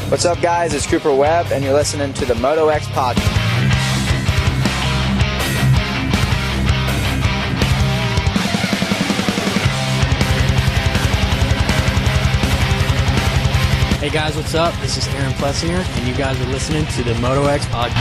What's up, guys? It's Cooper Webb, and you're listening to the MotoXpod. Hey guys, what's up? This is Aaron Plessinger, and you guys are listening to the MotoXpod.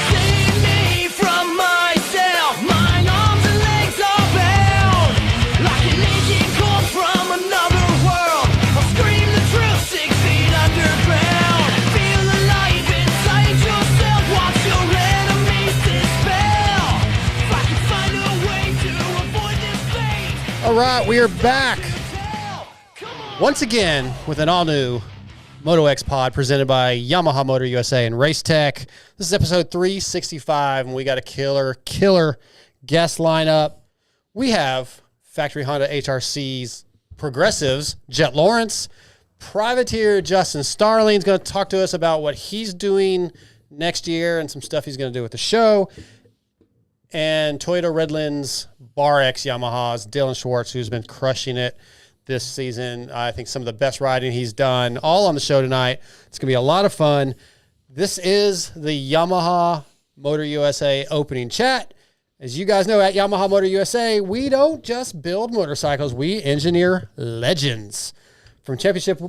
Save me from myself. My arms and legs are bound. Like an aging cold from another world. I'll scream the truth 6 feet underground. Feel alive inside yourself. Watch your enemies dispel. If I can find a way to avoid this fate. All right, we are back once again with an all-new MotoXpod presented by Yamaha Motor USA and Race Tech. This is episode 365, and we got a killer guest lineup. We have Factory Honda HRC's Progressives, Jett Lawrence. Privateer Justin Starling is going to talk to us about what he's doing next year and some stuff he's going to do with the show. And Toyota Redlands Bar X Yamahas, Dilan Schwartz, who's been crushing it this season. I think some of the best riding he's done, all on the show tonight. It's going to be a lot of fun. This is the Yamaha Motor USA opening chat. As you guys know, at Yamaha Motor USA, we don't just build motorcycles, we engineer legends. From championship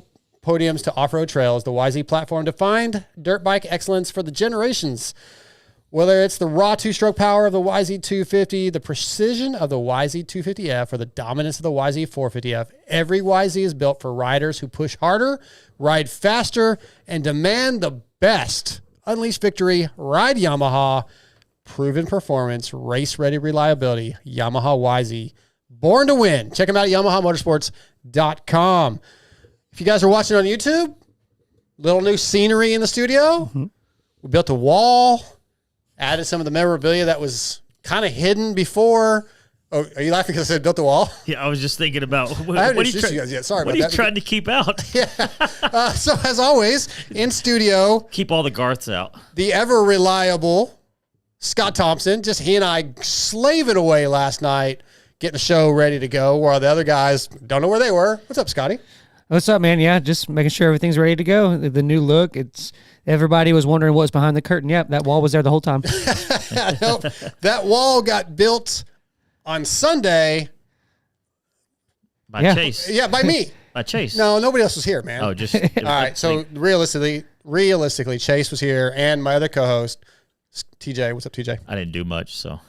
podiums to off-road trails, the YZ platform defined dirt bike excellence for the generations. Whether it's the raw two-stroke power of the YZ250, the precision of the YZ250F, or the dominance of the YZ450F, every YZ is built for riders who push harder, ride faster, and demand the best. Unleash victory, ride Yamaha, proven performance, race-ready reliability, Yamaha YZ. Born to win. Check them out at YamahaMotorsports.com. If you guys are watching on YouTube, little new scenery in the studio. Mm-hmm. We built a wall. Added some of the memorabilia that was kind of hidden before. Oh, are you laughing because I said built the wall? Yeah, I was just thinking about what are you trying to keep out? Yeah. So as always, in studio, keep all the Garths out. The ever reliable Scott Thompson. Just he and I slaving away last night, getting the show ready to go, while the other guys don't know where they were. What's up, Scotty? What's up, man? Yeah, just making sure everything's ready to go. The new look. Everybody was wondering what was behind the curtain. Yep, that wall was there the whole time. No, that wall got built on Sunday. By Chase. Yeah, by me. By Chase. No, nobody else was here, man. Oh, just. All right, so realistically, Chase was here and my other co-host, TJ. What's up, TJ? I didn't do much, so.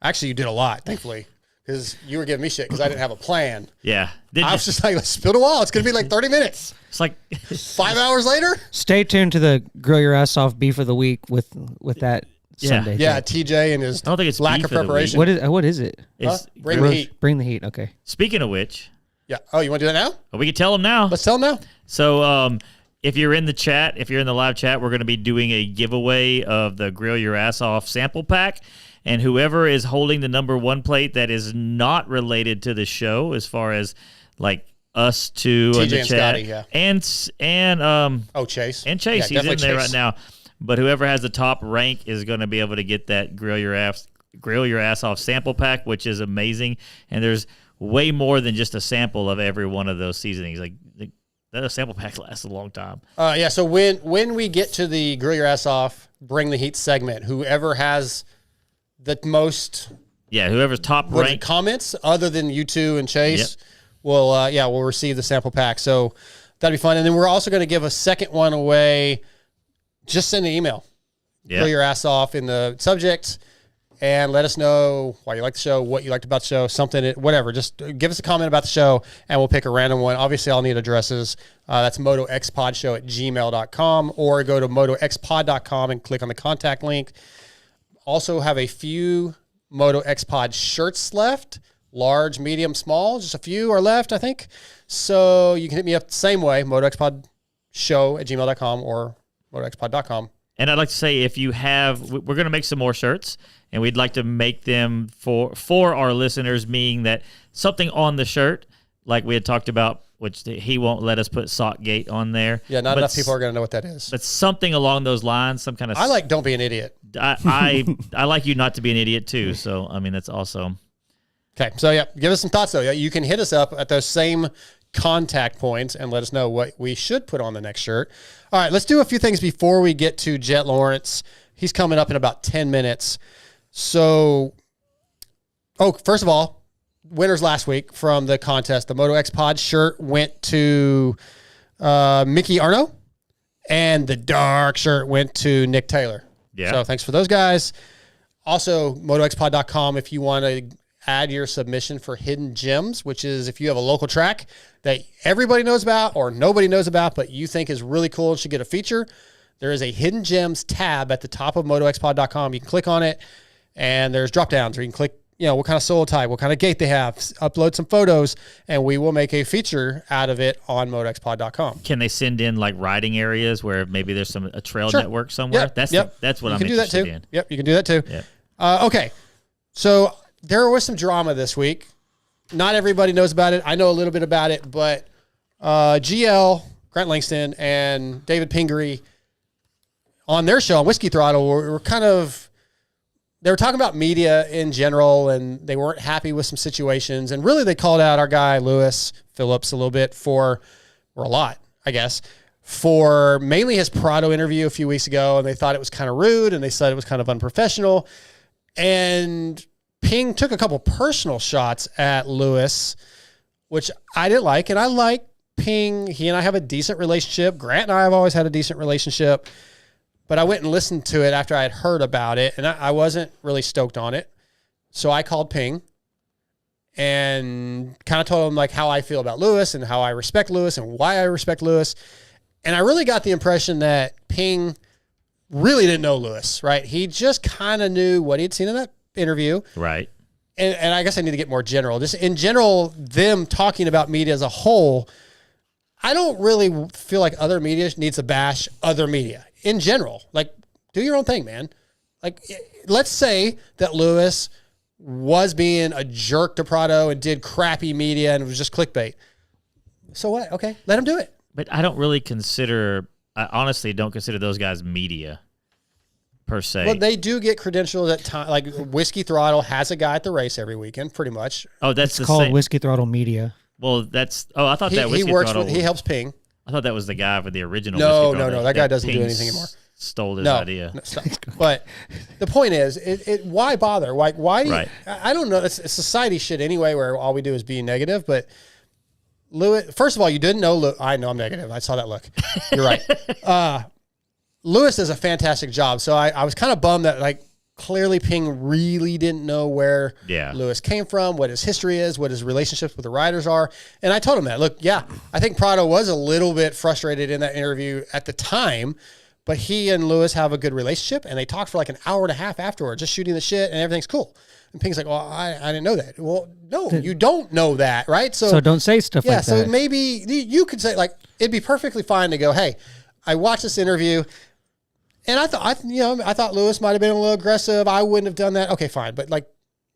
Actually, you did a lot, thankfully. Because you were giving me shit because I didn't have a plan. Yeah. I was just like, let's build a wall. It's going to be like 30 minutes. It's like 5 hours later. Stay tuned to the Grill Your Ass Off Beef of the Week with that Sunday. Yeah, TJ and his I don't think it's lack of preparation. What is it? Bring the heat. Bring the heat, okay. Speaking of which. Yeah. Oh, you want to do that now? We can tell them now. Let's tell them now. So if you're in the chat, if you're in the live chat, we're going to be doing a giveaway of the Grill Your Ass Off sample pack. And whoever is holding the number one plate that is not related to the show, as far as like us two TJ in the and chat, Scotty, yeah. and Chase and Chase, yeah, he's in there Chase. right now. But whoever has the top rank is going to be able to get that Grill Your Ass Off sample pack, which is amazing. And there's way more than just a sample of every one of those seasonings. Like that sample pack lasts a long time. Yeah. So when we get to the Grill Your Ass Off, Bring the Heat segment, whoever has the most, whoever's top rank comments other than you two and Chase, will receive the sample pack. So that'd be fun. And then we're also going to give a second one away. Just send an email. Yeah. Grill Your Ass Off in the subject and let us know why you like the show, what you liked about the show, something, whatever. Just give us a comment about the show and we'll pick a random one. Obviously, I'll need addresses. That's MotoXpodShow@gmail.com or go to MotoXpod.com and click on the contact link. Also have a few MotoXpod shirts left, large, medium, small. Just a few are left, I think. So you can hit me up the same way, MotoXpodShow@gmail.com or MotoXpod.com. And I'd like to say, if you have, we're going to make some more shirts, and we'd like to make them for our listeners, meaning that something on the shirt, like we had talked about, which he won't let us put Sockgate on there. Yeah, not enough people are going to know what that is. But something along those lines, some kind of... I like Don't Be an Idiot. I like you not to be an idiot, too. So, I mean, that's awesome. Okay, so yeah, give us some thoughts, though. You can hit us up at those same contact points and let us know what we should put on the next shirt. All right, let's do a few things before we get to Jett Lawrence. He's coming up in about 10 minutes. So, first of all, winners last week from the contest. The MotoXpod shirt went to Mickey Arno, and the dark shirt went to Nick Taylor. Yeah. So thanks for those guys. Also, MotoXpod.com if you want to add your submission for hidden gems, which is if you have a local track that everybody knows about or nobody knows about, but you think is really cool and should get a feature, there is a hidden gems tab at the top of MotoXpod.com. You can click on it, and there's drop downs, or you can click, what kind of sole type, what kind of gate they have, upload some photos, and we will make a feature out of it on MotoXpod.com. Can they send in like riding areas where maybe there's a trail Sure. network somewhere? Yep. That's what you I'm can do that interested too. in. Yep, you can do that too. Yep. Okay, so there was some drama this week. Not everybody knows about it. I know a little bit about it, but GL, Grant Langston, and David Pingree on their show on Whiskey Throttle were they were talking about media in general, and they weren't happy with some situations. And really, they called out our guy, Lewis Phillips, a little bit or a lot, I guess, for mainly his Prado interview a few weeks ago. And they thought it was kind of rude, and they said it was kind of unprofessional. And Ping took a couple personal shots at Lewis, which I didn't like. And I like Ping. He and I have a decent relationship. Grant and I have always had a decent relationship. But I went and listened to it after I had heard about it, and I wasn't really stoked on it. So I called Ping and kind of told him like how I feel about Lewis and how I respect Lewis and why I respect Lewis. And I really got the impression that Ping really didn't know Lewis, right? He just kind of knew what he'd seen in that interview. Right. And I guess I need to get more general. Just in general, them talking about media as a whole, I don't really feel like other media needs to bash other media. In general, like, do your own thing, man. Like, let's say that Lewis was being a jerk to Prado and did crappy media and it was just clickbait. So what? Okay, let him do it. But I honestly don't consider those guys media per se. Well, they do get credentials at time. Like, Whiskey Throttle has a guy at the race every weekend, pretty much. Oh, that's It's called Whiskey Throttle Media. Well, I thought that he Whiskey works Throttle. with, he helps Ping. I thought that was the guy for the original. No, Whiskey Throttle that guy doesn't do Ping anything anymore. Stole his idea. No, stop. But the point is, why bother? Like, why do you, Right. I don't know. It's society shit anyway, where all we do is be negative. But Lewis, first of all, you didn't know. I know I'm negative. I saw that look. You're right. Lewis does a fantastic job. So I was kind of bummed that like clearly Ping really didn't know where Lewis came from, what his history is, what his relationships with the riders are. And I told him that, look, I think Prado was a little bit frustrated in that interview at the time, but he and Lewis have a good relationship, and they talked for like an hour and a half afterward, just shooting the shit, and everything's cool. And Ping's like, well, I didn't know that. Well, no, you don't know that, right? So don't say stuff like that. So maybe you could say, like, it'd be perfectly fine to go, hey, I watched this interview, and I thought Lewis might have been a little aggressive. I wouldn't have done that. Okay, fine. But like,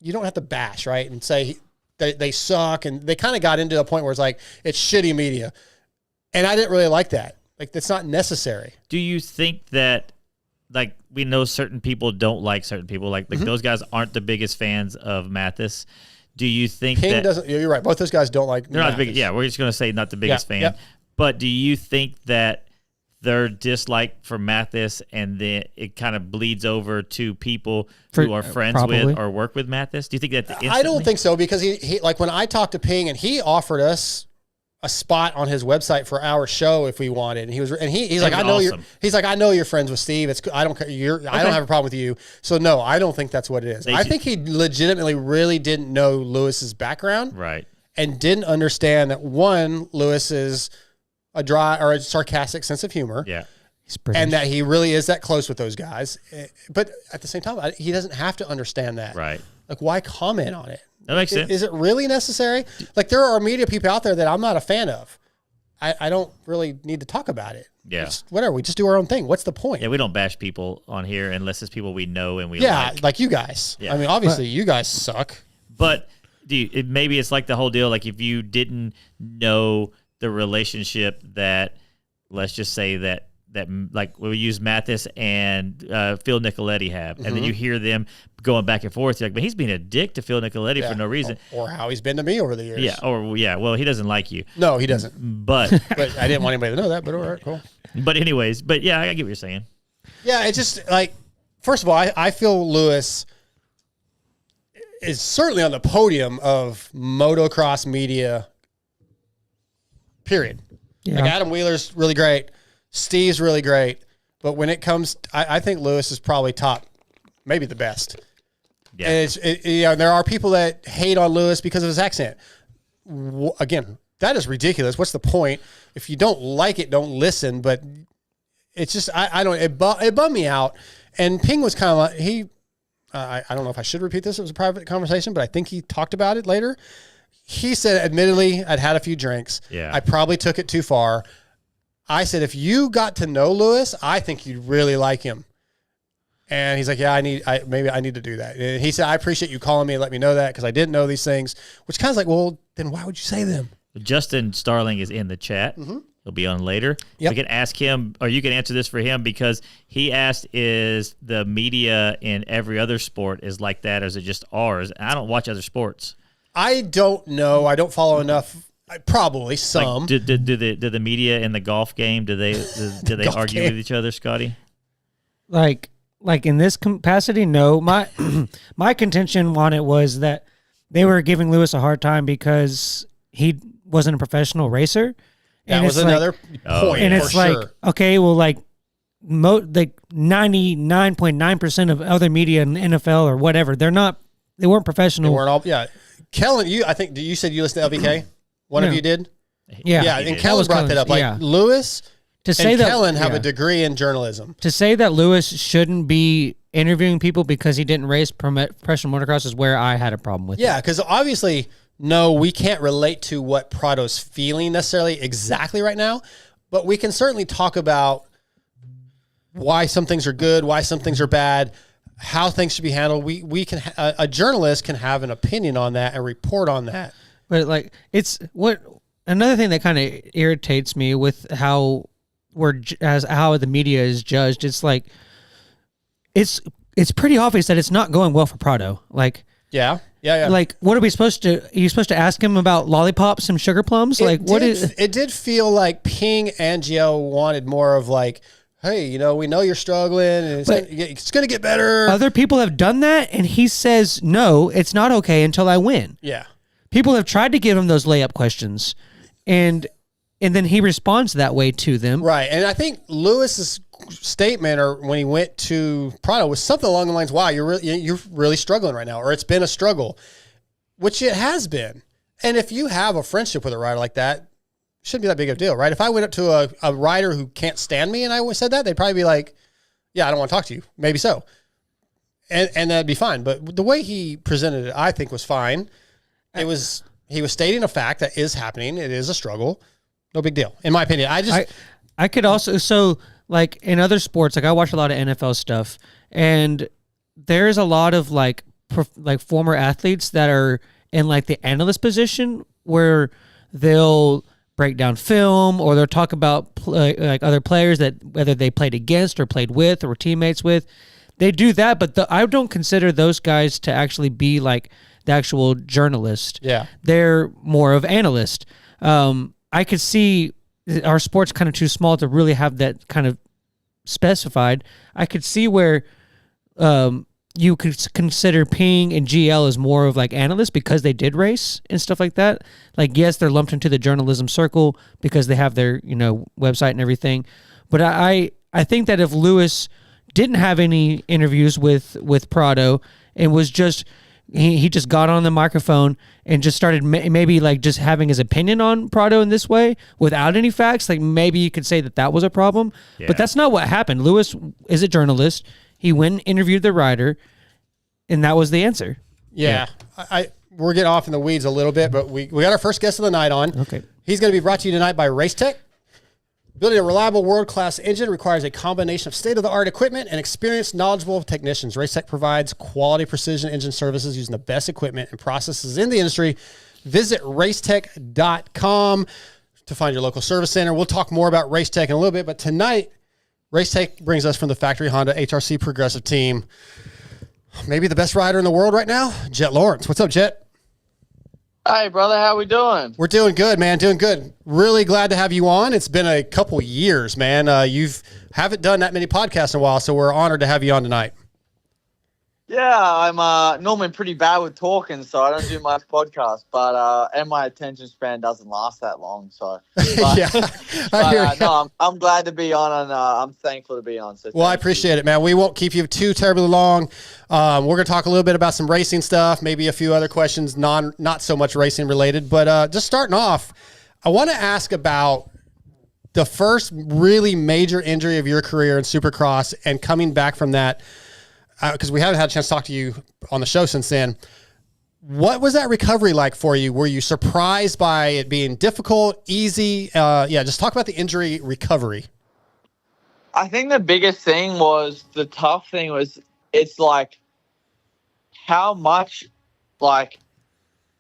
you don't have to bash, right? And say they suck. And they kind of got into a point where it's like, it's shitty media. And I didn't really like that. Like, that's not necessary. Do you think that, like, we know certain people don't like certain people? Like those guys aren't the biggest fans of Mathis. Do you think Ping doesn't, you're right. Both those guys don't like They're not the big, we're just going to say not the biggest fan. Yeah. But do you think that their dislike for Mathis and then it kind of bleeds over to people who are friends with or work with Mathis? Do you think that instantly? I don't think so, because he like when I talked to Ping and he offered us a spot on his website for our show if we wanted, and he's like, I know awesome. I know you're friends with Steve. It's I don't care. I don't have a problem with you. So no, I don't think that's what it is. I think he legitimately really didn't know Lewis's background, right, and didn't understand that one, Lewis is a dry or a sarcastic sense of humor. Yeah. And that he really is that close with those guys. But at the same time, he doesn't have to understand that. Right. Like, why comment on it? That makes sense. Is it really necessary? Like, there are media people out there that I'm not a fan of. I don't really need to talk about it. Yeah. Whatever. We just do our own thing. What's the point? Yeah, we don't bash people on here unless it's people we know and we like. Like you guys. Yeah. I mean, obviously, you guys suck. But maybe it's like the whole deal. Like, if you didn't know the relationship that, let's just say that that like we use Mathis and Phil Nicoletti have, and then you hear them going back and forth. You're like, but he's being a dick to Phil Nicoletti for no reason, or how he's been to me over the years. Yeah, well, he doesn't like you. No, he doesn't. But but I didn't want anybody to know that. But all right, cool. But anyways, yeah, I get what you're saying. Yeah, it's just like, first of all, I feel Lewis is certainly on the podium of motocross media. Period. Yeah. Like Adam Wheeler's really great. Steve's really great. But when it comes, I think Lewis is probably top, maybe the best. Yeah. And there are people that hate on Lewis because of his accent. Again, that is ridiculous. What's the point? If you don't like it, don't listen. But it's just, it bummed me out. And Ping was kind of like, I don't know if I should repeat this. It was a private conversation, but I think he talked about it later. He said, admittedly, I'd had a few drinks. Yeah. I probably took it too far. I said, if you got to know Lewis, I think you'd really like him. And he's like, yeah, maybe I need to do that. And he said, I appreciate you calling me and let me know that because I didn't know these things, which kind of like, well, then why would you say them? Justin Starling is in the chat. He'll be on later. Yep. We can ask him, or you can answer this for him, because he asked, is the media in every other sport is like that, or is it just ours? I don't watch other sports. I don't know. I don't follow enough. Probably some. Like, do the media in the golf game, do they argue with each other, Scotty? Like in this capacity, no. My contention on it was that they were giving Lewis a hard time because he wasn't a professional racer. That was another point. And it's like, okay, well, like 99.9% of other media in the NFL or whatever, they weren't professional. They weren't all, yeah. Kellen, I think you said you listened to LBK? One of you did? Yeah. Yeah, and Kellen brought that up. Like Lewis and Kellen have a degree in journalism. To say that Lewis shouldn't be interviewing people because he didn't race professional motocross is where I had a problem with it. Yeah, because obviously, no, we can't relate to what Prado's feeling necessarily exactly right now, but we can certainly talk about why some things are good, why some things are bad, how things should be handled. We can a journalist can have an opinion on that and report on that. But like another thing that kind of irritates me with how how the media is judged. It's like it's pretty obvious that it's not going well for Prado. Like yeah. Like what are we supposed to? Are you supposed to ask him about lollipops and sugar plums? It did feel like Ping and GYAO wanted more of like, hey, we know you're struggling and it's going to get better. Other people have done that, and he says, no, it's not okay until I win. Yeah. People have tried to give him those layup questions, and then he responds that way to them. Right. And I think Lewis's statement, or when he went to Prado, was something along the lines, wow, you're really struggling right now, or it's been a struggle, which it has been. And if you have a friendship with a rider like that, shouldn't be that big of a deal, right? If I went up to a rider who can't stand me and I said that, they'd probably be like, yeah, I don't want to talk to you. Maybe so. And that'd be fine. But the way he presented it, I think, was fine. He was stating a fact that is happening. It is a struggle. No big deal, in my opinion. I could also, so like in other sports, like I watch a lot of NFL stuff, and there's a lot of like former athletes that are in like the analyst position where they'll break down film, or they'll talk about like other players that whether they played against or played with or were teammates with. They do that, but I don't consider those guys to actually be like the actual journalist. Yeah. They're more of analyst. I could see our sport's kind of too small to really have that kind of specified. I could see where you could consider Ping and GL as more of like analysts because they did race and stuff like that. Like, yes, they're lumped into the journalism circle because they have their, website and everything. But I think that if Lewis didn't have any interviews with Prado and was just he just got on the microphone and just started maybe like just having his opinion on Prado in this way without any facts, like maybe you could say that was a problem. Yeah. But that's not what happened. Lewis is a journalist. He went and interviewed the rider, and that was the answer. Yeah. We're getting off in the weeds a little bit, but we got our first guest of the night on. Okay. He's going to be brought to you tonight by Racetech. Building a reliable world-class engine requires a combination of state-of-the-art equipment and experienced, knowledgeable technicians. Racetech provides quality precision engine services using the best equipment and processes in the industry. Visit racetech.com to find your local service center. We'll talk more about Racetech in a little bit, but tonight Race Take brings us from the Factory Honda HRC Progressive team. Maybe the best rider in the world right now, Jett Lawrence. What's up, Jett? Hey, brother, how we doing? We're doing good, man. Doing good. Really glad to have you on. It's been a couple years, man. Haven't done that many podcasts in a while, so we're honored to have you on tonight. Yeah, I'm normally pretty bad with talking, so I don't do much podcast. But and my attention span doesn't last that long. So Yeah, I hear you. no, I'm glad to be on, and I'm thankful to be on. So well, I appreciate it, man. We won't keep you too terribly long. We're going to talk a little bit about some racing stuff, maybe a few other questions, not so much racing related. But just starting off, I want to ask about the first really major injury of your career in Supercross and coming back from that. Because we haven't had a chance to talk to you on the show since then. What was that recovery like for you? Were you surprised by it being difficult, easy? Just talk about the injury recovery. I think the biggest thing was the tough thing was it's like how much like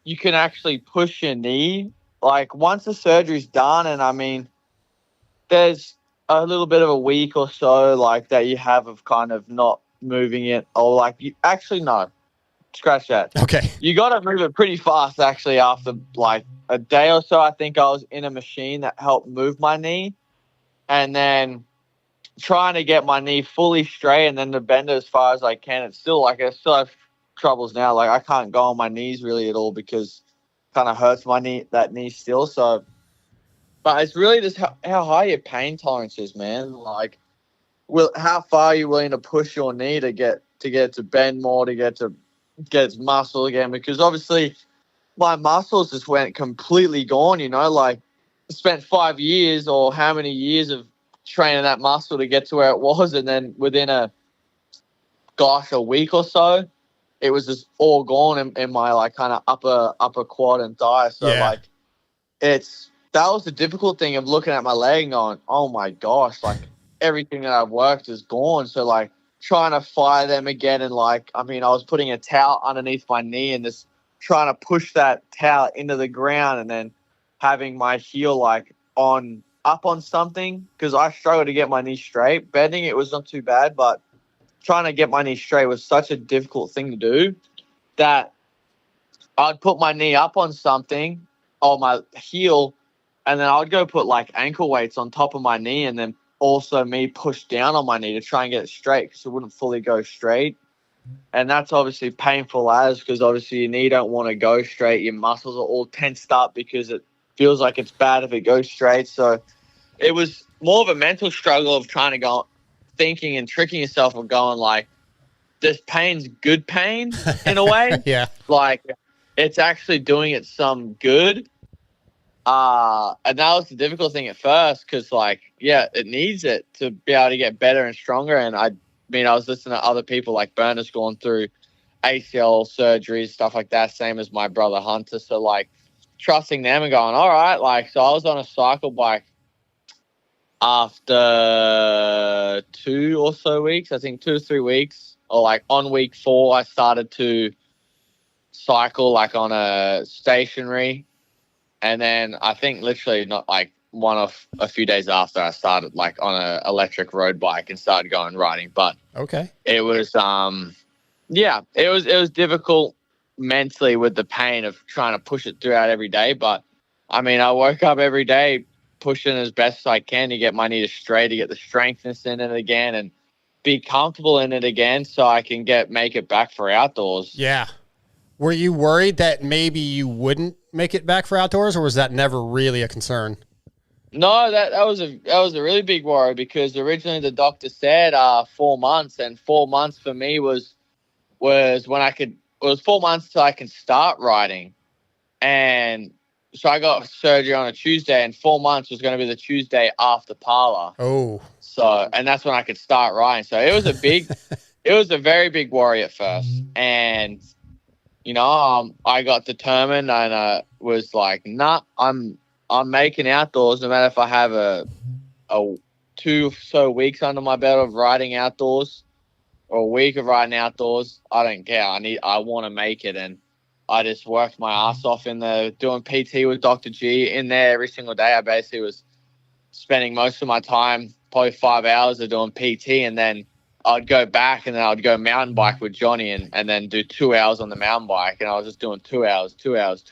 you can actually push your knee. Like once the surgery's done, and I mean, there's a little bit of a week or so like that you have of kind of not moving it, or like you actually no, scratch that. Okay. You got to move it pretty fast actually after like a day or so. I think I was in a machine that helped move my knee, and then trying to get my knee fully straight and then to bend it as far as I can. It's still like I still have troubles now. Like I can't go on my knees really at all because it kind of hurts my knee, that knee still. So, but it's really just how high your pain tolerance is, man. Like, how far are you willing to push your knee to get to bend more, to get its muscle again? Because obviously my muscles just went completely gone, you know, like I spent 5 years or how many years of training that muscle to get to where it was. And then within a week or so, it was just all gone in my like kind of upper quad and thigh. So like that was the difficult thing of looking at my leg and going, oh my gosh, like everything that I've worked is gone. So like trying to fire them again, and like I mean I was putting a towel underneath my knee and just trying to push that towel into the ground, and then having my heel like up on something, because I struggled to get my knee straight. Bending it was not too bad, but trying to get my knee straight was such a difficult thing to do that I'd put my knee up on something or my heel, and then I'd go put like ankle weights on top of my knee, and then also me push down on my knee to try and get it straight because it wouldn't fully go straight. And that's obviously painful because obviously your knee don't want to go straight. Your muscles are all tensed up because it feels like it's bad if it goes straight. So it was more of a mental struggle of trying to go thinking and tricking yourself and going like, this pain's good pain in a way. Yeah. Like it's actually doing it some good. And that was the difficult thing at first because, like, yeah, it needs it to be able to get better and stronger. And I mean, I was listening to other people like Burner's gone through ACL surgeries, stuff like that, same as my brother Hunter. So, like, trusting them and going, all right, like, so I was on a cycle bike after 2 or so weeks, I think 2 or 3 weeks, or like on week 4, I started to cycle like on a stationary. And then I think literally not like a few days after I started like on an electric road bike and started going riding. But okay, it was it was difficult mentally with the pain of trying to push it throughout every day. But I mean, I woke up every day pushing as best as I can to get my knee straight, to get the strengthness in it again and be comfortable in it again so I can make it back for outdoors. Yeah. Were you worried that maybe you wouldn't make it back for outdoors, or was that never really a concern? No, that was a really big worry because originally the doctor said 4 months, and 4 months for me was when it was 4 months till I can start riding. And so I got surgery on a Tuesday, and 4 months was going to be the Tuesday after Parla. Oh. So, and that's when I could start riding. So it was a very big worry at first. And, you know, I got determined and was like, nah, I'm making outdoors no matter if I have a 2 or so weeks under my belt of riding outdoors or a week of riding outdoors. I don't care. I want to make it. And I just worked my ass off in there doing PT with Dr. G in there every single day. I basically was spending most of my time, probably 5 hours of doing PT, and then I'd go back and then I'd go mountain bike with Johnny and then do 2 hours on the mountain bike. And I was just doing 2 hours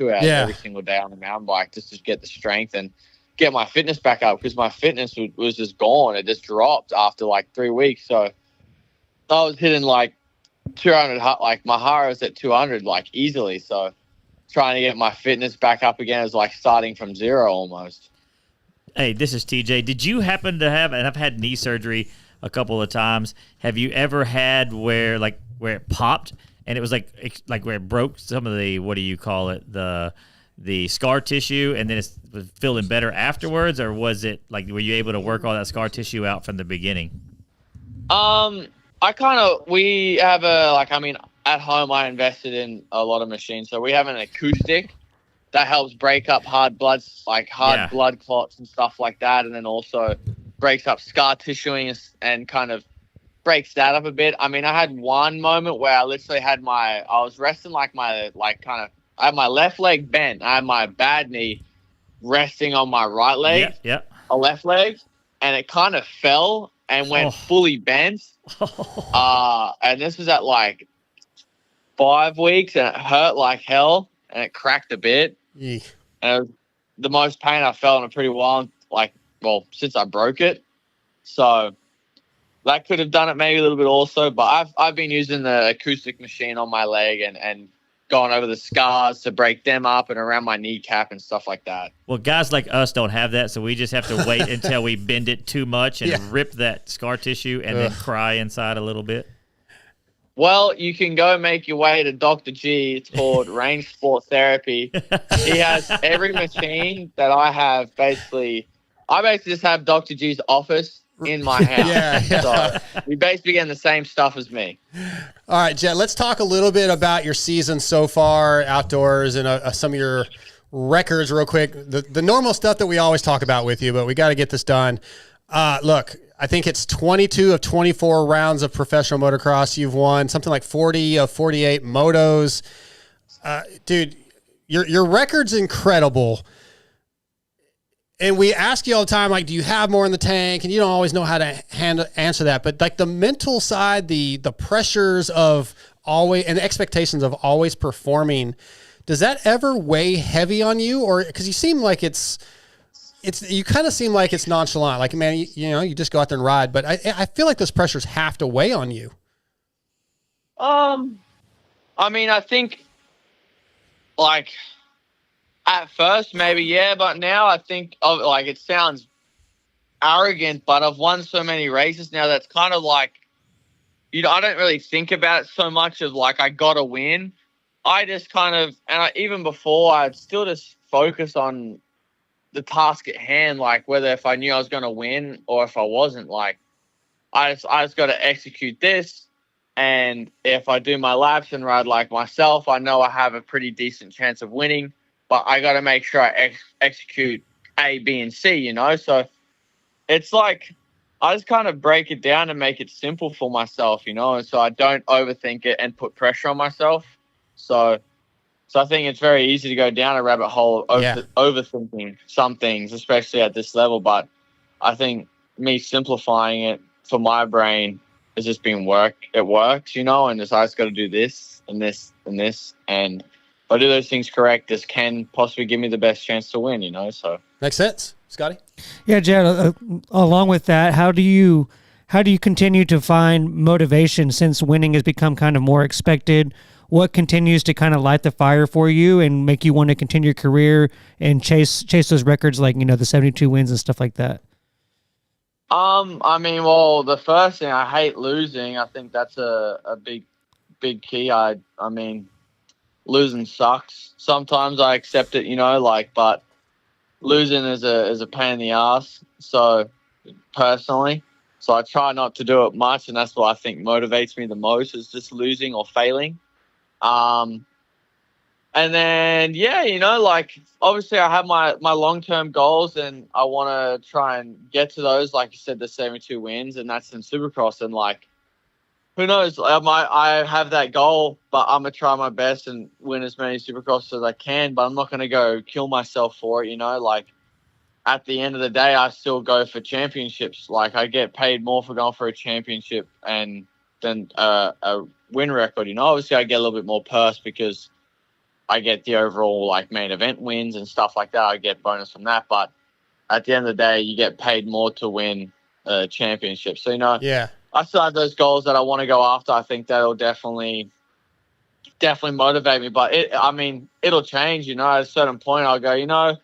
every single day on the mountain bike just to get the strength and get my fitness back up, because my fitness was just gone. It just dropped after like 3 weeks. So I was hitting like 200, like my heart was at 200 like easily. So trying to get my fitness back up again is like starting from zero almost. Hey, this is TJ. Did you happen to have, and I've had knee surgery a couple of times, have you ever had where it popped and it was like where it broke some of the, what do you call it, the scar tissue, and then it was feeling better afterwards? Or was it like, were you able to work all that scar tissue out from the beginning? We have at home I invested in a lot of machines. So we have an acoustic that helps break up hard blood clots and stuff like that. And then also breaks up scar tissuing and kind of breaks that up a bit. I mean, I had one moment where I literally had I was resting I had my left leg bent. I had my bad knee resting on my right leg, a left leg, and it kind of fell and went fully bent. And this was at like 5 weeks, and it hurt like hell, and it cracked a bit. Eek. And it was the most pain I felt in a pretty while, since I broke it. So that could have done it maybe a little bit also, but I've been using the acoustic machine on my leg and going over the scars to break them up and around my kneecap and stuff like that. Well, guys like us don't have that, so we just have to wait until we bend it too much and rip that scar tissue and then cry inside a little bit. Well, you can go make your way to Dr. G. It's called Range Sport Therapy. He has every machine that I have. I basically just have Dr. G's office in my house. So we basically get the same stuff as me. All right, Jett, let's talk a little bit about your season so far outdoors and some of your records real quick. The normal stuff that we always talk about with you, but we got to get this done. Look, I think it's 22 of 24 rounds of professional motocross you've won, something like 40 of 48 motos. Dude, your record's incredible. And we ask you all the time, like, do you have more in the tank? And you don't always know how to answer that. But like the mental side, the pressures of always and the expectations of always performing, does that ever weigh heavy on you? Or because you seem like you kind of seem like it's nonchalant. Like, man, you just go out there and ride. But I feel like those pressures have to weigh on you. I mean, I think like at first maybe, yeah, but now I think it sounds arrogant, but I've won so many races now that's kind of like, I don't really think about it so much of like I gotta win. I just kind of, even before, I'd still just focus on the task at hand, like whether if I knew I was going to win or if I wasn't. Like I just got to execute this, and if I do my laps and ride like myself, I know I have a pretty decent chance of winning, but I got to make sure I execute A, B, and C, So it's like I just kind of break it down and make it simple for myself, and so I don't overthink it and put pressure on myself. So I think it's very easy to go down a rabbit hole overthinking some things, especially at this level. But I think me simplifying it for my brain has just been it works, and I just got to do this and this and this. And if I do those things correct, this can possibly give me the best chance to win, So Makes sense. Scotty? Yeah, Jett, along with that, how do you continue to find motivation since winning has become kind of more expected? What continues to kind of light the fire for you and make you want to continue your career and chase those records like, the 72 wins and stuff like that? I mean, well, the first thing, I hate losing. I think that's a big key. I mean, losing sucks. Sometimes I accept it, but losing is a pain in the ass. So personally, I try not to do it much. And that's what I think motivates me the most, is just losing or failing. And then, obviously I have my long-term goals and I want to try and get to those, like you said, the 72 wins, and that's in Supercross. And who knows, I have that goal, but I'm going to try my best and win as many Supercross as I can, but I'm not going to go kill myself for it, at the end of the day, I still go for championships. Like, I get paid more for going for a championship than a win record. You know, obviously I get a little bit more purse because I get the overall like main event wins and stuff like that. I get bonus from that, but at the end of the day, you get paid more to win a championship. So, you know, I still have those goals that I want to go after. I think that'll definitely motivate me. But it'll change. You know, at a certain point, I'll go. You know,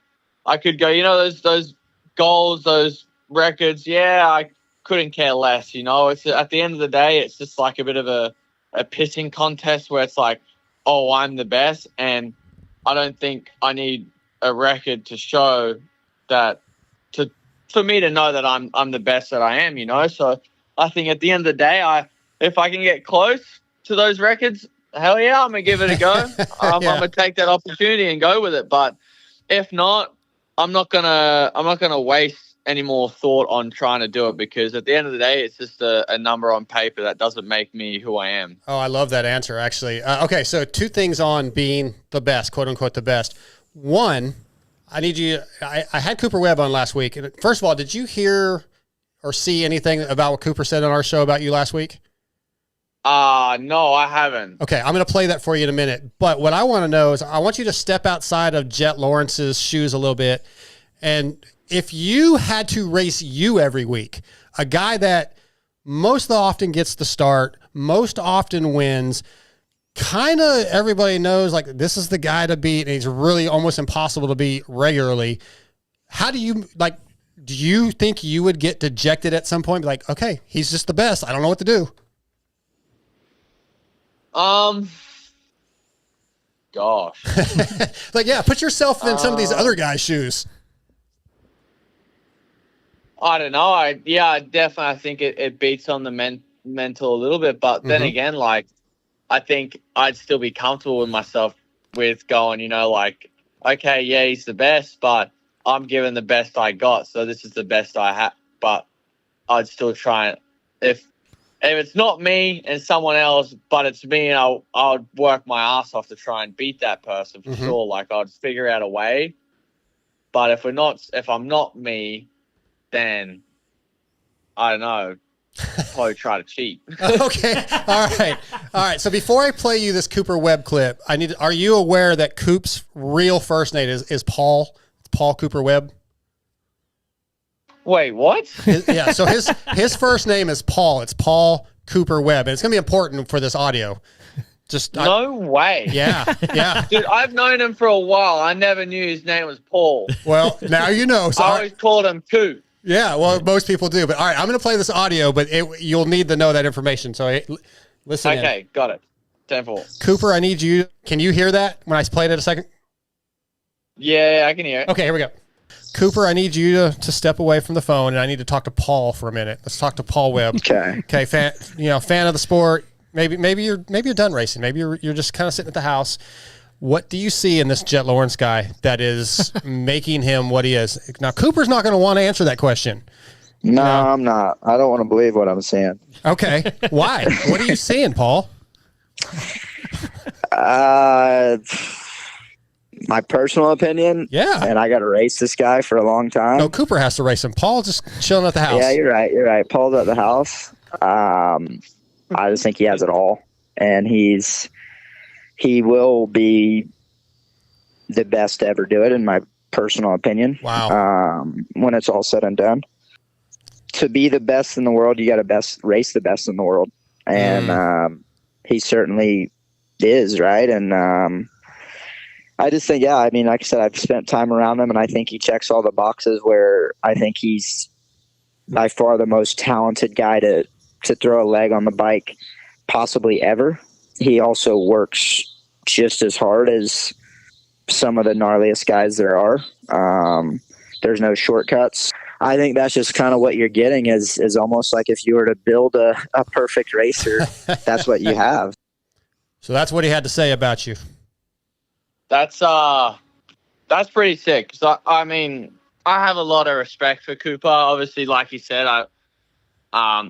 I could go. You know, those goals, those records. Yeah, I couldn't care less. You know, it's at the end of the day, it's just like a bit of a pissing contest where it's like, oh, I'm the best, and I don't think I need a record to show that for me to know that I'm the best that I am, you know. So I think at the end of the day, if I can get close to those records, hell yeah, I'm gonna give it a go. I'm gonna take that opportunity and go with it. But if not, I'm not gonna waste any more thought on trying to do it, because at the end of the day, it's just a number on paper that doesn't make me who I am. Oh, I love that answer, actually. Okay, so two things on being the best, quote unquote, the best. One, I need you. I had Cooper Webb on last week. First of all, did you hear or see anything about what Cooper said on our show about you last week? No, I haven't. Okay, I'm going to play that for you in a minute. But what I want to know is I want you to step outside of Jett Lawrence's shoes a little bit. And if you had to race you every week, a guy that most often gets the start, most often wins, kind of everybody knows, like, this is the guy to beat, and he's really almost impossible to beat regularly. How do you, like, do you think you would get dejected at some point? Be like, okay, he's just the best. I don't know what to do. Gosh. Like, yeah, put yourself in some of these other guys' shoes. I don't know. I definitely, I think it beats on the mental a little bit, but then again, like, I think I'd still be comfortable with myself with going, you know, like, okay, yeah, he's the best, but I'm giving the best I got, so this is the best I have. But I'd still try it. If it's not me and someone else, but it's me, and I'll work my ass off to try and beat that person for sure. Like, I'd figure out a way. But if I'm not me, then I don't know. Probably try to cheat. Okay. All right. So before I play you this Cooper Webb clip, are you aware that Coop's real first name is Paul? It's Paul Cooper Webb. Wait, what? Yeah. So his first name is Paul. It's Paul Cooper Webb, and it's gonna be important for this audio. No way. Yeah. Dude, I've known him for a while. I never knew his name was Paul. Well, now you know. So I always called him Coop. Yeah, well, most people do. But all right, I'm going to play this audio, but you'll need to know that information. So listen in. Okay, got it. 10-4. Cooper, I need you. Can you hear that when I played it a second? Yeah, I can hear it. Okay, here we go. Cooper, I need you to step away from the phone, and I need to talk to Paul for a minute. Let's talk to Paul Webb. Okay, fan of the sport. Maybe you're done racing. Maybe you're just kind of sitting at the house. What do you see in this Jett Lawrence guy that is making him what he is? Now, Cooper's not going to want to answer that question. No, I'm not. I don't want to believe what I'm saying. Okay. Why? What are you saying, Paul? My personal opinion. Yeah. And I got to race this guy for a long time. No, Cooper has to race him. Paul just chilling at the house. Yeah, you're right. Paul's at the house. I just think he has it all. And he will be the best to ever do it, in my personal opinion. Wow. When it's all said and done. To be the best in the world, you got to race the best in the world. And he certainly is, right? And I just think, like I said, I've spent time around him, and I think he checks all the boxes where I think he's by far the most talented guy to throw a leg on the bike possibly ever. He also works just as hard as some of the gnarliest guys there are. There's no shortcuts. I think that's just kind of what you're getting is almost like if you were to build a perfect racer, that's what you have. So that's what he had to say about you. That's pretty sick. So, I mean, I have a lot of respect for Cooper. Obviously, like you said,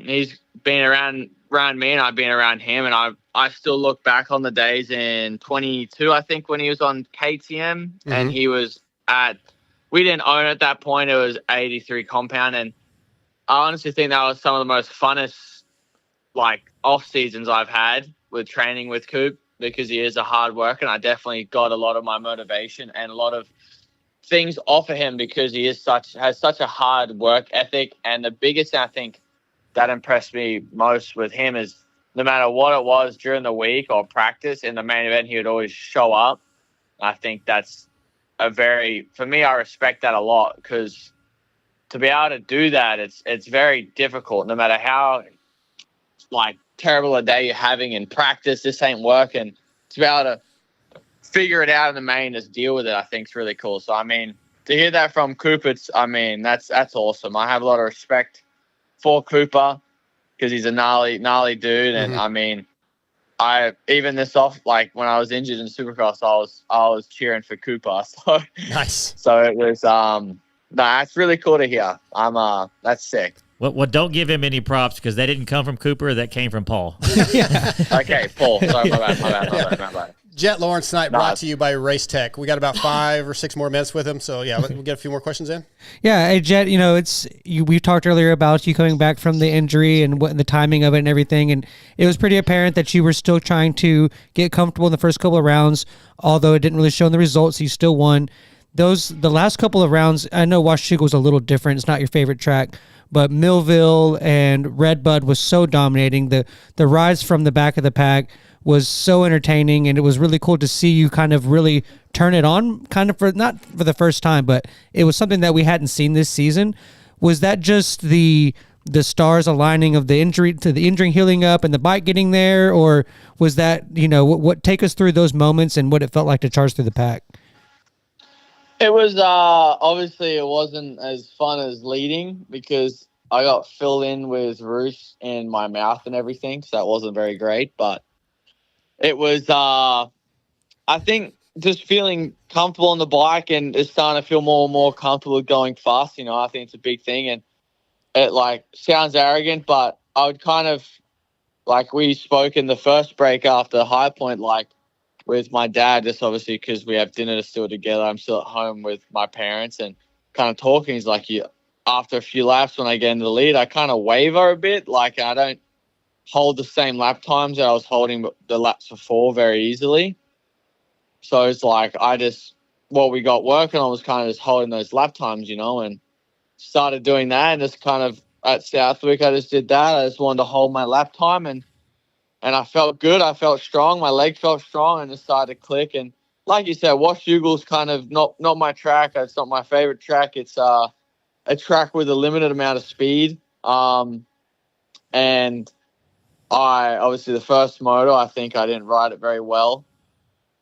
he's been around me, and I've been around him, and I still look back on the days in 22, I think, when he was on KTM, and we we didn't own it at that point. It was 83 compound, and I honestly think that was some of the most funnest like off seasons I've had with training with Coop, because he is a hard worker, and I definitely got a lot of my motivation and a lot of things off of him because he has such a hard work ethic. And the biggest thing I think that impressed me most with him is no matter what it was during the week or practice, in the main event, he would always show up. I think that's for me, I respect that a lot, because to be able to do that, it's very difficult. No matter how like terrible a day you're having in practice, this ain't working. To be able to figure it out in the main, just deal with it, I think is really cool. So I mean, to hear that from Cooper, that's awesome. I have a lot of respect for Cooper because he's a gnarly dude, and I mean, even this off, like when I was injured in Supercross, I was cheering for Cooper. So Nice. So it was that's really cool to hear. That's sick. Well, don't give him any props because that didn't come from Cooper. That came from Paul. Okay, Paul. Sorry, my bad. Jett Lawrence tonight brought to you by Race Tech. We got about 5 or 6 more minutes with him, so yeah, we'll get a few more questions in. Yeah, hey Jett, we talked earlier about you coming back from the injury and the timing of it and everything, and it was pretty apparent that you were still trying to get comfortable in the first couple of rounds, although it didn't really show in the results. You still won. The last couple of rounds, I know Washougal was a little different. It's not your favorite track, but Millville and Redbud was so dominating. The rise from the back of the pack was so entertaining, and it was really cool to see you kind of really turn it on, kind of not for the first time, but it was something that we hadn't seen this season. Was that just the stars aligning of the injury healing up and the bike getting there, or was that, what take us through those moments and what it felt like to charge through the pack? It was obviously it wasn't as fun as leading because I got filled in with roost in my mouth and everything, so that wasn't very great. But it was I think just feeling comfortable on the bike and just starting to feel more and more comfortable going fast. I think it's a big thing, and it sounds arrogant, but I would kind of we spoke in the first break after High Point, with my dad, just obviously because we have dinner still together. I'm still at home with my parents and kind of talking. He's like, after a few laps when I get into the lead, I kind of waver a bit. I don't hold the same lap times that I was holding the laps before very easily. So it's what we got working on was kind of just holding those lap times, and started doing that. And just kind of at Southwick, I just did that. I just wanted to hold my lap time, and I felt good. I felt strong. My leg felt strong, and it started to click. And like you said, Washougal's kind of not my track. It's not my favorite track. It's a track with a limited amount of speed. And obviously the first moto, I think I didn't ride it very well.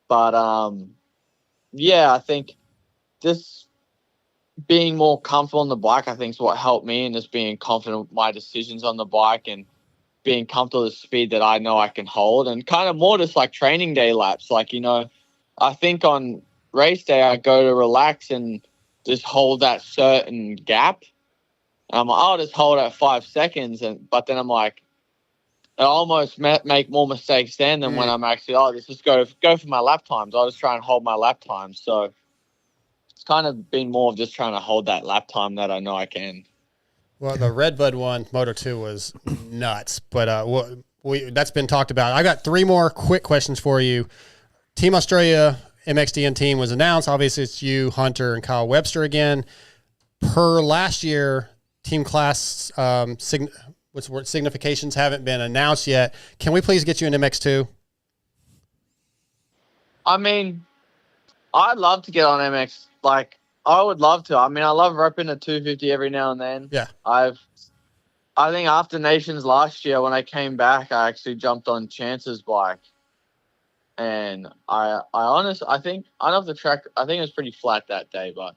But I think just being more comfortable on the bike, I think is what helped me, and just being confident with my decisions on the bike and being comfortable with the speed that I know I can hold, and kind of more just training day laps. I think on race day, I go to relax and just hold that certain gap. And I'll just hold at 5 seconds. But then I'm I almost make more mistakes then than when I'm actually, just go for my lap times. I'll just try and hold my lap times. So it's kind of been more of just trying to hold that lap time that I know I can. Well, the Redbud one, Moto 2, was nuts, but that's been talked about. I got 3 more quick questions for you. Team Australia MXDN team was announced. Obviously, it's you, Hunter, and Kyle Webster again. Per last year, team class significations haven't been announced yet. Can we please get you in MX2? I mean, I'd love to get on MX. I would love to. I mean, I love repping a 250 every now and then. Yeah. I think after Nations last year, when I came back, I actually jumped on Chance's bike. And I think the track, I think it was pretty flat that day, but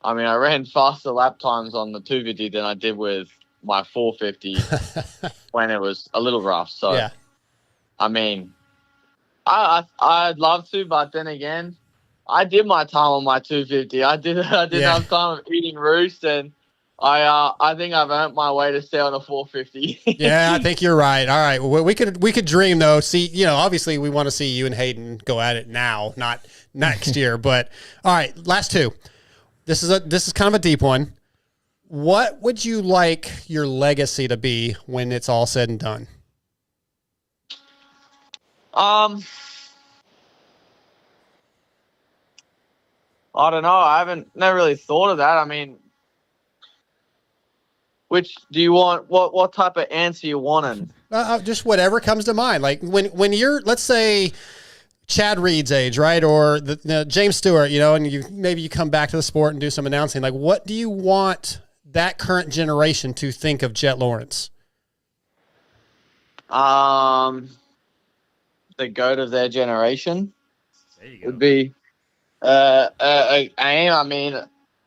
I mean, I ran faster lap times on the 250 than I did with my 450 when it was a little rough. So, yeah. I mean, I'd love to, but then again, I did my time on my 250. I did have time of eating roost, and I think I've earned my way to stay on a 450. Yeah, I think you're right. All right, well, we could dream though. See, obviously we want to see you and Hayden go at it now, not next year. But all right, last 2. this is kind of a deep one. What would you like your legacy to be when it's all said and done? I don't know. I never really thought of that. I mean, which do you want? What type of answer you wanting? Just whatever comes to mind. Like when you're, let's say, Chad Reed's age, right, or the James Stewart, and you come back to the sport and do some announcing. Like, what do you want that current generation to think of Jett Lawrence? The GOAT of their generation would be aim. I mean,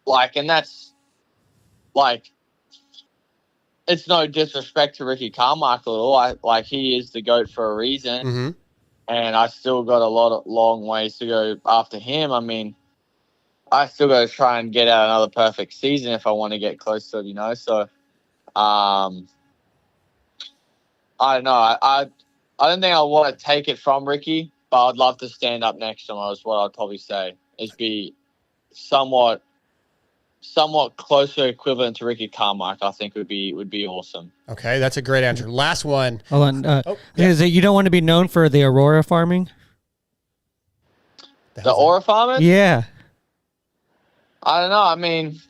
like, and that's like, it's no disrespect to Ricky Carmichael at all. He is the GOAT for a reason. Mm-hmm. And I still got a long ways to go after him. I mean, I still got to try and get out another perfect season if I want to get close to it, So, I don't know. I don't think I want to take it from Ricky, but I'd love to stand up next to him. Is what I'd probably say. Is be somewhat closer equivalent to Ricky Carmichael. I think would be awesome. Okay, that's a great answer. Last one. Hold on. Is it you don't want to be known for the Aurora farming? The Aurora farming? Yeah. I don't know. I mean,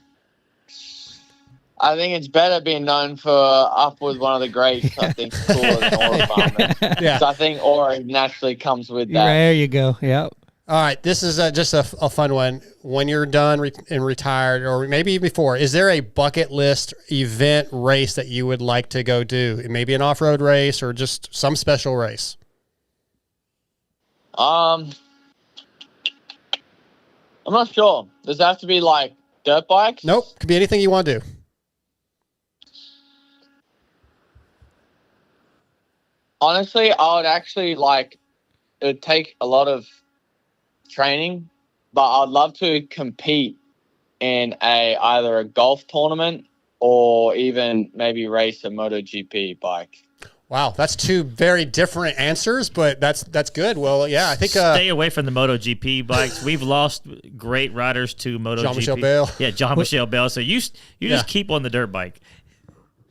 I think it's better being known for up with one of the greats. I think it's cooler than Aura farming. Yeah. So I think Aura naturally comes with that. There you go. Yep. All right, this is just a fun one. When you're done and retired, or maybe even before, is there a bucket list event race that you would like to go do? Maybe an off-road race or just some special race? I'm not sure. Does it have to be like dirt bikes? Nope. Could be anything you want to do. Honestly, I would actually it would take a lot of training, but I'd love to compete in either a golf tournament or even maybe race a MotoGP bike. Wow, that's two very different answers, but that's good. Well, yeah, I think stay away from the MotoGP bikes. We've lost great riders to MotoGP. Jean-Michel Bale. Yeah, Jean-Michel Bale. So you just keep on the dirt bike.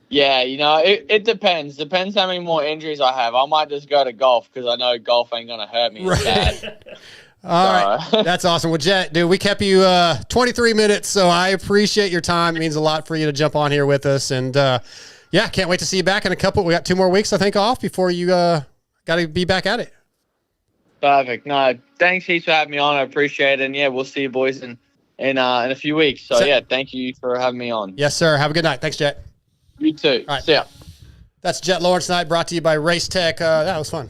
Yeah, it depends. Depends how many more injuries I have. I might just go to golf because I know golf ain't gonna hurt me as bad. All right. That's awesome. Well, Jett, dude, we kept you 23 minutes, so I appreciate your time. It means a lot for you to jump on here with us. And, yeah, can't wait to see you back in a couple. We got 2 more weeks, I think, off before you got to be back at it. Perfect. No, thanks heaps for having me on. I appreciate it. And, yeah, we'll see you boys in a few weeks. So, yeah, thank you for having me on. Yes, sir. Have a good night. Thanks, Jett. You too. All right. See ya. That's Jett Lawrence tonight, brought to you by Race Tech. That was fun.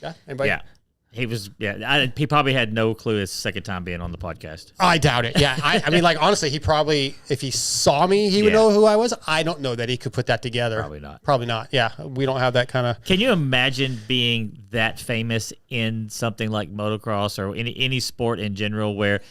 Yeah? Anybody? Yeah. He was, he probably had no clue it's the second time being on the podcast. I doubt it. Yeah. I mean, honestly, he probably, if he saw me, he would know who I was. I don't know that he could put that together. Probably not. Yeah. We don't have that kind of. Can you imagine being that famous in something like motocross or any sport in general where,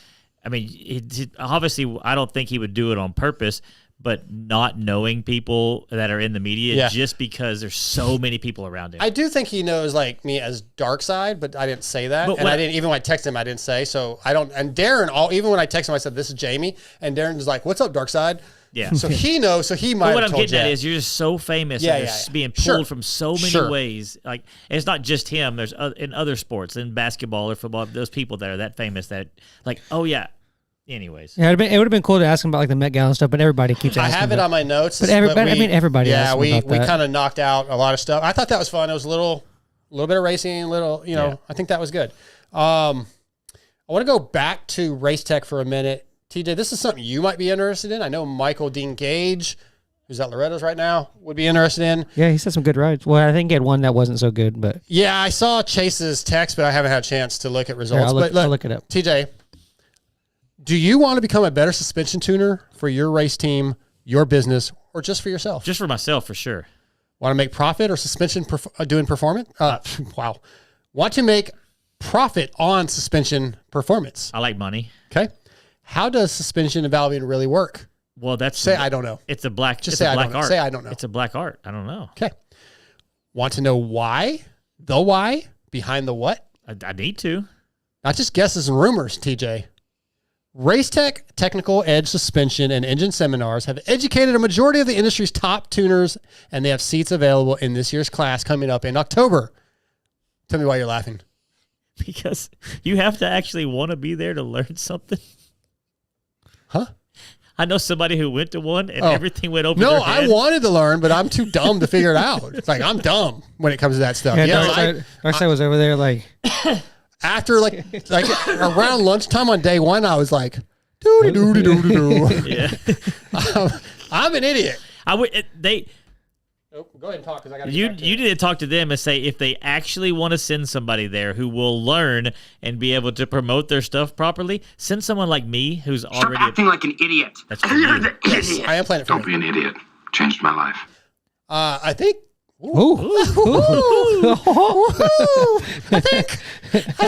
I mean, obviously, I don't think he would do it on purpose, but not knowing people that are in the media just because there's so many people around him. I do think he knows me as dark side, but I didn't say that. But I didn't, even when I texted him, I didn't say. So I don't, and Darren, even when I texted him, I said, this is Jamie. And Darren's like, what's up, dark side? Yeah. So he knows, so he might have told what I'm getting Jett. at is you're just so famous and you're being pulled from so many ways. Like, and it's not just him. There's in other sports, in basketball or football, those people that are that famous that anyways. Yeah, it would have been cool to ask him about the Met Gala and stuff, but everybody keeps asking. I have it on my notes. But everybody Yeah, asks we about that. kind of knocked out a lot of stuff. I thought that was fun. It was a little bit of racing, I think that was good. I want to go back to Race Tech for a minute. TJ, this is something you might be interested in. I know Michael Dean Gage, who's at Loretta's right now, would be interested in. Yeah, he said some good rides. Well, I think he had one that wasn't so good, but. Yeah, I saw Chase's text, but I haven't had a chance to look at results. I'll look it up. TJ, do you want to become a better suspension tuner for your race team, your business, or just for yourself? Just for myself, for sure. Want to make profit or suspension doing performance? Wow. Want to make profit on suspension performance? I like money. Okay. How does suspension evaluating really work? Well, I don't know. It's a black. Just it's say a black I don't know. art. Say I don't know. It's a black art. I don't know. Okay. Want to know why? The why behind the what? I need to. Not just guesses and rumors, TJ. Racetech Technical Edge Suspension and Engine Seminars have educated a majority of the industry's top tuners, and they have seats available in this year's class coming up in October. Tell me why you're laughing. Because you have to actually want to be there to learn something. Huh? I know somebody who went to one and everything went over No, their head. I wanted to learn, but I'm too dumb to figure it out. It's like, I'm dumb when it comes to that stuff. Yeah, Darkside was over there like... After like around lunchtime on day one, I was like, doody doody doody doo. Yeah. I'm an idiot. Go Go ahead and talk because I got. You need to talk to them and say if they actually want to send somebody there who will learn and be able to promote their stuff properly. Send someone like me who's already acting like an idiot. That's for you. Yes, I am playing it for Don't be an idiot. Changed my life. I think. Ooh. I think I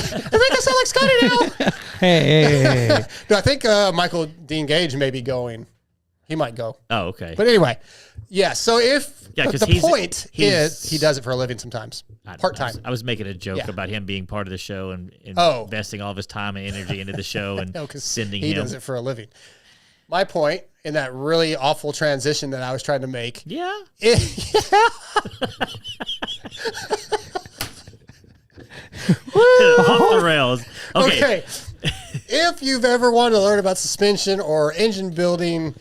sound like Scotty now. Hey. No, I think Michael Dean Gage may be going. He might go. Oh, okay. But anyway, yeah. So if the point is he does it for a living sometimes, part time. I was making a joke about him being part of the show and investing all of his time and energy into the show and sending he him. does it for a living. My point in that really awful transition that I was trying to make. Yeah. Off the rails. Okay. If you've ever wanted to learn about suspension or engine building,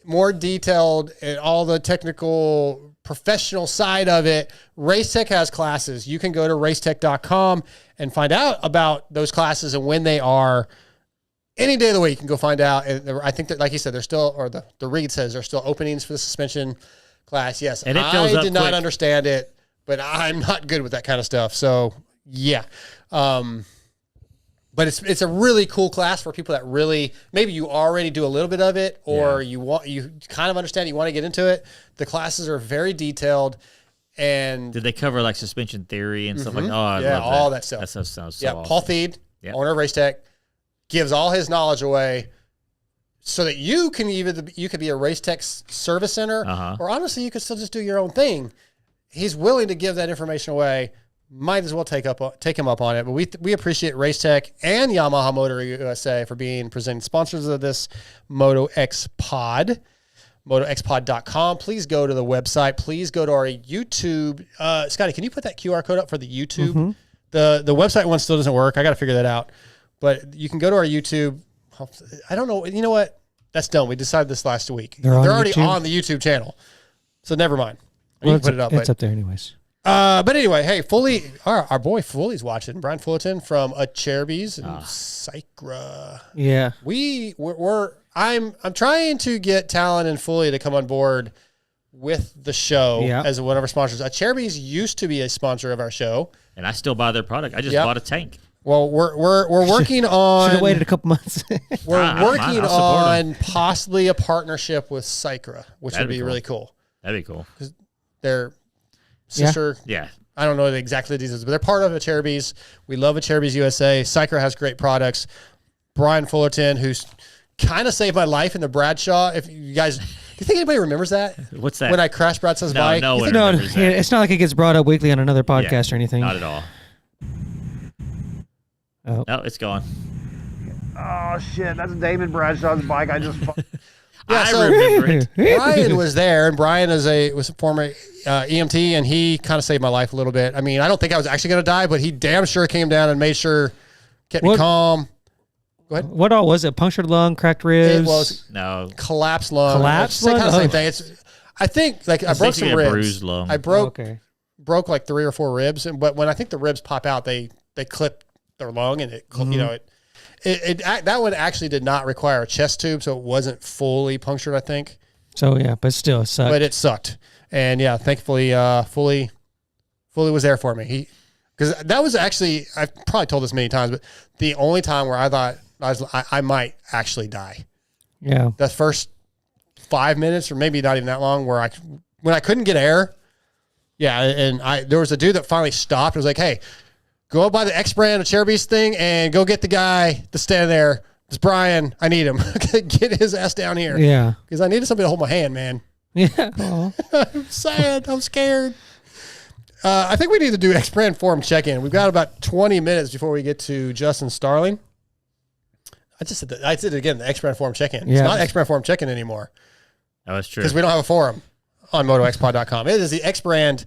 more detailed and all the technical professional side of it, Racetech has classes. You can go to racetech.com and find out about those classes and when they are. Any day of the week, you can go find out. And I think that, like you said, there's still, or the read says there's still openings for the suspension class. Yes, and it fills I up did not quick. understand it, but I'm not good with that kind of stuff. So yeah, but it's a really cool class for people that really maybe you already do a little bit of it, or you kind of understand, you want to get into it. The classes are very detailed. And did they cover like suspension theory and stuff like that? Oh, I love all that stuff. That stuff sounds so awesome. Paul Feed, owner of Racetech, gives all his knowledge away so that you could be a Racetech service center, or honestly, you could still just do your own thing. He's willing to give that information away. Might as well take him up on it. But we appreciate Racetech and Yamaha Motor USA for being presenting sponsors of this MotoXpod. MotoXpod.com. Please go to the website. Please go to our YouTube. Scotty, can you put that QR code up for the YouTube? Mm-hmm. The website one still doesn't work. I got to figure that out. But you can go to our YouTube. I don't know. You know what? That's done. We decided this last week. They're already YouTube? on the YouTube channel. So never mind. Well, you can put it up. It's up there anyways. But anyway, hey, Foley, our boy Foley's watching. Brian Fullerton from Cherby's and Sycra. Yeah. I'm trying to get Talon and Foley to come on board with the show as one of our sponsors. Cherby's used to be a sponsor of our show, and I still buy their product. I just bought a tank. Well, we're working on. Should have waited a couple months. We're working on possibly a partnership with Sycra, which would be cool. really cool. That'd be cool. Because they're sister. Yeah. I don't know exactly the details, but they're part of Cherby's. We love Cherby's USA. Sycra has great products. Brian Fullerton, who's kind of saved my life in the Bradshaw. If you guys, do you think anybody remembers that? What's that? When I crashed Bradshaw's bike? No one remembers that. It's not like it gets brought up weekly on another podcast or anything. Not at all. Oh. No, it's gone. Oh shit! That's David Bradshaw's bike. I just. I remember it. Brian was there, and Brian was a former EMT, and he kind of saved my life a little bit. I mean, I don't think I was actually going to die, but he damn sure came down and made sure, kept me calm. Go ahead. What all was it? Punctured lung, cracked ribs? It was collapsed lung. Collapsed lung? Kind of same thing. I think like I broke some ribs. Bruised lung. I broke like 3 or 4 ribs, but when I think the ribs pop out, they clip their lung, and it that one actually did not require a chest tube, so it wasn't fully punctured, I think. So yeah, but still it sucked. But it sucked. And yeah, thankfully Fully was there for me. Because that was actually, I've probably told this many times, but the only time where I thought I might actually die. Yeah. The first 5 minutes, or maybe not even that long, when I couldn't get air. Yeah, and there was a dude that finally stopped. It was like, hey, go by the X brand of Cherby's thing and go get the guy that's standing there. It's Brian. I need him. Get his ass down here. Yeah. Because I needed somebody to hold my hand, man. Yeah. I'm sad. I'm scared. I think we need to do X brand forum check-in. We've got about 20 minutes before we get to Justin Starling. I just said that. I said it again. The X Brand Forum check-in. Yeah. It's not X Brand Forum check-in anymore Oh, that's true. because we don't have a forum on MotoXpod.com. It is the X Brand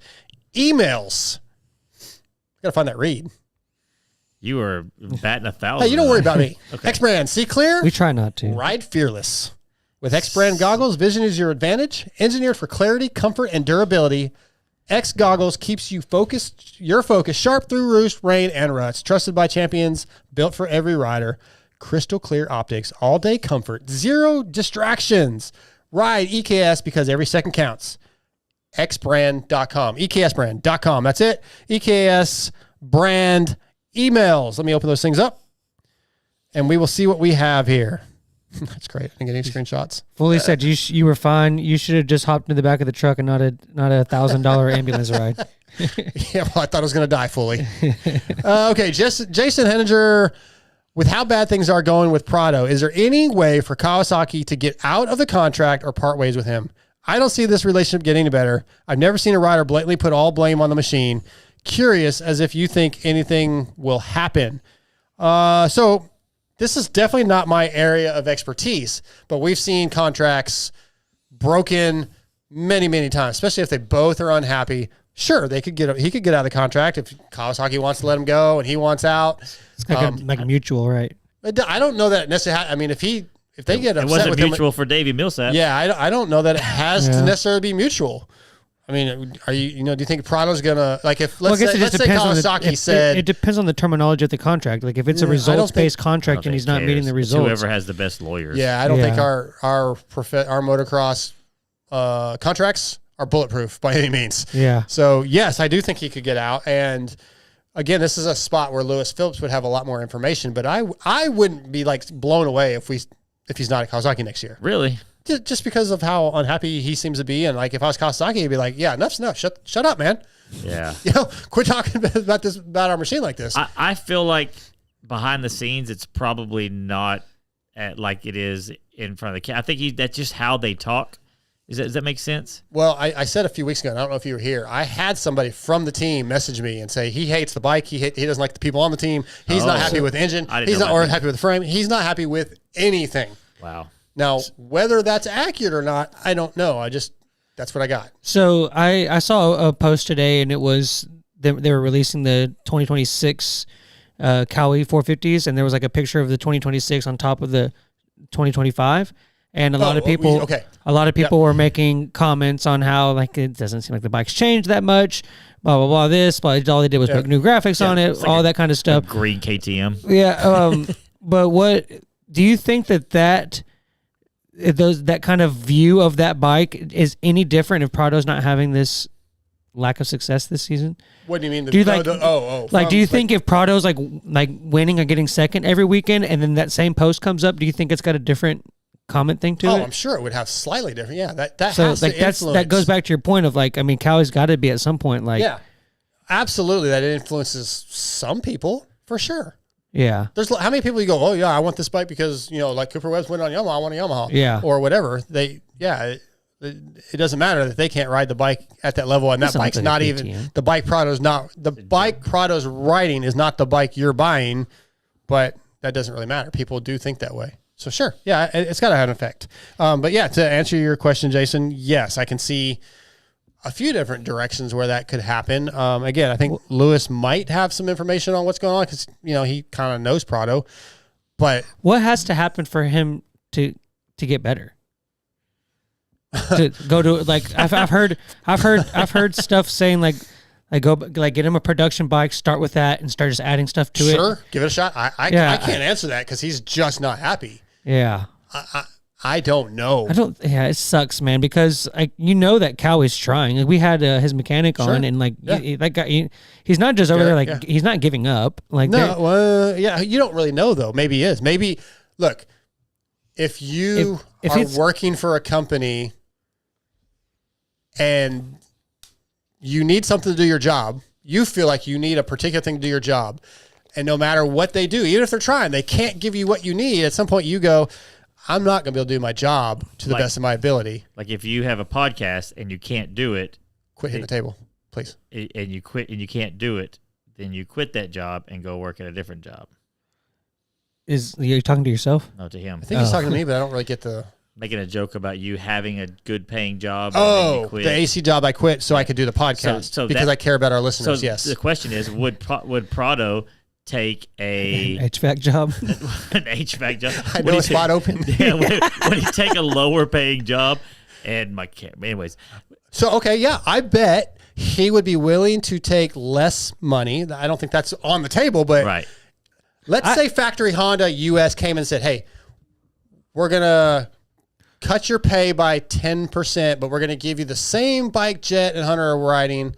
emails. Got to find that read. You are batting 1,000. Hey, you don't worry about me. Okay. X Brand, see clear. We try not to. Ride fearless. With X Brand goggles, vision is your advantage. Engineered for clarity, comfort, and durability. X goggles keeps you focused, your focus sharp through roost, rain, and ruts. Trusted by champions, built for every rider. Crystal clear optics, all day comfort, zero distractions. Ride EKS because every second counts. xbrand.com, EKSbrand.com. That's it. EKS brand emails. Let me open those things up and we will see what we have here. That's great. I can get any screenshots. Fully said you were fine. You should have just hopped into the back of the truck and not a $1,000 ambulance ride. Yeah, well, I thought I was going to die fully. Okay, Jason Henninger, with how bad things are going with Prado, is there any way for Kawasaki to get out of the contract or part ways with him? I don't see this relationship getting any better. I've never seen a rider blatantly put all blame on the machine. Curious as if you think anything will happen. So this is definitely not my area of expertise, but we've seen contracts broken many, many times, especially if they both are unhappy. Sure, he could get out of the contract if Kawasaki wants to let him go and he wants out. It's like a mutual, right? I don't know that necessarily. I mean, if they get upset It wasn't with mutual him, for Davey Millsap. yeah, I don't know that it has to necessarily be mutual. I mean, do you think Prado's gonna if let's say Kawasaki said it depends on the terminology of the contract. Like if it's a results-based contract and he's not meeting the It's results, whoever has the best lawyers. yeah, I don't think our motocross contracts are bulletproof by any means. Yeah. So yes, I do think he could get out. And again, this is a spot where Lewis Phillips would have a lot more information. But I wouldn't be blown away if he's not at Kawasaki next year. Really? Just because of how unhappy he seems to be. And if I was Kawasaki, he'd be like, yeah, enough's enough. Shut up, man. Yeah. Quit talking about our machine like this. I feel like behind the scenes, it's probably not like it is in front of the camera. I think that's just how they talk. Does that make sense? Well, I said a few weeks ago, and I don't know if you were here, I had somebody from the team message me and say he hates the bike. He doesn't like the people on the team. He's not happy with the engine. He's not happy with the frame. He's not happy with anything. Wow. Now, whether that's accurate or not, I don't know. That's what I got. So I saw a post today, and it was they were releasing the 2026 Cowie 450s, and there was a picture of the 2026 on top of the 2025, and a lot of people were making comments on how it doesn't seem like the bike's changed that much, blah blah blah. This, but all they did was put new graphics on it, all that kind of stuff. Green KTM. Yeah, but what do you think that kind of view of that bike is any different if Prado's not having this lack of success this season? What do you mean? Do you think if Prado's like winning or getting second every weekend, and then that same post comes up, do you think it's got a different comment thing to it? Oh, I'm sure it would have slightly different. Yeah, that has to influence. That goes back to your point of Cowie's got to be at some point yeah, absolutely, that influences some people for sure. Yeah. There's how many people you go, oh yeah, I want this bike because Cooper Webb's winning on Yamaha, I want a Yamaha. Yeah. Or whatever. It doesn't matter that they can't ride the bike at that level, and that bike's not even the bike Prado's not the bike Prado's riding is not the bike you're buying, but that doesn't really matter. People do think that way. So sure, yeah, it's got to have an effect. But yeah, to answer your question, Jason, yes, I can see a few different directions where that could happen. Again, I think Lewis might have some information on what's going on because he kind of knows Prado. But what has to happen for him to get better? To go to I've heard stuff saying go get him a production bike, start with that, and start just adding stuff to it. Sure, give it a shot. I can't answer that because he's just not happy. Yeah. I don't know. Yeah, it sucks, man, because that Cowie's trying. We had his mechanic on, and that guy, he's not just over there he's not giving up. You don't really know though. Maybe he is. Maybe look, if you are working for a company and you need something to do your job, you feel like you need a particular thing to do your job, and no matter what they do, even if they're trying, they can't give you what you need. At some point, you go, I'm not going to be able to do my job to the best of my ability. Like if you have a podcast and you can't do it, quit hitting the table, please. And you quit and you can't do it, then you quit that job and go work at a different job. you talking to yourself? No, to him. I think he's talking to me, but I don't really get the. Making a joke about you having a good paying job. Oh, and you quit. the AC job I quit so I could do the podcast So because I care about our So listeners. Yes. the question is, would Prado take a HVAC job. an HVAC job? I know a spot open. Yeah, would he take a lower paying job? And anyways. So okay, yeah, I bet he would be willing to take less money. I don't think that's on the table, but Right. let's say Factory Honda US came and said, "Hey, we're gonna cut your pay by 10%, but we're gonna give you the same bike Jett and Hunter are riding."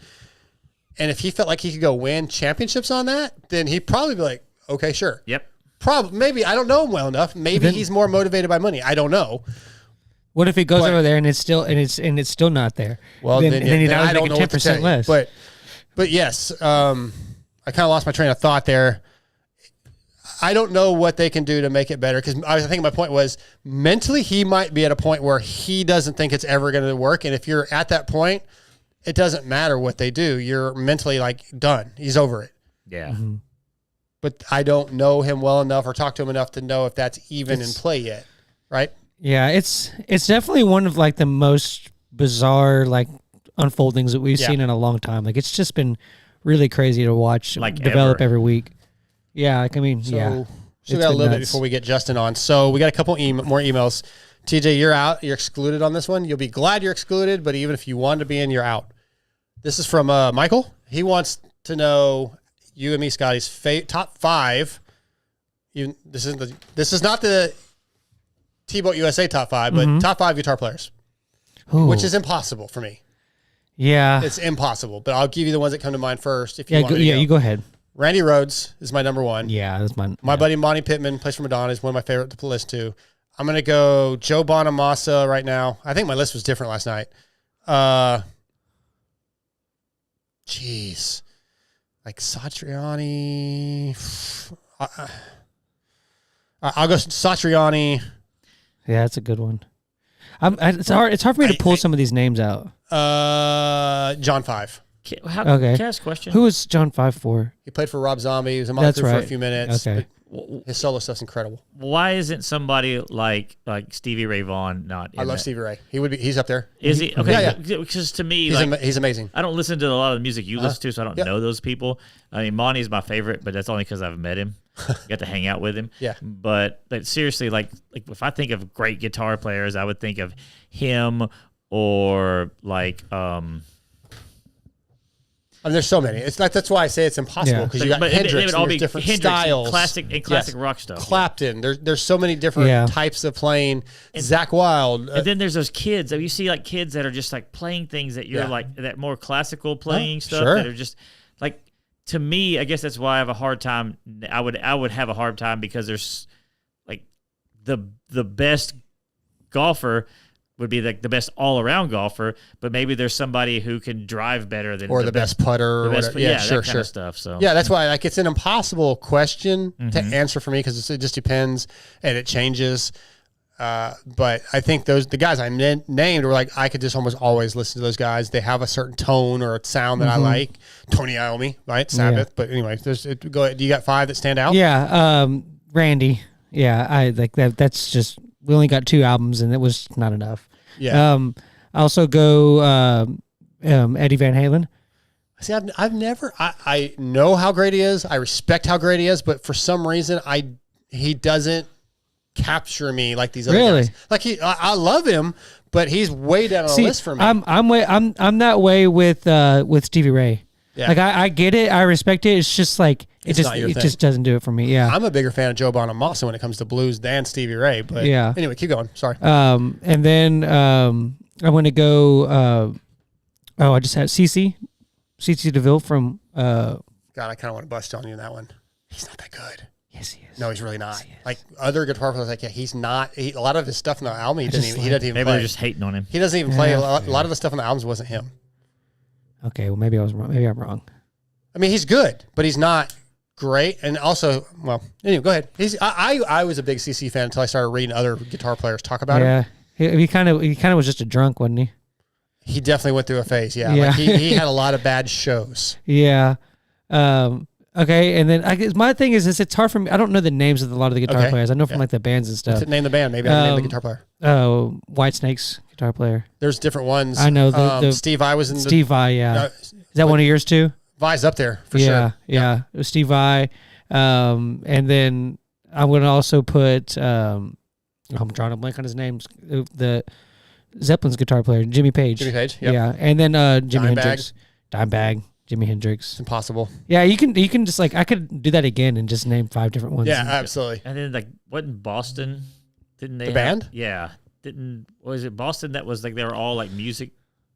And if he felt like he could go win championships on that, then he'd probably be like, "Okay, sure." Yep. Probably, maybe I don't know him well enough. Maybe he's more motivated by money. I don't know. What if he goes But- over there and it's still not there? Well, then he'd I always don't make know it what to 10% tell you. less. But yes, I kind of lost my train of thought there. I don't know what they can do to make it better because I think my point was mentally he might be at a point where he doesn't think it's ever going to work, and if you're at that point, it doesn't matter what they do. You're mentally like done. He's over it. Yeah. Mm-hmm. But I don't know him well enough or talk to him enough to know if that's even in play yet, right? Yeah, it's definitely one of like the most bizarre like unfoldings that we've seen in a long time. Like it's just been really crazy to watch Like develop ever. every week. Yeah, like I mean, So yeah. we It's got a been little bit nuts. before we get Justin on. So we got a couple more emails. TJ, you're out. You're excluded on this one. You'll be glad you're excluded, but even if you wanted to be in, you're out. This is from Michael. He wants to know you and me, Scotty's top five. This is not the TBolt USA top five, but top five guitar players, Ooh. which is impossible for me. Yeah. It's impossible, but I'll give you the ones that come to mind first. If you Yeah, want me to go. you go ahead. Randy Rhoads is my number one. Yeah, that's mine. My buddy Monty Pittman, plays for Madonna, is one of my favorite to listen to. I'm going to go Joe Bonamassa right now. I think my list was different last night. Jeez. Like Satriani. I'll go Satriani. Yeah, that's a good one. It's hard for me to pull some of these names out. John Five. Can Okay. I ask a question? Who is John 5-4? He played for Rob Zombie. He was in That's Motley for a right. few minutes. Okay. but his solo stuff's incredible. Why isn't somebody like Stevie Ray Vaughan not in I love that? Stevie Ray. He's up there. Is he? Okay. Yeah, Because to me, He's amazing. I don't listen to a lot of the music you listen to, so I don't Yep. know those people. I mean, Monty's my favorite, but that's only because I've met him. Got to hang out with him. Yeah. But seriously, like if I think of great guitar players, I would think of him or like I mean, there's so many. It's like that's why I say it's impossible because you got but Hendrix, they would and all there's be different Hendrix and styles, classic rock stuff. Clapton. There's so many different types of playing. Zach Wilde. And then there's those kids. You see like kids that are just like playing things that you're like that more classical playing stuff sure. that are just like to me. I guess that's why I have a hard time. I would have a hard time because there's like the best golfer would be like the best all around golfer, but maybe there's somebody who can drive better than or the best putter. the Or best, whatever. yeah, sure, that kind sure. of stuff. So Yeah, that's why like it's an impossible question to answer for me because it just depends and it changes. But I think the guys I named were like I could just almost always listen to those guys. They have a certain tone or a sound that I like. Tony Iommi, right? Sabbath. But anyway, go ahead. Do you got five that stand out? Yeah, Randy. Yeah, I like that. That's just we only got 2 albums and it was not enough. Yeah. I also go Eddie Van Halen. See, I've never. I know how great he is. I respect how great he is, but for some reason, he doesn't capture me like these other Really? guys. Like I love him, but he's way down on the list for me. I'm that way with Stevie Ray. Yeah. Like I get it, I respect it. It's just like it not your thing. just doesn't do it for me. Yeah. I'm a bigger fan of Joe Bonamassa when it comes to blues than Stevie Ray. But Yeah. anyway, keep going. Sorry. And then I want to go. I just had CC DeVille from. God, I kind of want to bust on you in that one. He's not that good. Yes, he is. No, he's really not. Like other guitar players, like he's not. A lot of his stuff in the album, he doesn't even maybe play. they're just hating on him. He doesn't even play. A lot of the stuff on the albums wasn't him. Okay, well maybe I was wrong. Maybe I'm wrong. I mean, he's good, but he's not great. And also, well, anyway, go ahead. I was a big CC fan until I started reading other guitar players talk about him. Yeah, he kind of was just a drunk, wasn't he? He definitely went through a phase. Yeah, Yeah. Like he had a lot of bad shows. Yeah. Okay, and then I guess my thing is it's hard for me. I don't know the names of a lot of the guitar players. I know from like the bands and stuff. Name the band. Maybe I can name the guitar player. Oh, White Snake's guitar player. There's different ones. I know the Steve Vai was in Steve Vai. Yeah, is that one of yours too? Vai's up there for sure. Yeah. It was Steve Vai, and then I'm gonna also put. I'm drawing a blank on his name. The Zeppelin's guitar player, Jimmy Page. Jimmy Page. Yep. Yeah, and then Jimi Hendrix. Dimebag. Jimi Hendrix. It's impossible. Yeah, you can just like I could do that again and just name 5 different ones. Yeah, absolutely. And then like what in Boston? Didn't they the band? Yeah. Was it Boston that was like they were all like music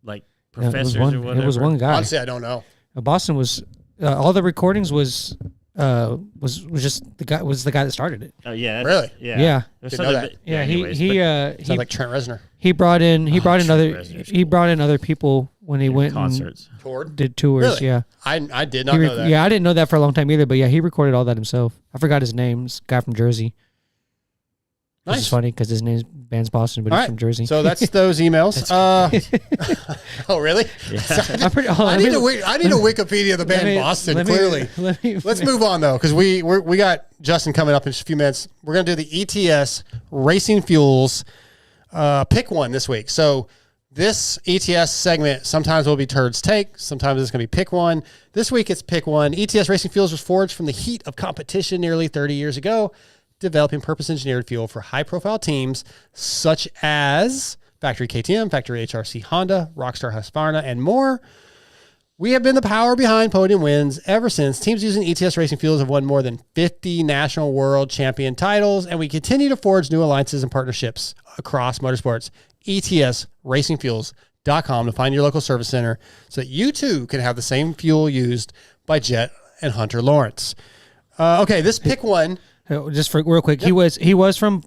like Yeah, professors or whatever? It was one guy. Honestly, I don't know. Boston was all the recordings was just the guy that started it. Oh yeah. Really? Yeah. Yeah. There's Didn't know something that. that- Yeah, anyways, he Sounds like Trent Reznor. he brought in Trent other Reznor's brought in other people when he went concerts. and did tours. Really? Yeah. I did not know that. Yeah, I didn't know that for a long time either. But yeah, he recorded all that himself. I forgot his name. This guy from Jersey. Which is Nice. funny because his name's band's Boston, but All he's right. from Jersey. So that's those emails. Oh, really? I'm pretty. I need a Wikipedia of the band Boston. Clearly, let's move on though, because we got Justin coming up in just a few minutes. We're gonna do the ETS Racing Fuels pick one this week. So this ETS segment sometimes will be Turds Take, sometimes it's gonna be pick one. This week it's pick one. ETS Racing Fuels was forged from the heat of competition nearly 30 years ago, developing purpose-engineered fuel for high-profile teams such as Factory KTM, Factory HRC Honda, Rockstar Husqvarna, and more. We have been the power behind podium wins ever since. Teams using ETS Racing Fuels have won more than 50 national world champion titles, and we continue to forge new alliances and partnerships across motorsports. ETSRacingFuels.com to find your local service center so that you too can have the same fuel used by Jett and Hunter Lawrence. Okay, this pick one. Just for real quick, he was from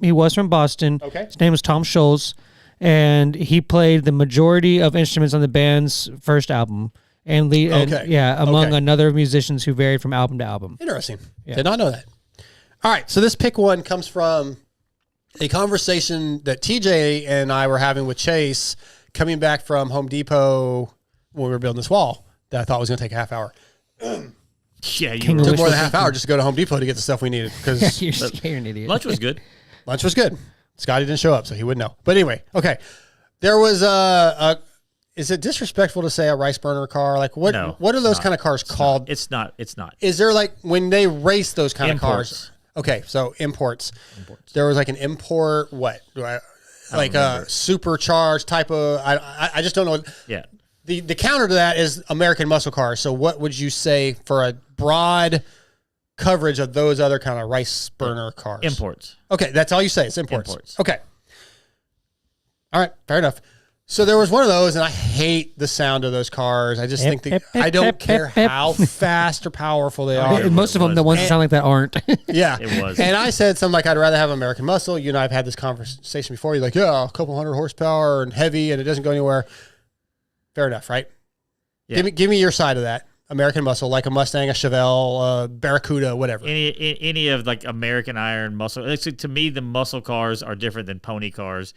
Boston. Okay. His name was Tom Scholes, and he played the majority of instruments on the band's first album, among other musicians who varied from album to album. Interesting. Yeah. Did not know that. All right, so this pick one comes from a conversation that TJ and I were having with Chase coming back from Home Depot when we were building this wall that I thought was going to take a half hour. Yeah, It took more than a half hour just to go to Home Depot to get the stuff we needed. Because you're an idiot. Lunch was good. Lunch was good. Scotty didn't show up, so he wouldn't know. But anyway, okay. There was is it disrespectful to say a rice burner car? Like what? No, what are those not. kind of cars called? It's not. It's not. Is there like when they race those kind Imports. of cars? Okay, so imports. There was like an import. What? Like a supercharged type of. I just don't know. Yeah. The counter to that is American muscle cars. So what would you say for a broad coverage of those other kind of rice burner cars? Imports. Okay, that's all you say. It's imports. Imports. Okay. All right, fair enough. So there was one of those, and I hate the sound of those cars. I just think I don't care how fast or powerful they are. Most of them, the ones that sound like that, aren't. Yeah. It was. And I said something like, I'd rather have American muscle. You and I have had this conversation before. You're like, yeah, a couple hundred horsepower and heavy, and it doesn't go anywhere. Fair enough, right? Yeah. Give me your side of that. American muscle, like a Mustang, a Chevelle, Barracuda, whatever. Any of like American iron muscle. Actually, to me, the muscle cars are different than pony cars.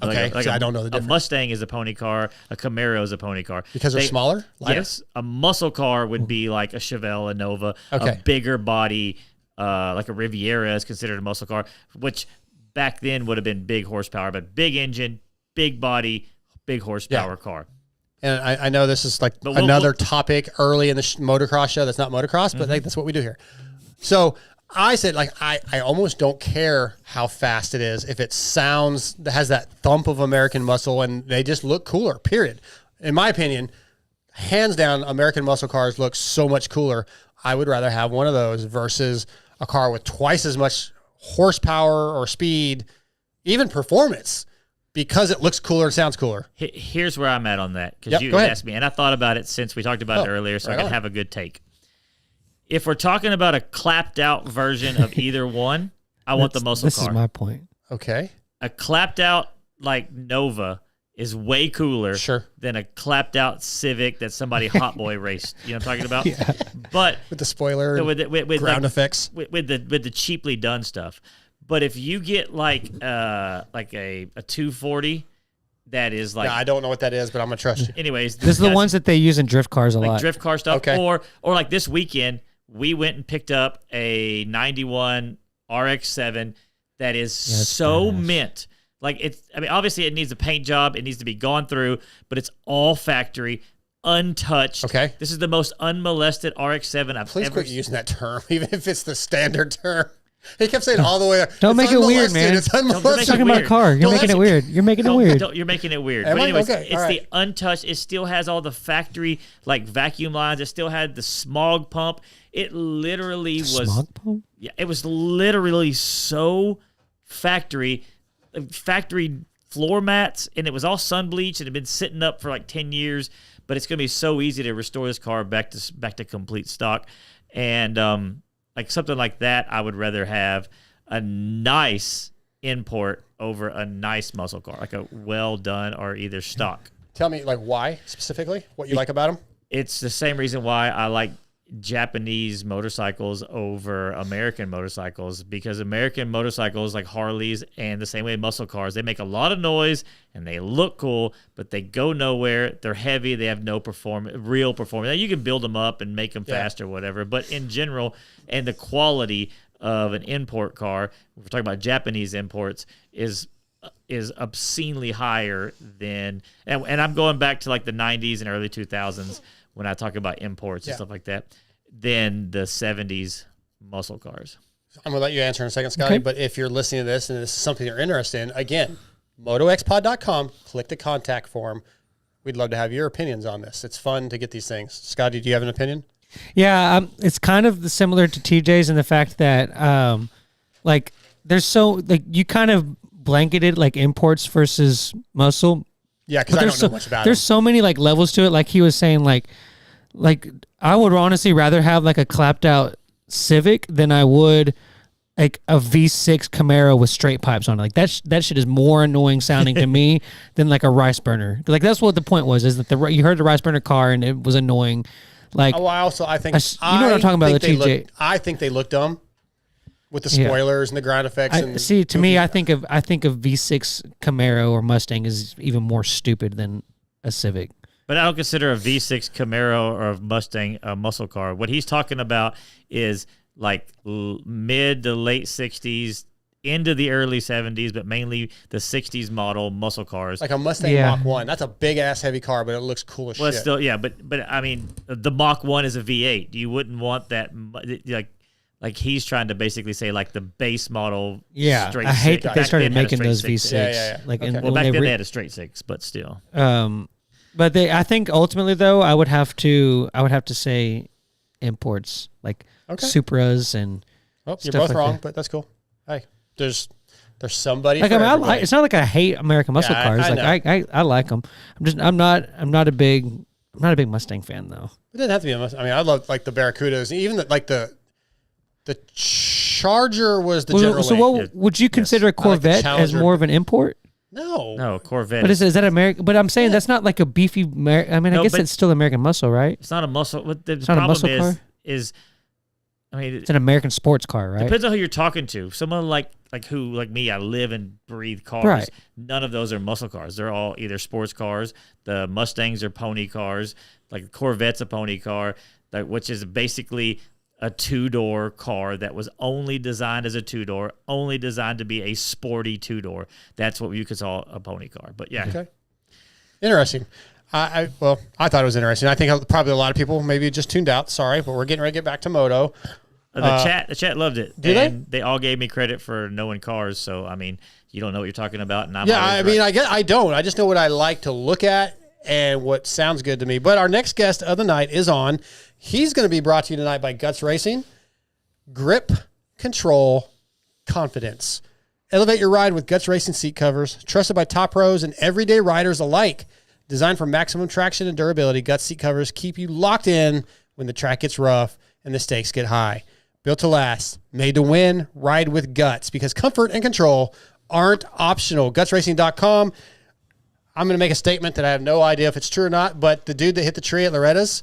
Okay, so I don't know the difference. A Mustang is a pony car. A Camaro is a pony car. Because they're smaller? Lighter? Yes. A muscle car would be like a Chevelle, a Nova, Okay. a bigger body, like a Riviera is considered a muscle car, which back then would have been big horsepower, but big engine, big body, big horsepower car. And I know this is like But another topic early in the motocross show that's not motocross, but like, that's what we do here. So I said, like, I almost don't care how fast it is. If it sounds, has that thump of American muscle and they just look cooler, period. In my opinion, hands down, American muscle cars look so much cooler. I would rather have one of those versus a car with twice as much horsepower or speed, even performance, because it looks cooler and sounds cooler. Here's where I'm at on that, because Yep, you go ahead. asked me, and I thought about it since we talked about it earlier, so right I can on. have a good take. If we're talking about a clapped out version of either one, I want the muscle This car. is my point. Okay. A clapped out like Nova is way cooler Sure. than a clapped out Civic that somebody hot boy raced. You know what I'm talking about? Yeah. But With the spoiler, with ground like, effects. with the cheaply done stuff. But if you get like a 240 that is like, Yeah, I don't know what that is, but I'm going to trust you. anyways, This is the ones that they use in drift cars a like lot. drift car stuff, Okay. or like this weekend we went and picked up a 91 RX-7 that is that's so badass. mint. Like obviously it needs a paint job. It needs to be gone through, but it's all factory, untouched. Okay. This is the most unmolested RX-7 I've Please ever quit using that term, even if it's the standard term. He kept saying all the way. Don't make it weird, man. It's unmolested. You're talking about a car. You're making it weird. You're making it weird. You're making it weird. Am But I? anyways, Okay, it's all right. the untouched. It still has all the factory like vacuum lines. It still had the smog pump. It literally was. Smog pump? Yeah, it was literally so factory floor mats, and it was all sun bleached and it had been sitting up for like 10 years. But it's going to be so easy to restore this car back to complete stock, and like something like that, I would rather have a nice import over a nice muscle car, like a well done or either stock. Tell me, like, why specifically? What you like about them? It's the same reason why I like Japanese motorcycles over American motorcycles, because American motorcycles like Harleys and the same way muscle cars, they make a lot of noise and they look cool, but they go nowhere. They're heavy. They have no real performance. Now, you can build them up and make them fast or whatever, but in general, and the quality of an import car, we're talking about Japanese imports, is obscenely higher than, and I'm going back to like the 90s and early 2000s when I talk about imports and stuff like that, than the 70s muscle cars. I'm going to let you answer in a second, Scotty, but if you're listening to this and this is something you're interested in, again, MotoXpod.com, click the contact form. We'd love to have your opinions on this. It's fun to get these things. Scotty, do you have an opinion? Yeah, it's kind of similar to TJ's in the fact that, like, there's you kind of blanketed like imports versus muscle. Yeah, because I don't know much about There's it. so many like levels to it. Like he was saying, like I would honestly rather have like a clapped out Civic than I would like a V6 Camaro with straight pipes on it. Like that shit is more annoying sounding to me than like a rice burner. Like that's what the point was, is that you heard the rice burner car and it was annoying. Like, I think you know what I'm talking about, the TJ. I think they look dumb with the spoilers and the ground effects. To me, I think of V6 Camaro or Mustang is even more stupid than a Civic. But I don't consider a V6 Camaro or a Mustang a muscle car. What he's talking about is like mid to late 60s into the early 70s, but mainly the 60s model muscle cars. Like a Mustang Mach 1. That's a big-ass heavy car, but it looks cool as shit. It's still, but I mean, the Mach 1 is a V8. You wouldn't want that, like he's trying to basically say like the base model straight I hate six. that they Back started then had a making straight those six. V6. Yeah. Like, Okay. Well, back then they had a straight six, but still. But I think ultimately though, I would have to say imports, like Supras and you're stuff both like wrong, that. but that's cool. Hey, there's somebody. Like for I mean, everybody. it's not like I hate American muscle cars. I like them. I'm not a big Mustang fan though. It didn't have to be a Mustang. I mean, I love like the Barracudas, even the Charger was the general. So what would you consider a Corvette as more of an import? No, Corvette. But is that American? But I'm saying that's not like a beefy. I mean, I guess it's still American muscle, right? It's not a muscle. What the not a problem muscle car? is, I mean, It's an American sports car, right? depends on who you're talking to. Someone like me, I live and breathe cars. Right. None of those are muscle cars. They're all either sports cars. The Mustangs are pony cars. Like Corvette's a pony car, which is basically a two-door car that was only designed as a two-door, only designed to be a sporty two-door. That's what you could call a pony car. But yeah. Okay. Interesting. I thought it was interesting. I think probably a lot of people maybe just tuned out. Sorry, but we're getting ready to get back to moto. The chat loved it. Did they all gave me credit for knowing cars. So I mean, you don't know what you're talking about, and I'm I don't. I just know what I like to look at and what sounds good to me. But our next guest of the night is on. He's going to be brought to you tonight by Guts Racing. Grip, control, confidence. Elevate your ride with Guts Racing seat covers. Trusted by top pros and everyday riders alike. Designed for maximum traction and durability, Guts seat covers keep you locked in when the track gets rough and the stakes get high. Built to last, made to win, ride with Guts, because comfort and control aren't optional. GutsRacing.com. I'm going to make a statement that I have no idea if it's true or not, but the dude that hit the tree at Loretta's,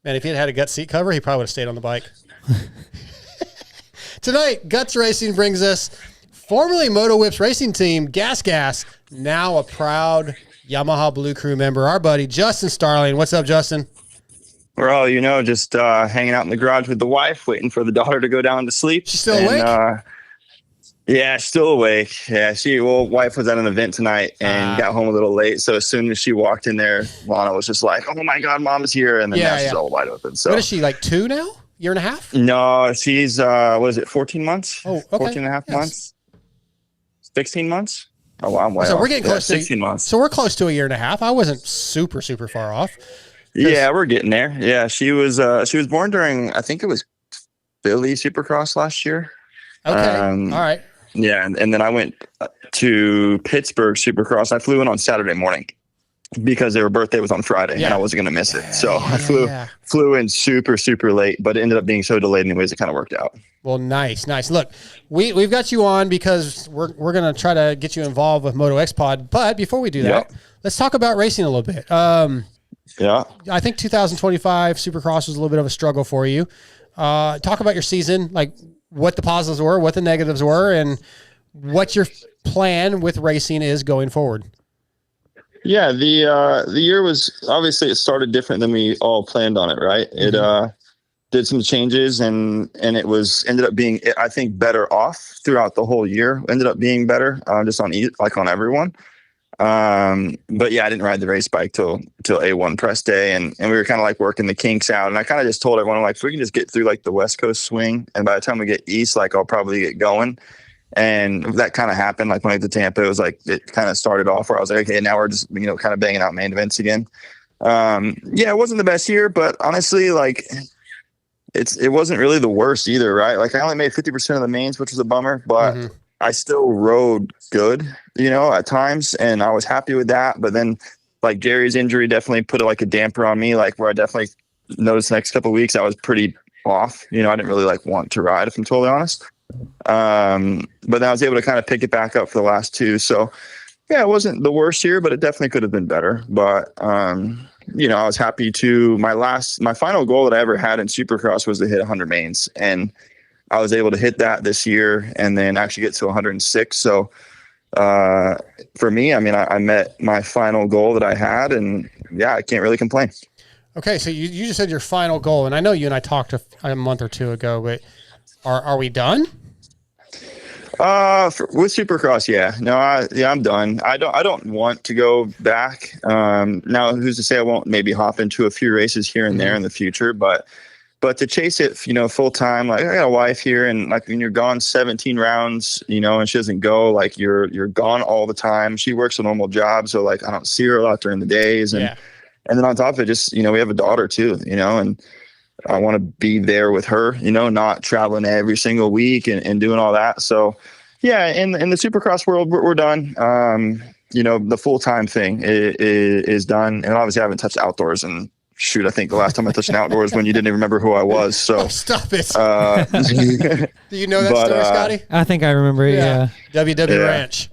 man, if he had a Guts seat cover, he probably would have stayed on the bike. Tonight, Guts Racing brings us formerly Moto Whip's racing team, Gas, now a proud Yamaha Blue Crew member, our buddy Justin Starling. What's up, Justin? Well, just hanging out in the garage with the wife, waiting for the daughter to go down to sleep. She's still awake? Yeah, still awake. Yeah, wife was at an event tonight and got home a little late. So as soon as she walked in there, Lana was just like, "Oh my God, Mom's here!" And then now she's all wide open. So what is she, like 2 now? Year and a half? No, she's 14 months? Oh, okay. 14 and a half months? 16 months? Oh, wow, I'm way So off. we're getting close to 16 months. So we're close to a year and a half. I wasn't super far off. Yeah, we're getting there. Yeah, she was born during, I think it was Philly Supercross last year. Okay. All right. Yeah, and then I went to Pittsburgh Supercross. I flew in on Saturday morning because their birthday was on Friday and I wasn't going to miss it. So I flew in super late, but it ended up being so delayed anyways, it kind of worked out. Well, nice. Look, we've got you on because we're going to try to get you involved with MotoXpod. But before we do that, let's talk about racing a little bit. Yeah. I think 2025 Supercross was a little bit of a struggle for you. Talk about your season, like what the positives were, what the negatives were, and what your plan with racing is going forward. Yeah, the year was, obviously it started different than we all planned on it, right? It did some changes and it ended up being, I think, better off throughout the whole year. Ended up being better just on everyone. But yeah, I didn't ride the race bike till A1 press day, and we were kind of like working the kinks out. And I kind of just told everyone, like, if we can just get through like the West Coast swing, and by the time we get east, like I'll probably get going. And that kind of happened. Like when I went to Tampa, it was like it kind of started off where I was like, okay, now we're just kind of banging out main events again. Yeah, it wasn't the best year, but honestly, like it wasn't really the worst either, right? Like I only made 50% of the mains, which was a bummer, but I still rode good, at times, and I was happy with that. But then, like Jerry's injury definitely put like a damper on me, like where I definitely noticed the next couple of weeks I was pretty off. I didn't really like want to ride, if I'm totally honest. But then I was able to kind of pick it back up for the last 2. So yeah, it wasn't the worst year, but it definitely could have been better. But I was happy to my final goal that I ever had in Supercross was to hit 100 mains, and I was able to hit that this year and then actually get to 106. So for me, I met my final goal that I had, and yeah, I can't really complain. Okay. So you just said your final goal, and I know you and I talked a month or 2 ago, but are we done? With Supercross, yeah. No, I'm done. I don't want to go back. Now who's to say I won't maybe hop into a few races here and there in the future, but to chase it, full time, like I got a wife here, and like when you're gone 17 rounds, and she doesn't go, like you're gone all the time. She works a normal job, so like I don't see her a lot during the days, and then on top of it, just we have a daughter too, and I want to be there with her, not traveling every single week and doing all that. So yeah, in the Supercross world, we're done. The full time thing is done, and obviously I haven't touched outdoors and. Shoot, I think the last time I touched an outdoors when you didn't even remember who I was. So stop it. Do you know that story, Scotty? I think I remember it. Yeah. WW Ranch.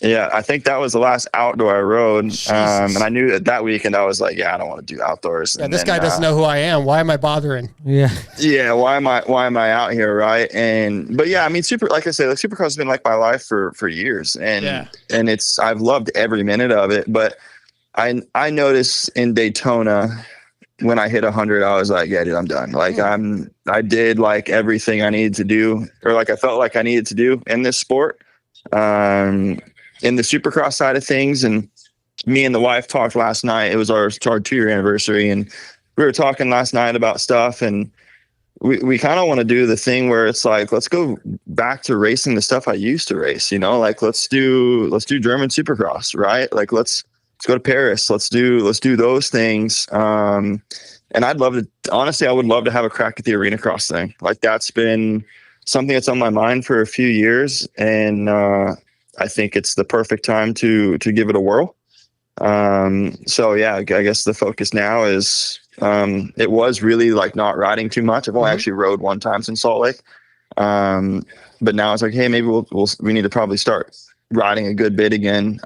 Yeah, I think that was the last outdoor I rode. And I knew that weekend I was like, yeah, I don't want to do outdoors. Yeah, this guy doesn't know who I am. Why am I bothering? Yeah. Yeah. Why am I out here? Right. But yeah, like I said, like Supercross has been like my life for years, and I've loved every minute of it. But I noticed in Daytona when I hit 100, I was like, yeah, dude, I'm done. Like I did like everything I needed to do, or like I felt like I needed to do in this sport, in the Supercross side of things. And me and the wife talked last night. It was our 2-year anniversary, and we were talking last night about stuff, and we kind of want to do the thing where it's like, let's go back to racing the stuff I used to race, like let's do German Supercross, right? Like let's go to Paris. Let's do those things. And I would love to have a crack at the arena cross thing. Like that's been something that's on my mind for a few years. And I think it's the perfect time to give it a whirl. So yeah, I guess the focus now is, it was really like not riding too much. I've only actually rode 1 time since Salt Lake. But now it's like, hey, maybe we need to probably start riding a good bit again.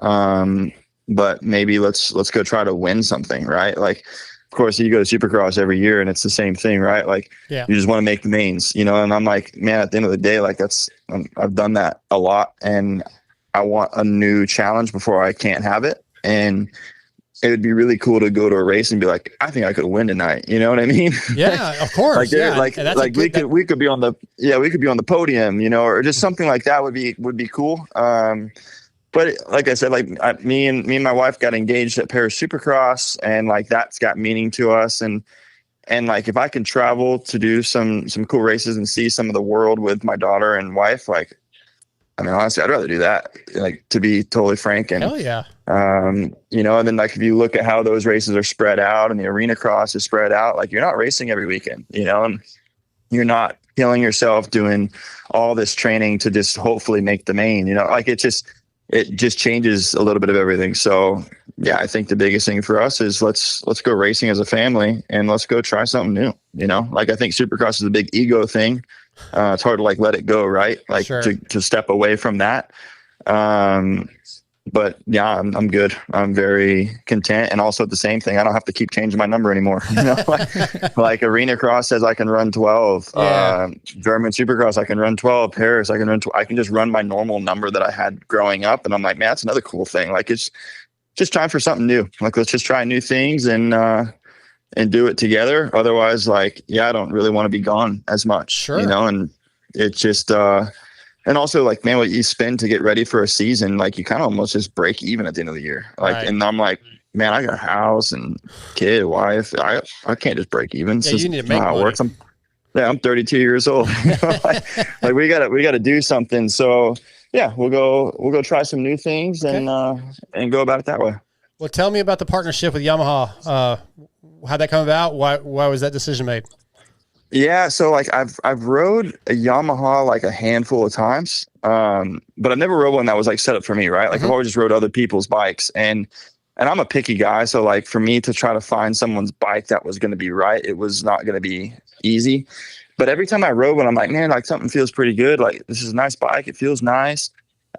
But maybe let's go try to win something, right? Like, of course, you go to Supercross every year and it's the same thing, right? Like, you just want to make the mains, and I'm like, man, at the end of the day, like I've done that a lot, and I want a new challenge before I can't have it. And it would be really cool to go to a race and be like, I think I could win tonight. You know what I mean? Yeah, of course. Like, yeah. we could be on the podium, you know, or just something like that would be cool. But like I said, like me and my wife got engaged at Paris Supercross, and like that's got meaning to us. And like if I can travel to do some cool races and see some of the world with my daughter and wife, like, I mean, honestly, I'd rather do that, like, to be totally frank. And hell yeah. you know, and then like if you look at how those races are spread out and the arena cross is spread out, like you're not racing every weekend, you know, and you're not killing yourself doing all this training to just hopefully make the main, you know, like it just changes a little bit of everything. So yeah, I think the biggest thing for us is let's go racing as a family and let's go try something new, you know, like I think Supercross is a big ego thing. It's hard to like let it go, right? Like sure. to step away from that. But yeah, I'm good. I'm very content. And also the same thing, I don't have to keep changing my number anymore. You know, like Arena Cross says I can run 12. Yeah. German Supercross I can run 12. Paris I can run. I can just run my normal number that I had growing up. And I'm like, man, that's another cool thing. Like it's just time for something new. Like let's just try new things and do it together. Otherwise, like, yeah, I don't really want to be gone as much. Sure. You know, and it's just and also like, man, what you spend to get ready for a season, like you kind of almost just break even at the end of the year. Like, right. And I'm like, man, I got a house and kid, wife. I can't just break even. Yeah, you need to make how money. it works. I'm 32 years old. like we gotta do something. So yeah, we'll go try some new things and go about it that way. Well, tell me about the partnership with Yamaha. How'd that come about? Why was that decision made? Yeah, so like I've rode a Yamaha like a handful of times, but I've never rode one that was like set up for me, right? Like I've always just rode other people's bikes, and I'm a picky guy, so like for me to try to find someone's bike that was going to be right, it was not going to be easy. But every time I rode one, I'm like, man, like something feels pretty good. Like this is a nice bike, it feels nice.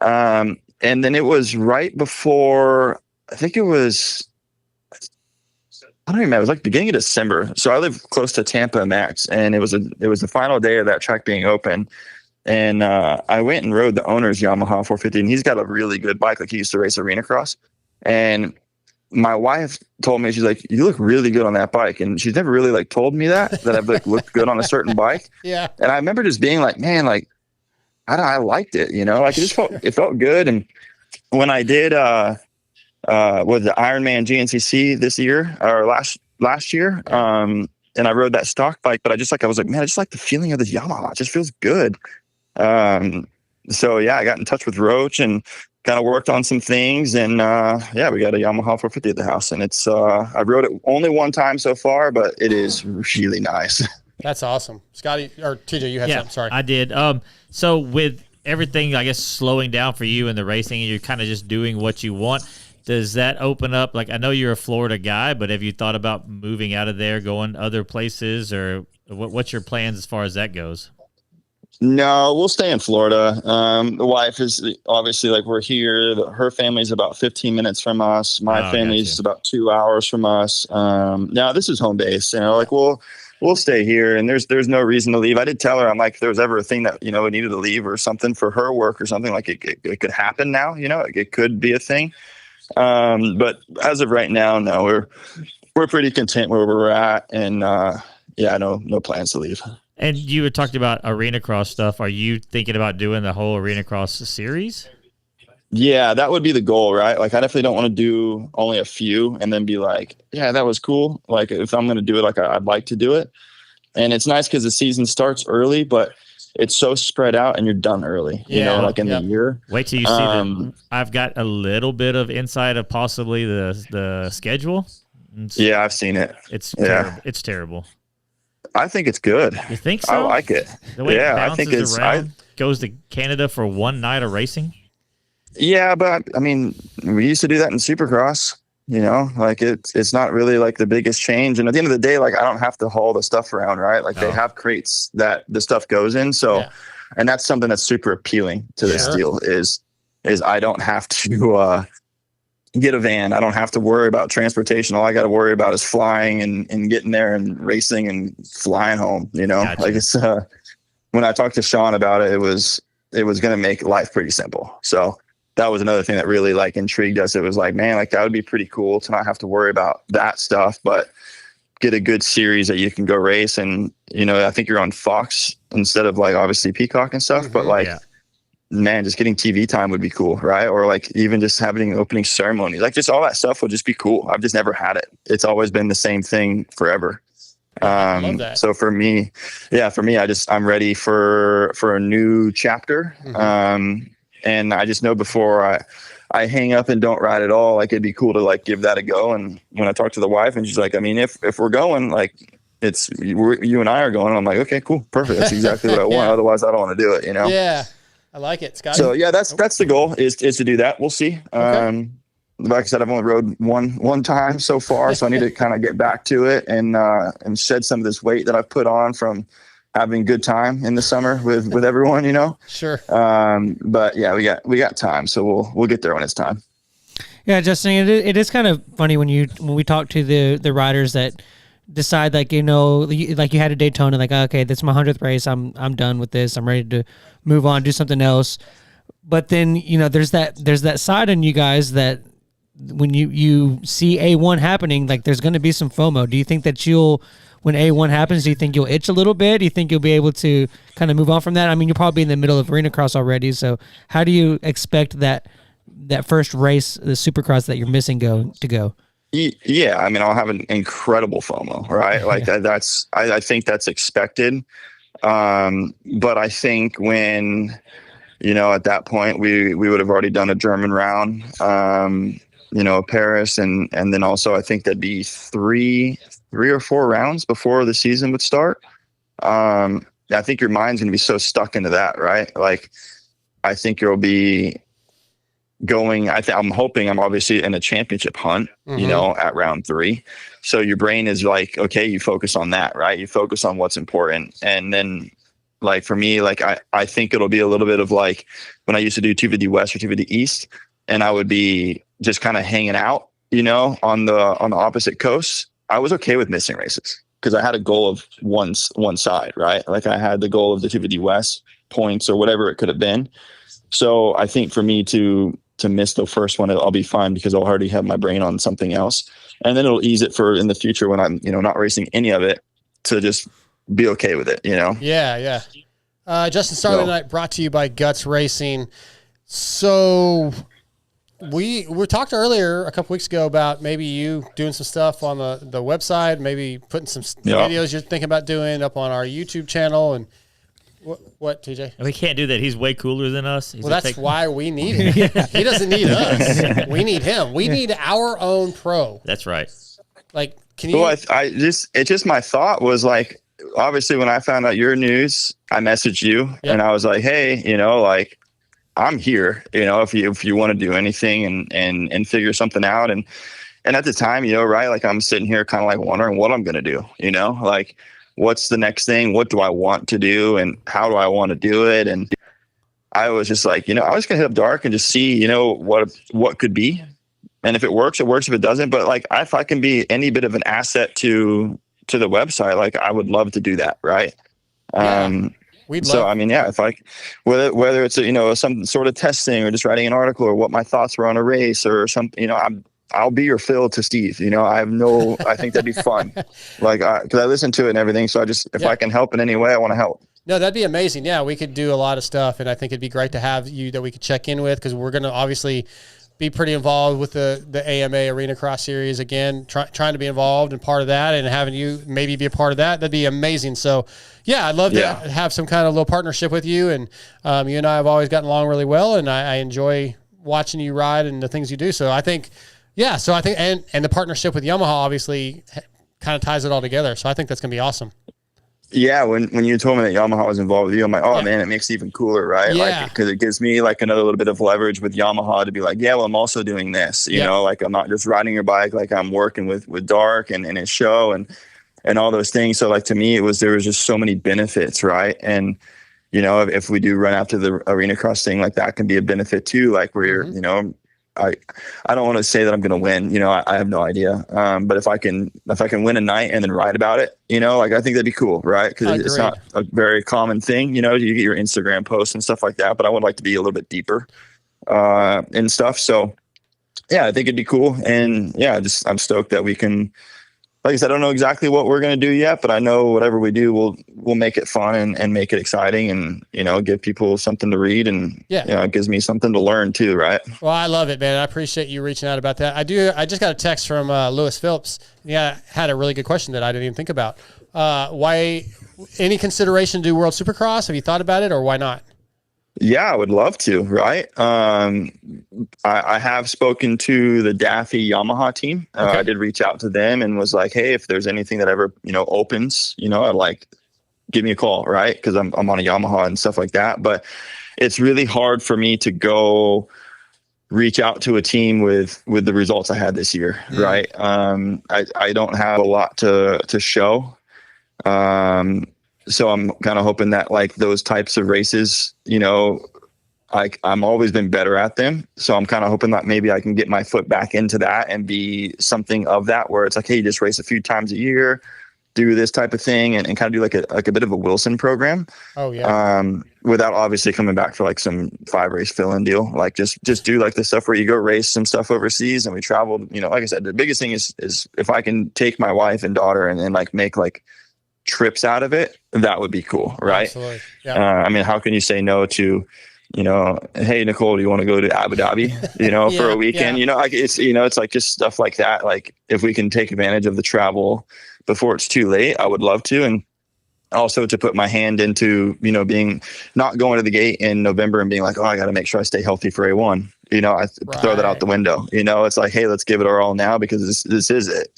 And then it was right before, I think it was, I don't even remember. It was like beginning of December. So I live close to Tampa Max, and it was the final day of that track being open. And I went and rode the owner's Yamaha 450, and he's got a really good bike. Like he used to race arena cross. And my wife told me, she's like, you look really good on that bike. And she's never really like told me that I've like looked good on a certain bike. Yeah. And I remember just being like, man, like I liked it, you know, like it felt good. And when I did, was the Ironman GNCC this year or last year. And I rode that stock bike, but I was like, man, I just like the feeling of this Yamaha. It just feels good. So yeah, I got in touch with Roach and kind of worked on some things, and yeah, we got a Yamaha 450 at the house, and it's I rode it only one time so far, but it is really nice. That's awesome. Scotty or TJ, you had something. Sorry. I did. So with everything, I guess, slowing down for you in the racing, and you're kind of just doing what you want, does that open up? Like, I know you're a Florida guy, but have you thought about moving out of there, going other places, or what's your plans as far as that goes? No, we'll stay in Florida. The wife is obviously, like, we're here. Her family's about 15 minutes from us. My family's about 2 hours from us. Now this is home base, you know, like we'll stay here, and there's no reason to leave. I did tell her, I'm like, if there was ever a thing that, you know, we needed to leave or something for her work or something, like it could happen now, you know, it could be a thing. But as of right now, no, we're pretty content where we're at, and yeah, no plans to leave. And you had talked about arena cross stuff. Are you thinking about doing the whole arena cross series? Yeah, that would be the goal, right? Like, I definitely don't want to do only a few and then be like, yeah, that was cool. Like, if I'm going to do it, like, I'd like to do it. And it's nice because the season starts early, but it's so spread out and you're done early, you know, like in the year. Wait till you see them. I've got a little bit of insight of possibly the schedule. Yeah, I've seen it. It's terrible. It's terrible. I think it's good. You think so? I like it. The way yeah, it bounces I think it's around, goes to Canada for one night of racing. Yeah, but I mean, we used to do that in Supercross. You know, like it's not really like the biggest change. And at the end of the day, like I don't have to haul the stuff around, right? Like they have crates that the stuff goes in. So, and that's something that's super appealing to this deal is I don't have to get a van. I don't have to worry about transportation. All I got to worry about is flying and getting there and racing and flying home, you know. Like it's when I talked to Sean about it, it was going to make life pretty simple. So that was another thing that really like intrigued us. It was like, man, like that would be pretty cool to not have to worry about that stuff, but get a good series that you can go race. And, you know, I think you're on Fox instead of like obviously Peacock and stuff, but like, man, just getting TV time would be cool, right? Or like even just having an opening ceremony, like just all that stuff would just be cool. I've just never had it. It's always been the same thing forever. I love that. So for me, I'm ready for a new chapter. And I just know before I hang up and don't ride at all, like it'd be cool to like give that a go. And when I talked to the wife and she's like, I mean, if we're going, like you and I are going, I'm like, okay, cool. Perfect. That's exactly what I want. Otherwise I don't want to do it, you know? Yeah. I like it, Scott. So yeah, that's the goal is to do that. We'll see. Okay. Like I said, I've only rode one time so far, so I need to kind of get back to it and shed some of this weight that I've put on from having a good time in the summer with everyone, you know. Sure. But yeah, we got time, so we'll get there when it's time. Yeah, Justin, it is kind of funny when we talk to the riders that decide, like, you know, like you had a Daytona, like, okay, that's my 100th race. I'm done with this. I'm ready to move on, do something else. But then, you know, there's that side on you guys that when you see A1 happening, like there's going to be some FOMO. Do you think that when A1 happens, do you think you'll itch a little bit? Do you think you'll be able to kind of move on from that? I mean, you're probably in the middle of Arena Cross already. So how do you expect that first race, the Supercross that you're missing to go? Yeah, I mean, I'll have an incredible FOMO, right? Like I think that's expected. But I think when, you know, at that point we would have already done a German round, you know, Paris, and then also I think that'd be three or four rounds before the season would start. I think your mind's gonna be so stuck into that, right? Like, I think you'll be going. I'm hoping I'm obviously in a championship hunt, you know, at round 3. So your brain is like, okay, you focus on that, right? You focus on what's important, and then. Like for me, like I think it'll be a little bit of like when I used to do 250 West or 250 East, and I would be just kind of hanging out, you know, on the opposite coast. I was okay with missing races because I had a goal of one side, right? Like I had the goal of the 250 West points or whatever it could have been. So I think for me to miss the first one, I'll be fine because I'll already have my brain on something else, and then it'll ease it for in the future when I'm, you know, not racing any of it to just be okay with it, you know? Yeah. Justin, Starling Night brought to you by Guts Racing. So we talked earlier a couple weeks ago about maybe you doing some stuff on the website, maybe putting some videos you're thinking about doing up on our YouTube channel. And what TJ? We can't do that. He's way cooler than us. That's why we need him. He doesn't need us. We need him. We need our own pro. That's right. Like, can you? Well, it's just my thought was like, obviously when I found out your news, I messaged you and I was like, hey, you know, like I'm here, you know, if you want to do anything and figure something out. And at the time, you know, right. Like I'm sitting here kind of like wondering what I'm going to do, you know, like what's the next thing? What do I want to do? And how do I want to do it? And I was just like, you know, I was going to hit up dark and just see, you know, what could be. And if it works, it works. If it doesn't, but like, if I can be any bit of an asset to the website, like I would love to do that. Right. I mean, yeah, if I, whether it's, you know, some sort of testing or just writing an article or what my thoughts were on a race or something, you know, I'll be your Phil to Steve, you know, I think that'd be fun. Like, cause I listen to it and everything. So if I can help in any way, I want to help. No, that'd be amazing. Yeah. We could do a lot of stuff. And I think it'd be great to have you that we could check in with, cause we're going to obviously be pretty involved with the AMA Arena Cross Series again, trying to be involved and part of that, and having you maybe be a part of that. That'd be amazing. So yeah, I'd love to have some kind of little partnership with you. And you and I have always gotten along really well, and I enjoy watching you ride and the things you do. So I think, and the partnership with Yamaha obviously kind of ties it all together. So I think that's going to be awesome. Yeah, when you told me that Yamaha was involved with you, I'm like, oh man, it makes it even cooler, right? Yeah. Like, because it gives me like another little bit of leverage with Yamaha to be like, yeah, well, I'm also doing this, you know, like I'm not just riding your bike, like I'm working with Dark and his show and all those things. So like to me, there was just so many benefits, right? And you know, if we do run after the Arena Cross thing, like that can be a benefit too. Like where you know, I don't want to say that I'm going to win, you know, I have no idea. But if I can win a night and then write about it, you know, like I think that'd be cool. Right. Cause it's not a very common thing, you know, you get your Instagram posts and stuff like that, but I would like to be a little bit deeper. and stuff. So yeah, I think it'd be cool. And yeah, I'm stoked that we can, like I said, I don't know exactly what we're going to do yet, but I know whatever we do, we'll make it fun and make it exciting and, give people something to read. And, it gives me something to learn too. Right. Well, I love it, man. I appreciate you reaching out about that. I just got a text from Lewis Phillips. Yeah. Had a really good question that I didn't even think about. Why any consideration to do World Supercross? Have you thought about it or why not? Yeah, I would love to. Right. I have spoken to the Daffy Yamaha team. I did reach out to them and was like, hey, if there's anything that ever, opens, I'd like, give me a call. Right. Cause I'm on a Yamaha and stuff like that. But it's really hard for me to go reach out to a team with the results I had this year. Mm. Right. I don't have a lot to show. So I'm kind of hoping that like those types of races, I'm always been better at them. So I'm kind of hoping that maybe I can get my foot back into that and be something of that where it's like, hey, you just race a few times a year, do this type of thing and kind of do like a bit of a Wilson program. Oh yeah. Without obviously coming back for like some 5-race fill-in deal. Like just do like the stuff where you go race some stuff overseas and we traveled, like I said, the biggest thing is if I can take my wife and daughter and like make like trips out of it, that would be cool, right? Absolutely. Yeah. How can you say no to, hey Nicole, do you want to go to Abu Dhabi, for a weekend? Yeah. It's like just stuff like that. Like if we can take advantage of the travel before it's too late, I would love to. And also to put my hand into, being not going to the gate in November and being like, oh, I got to make sure I stay healthy for A1. Throw that out the window. It's like, hey, let's give it our all now because this is it.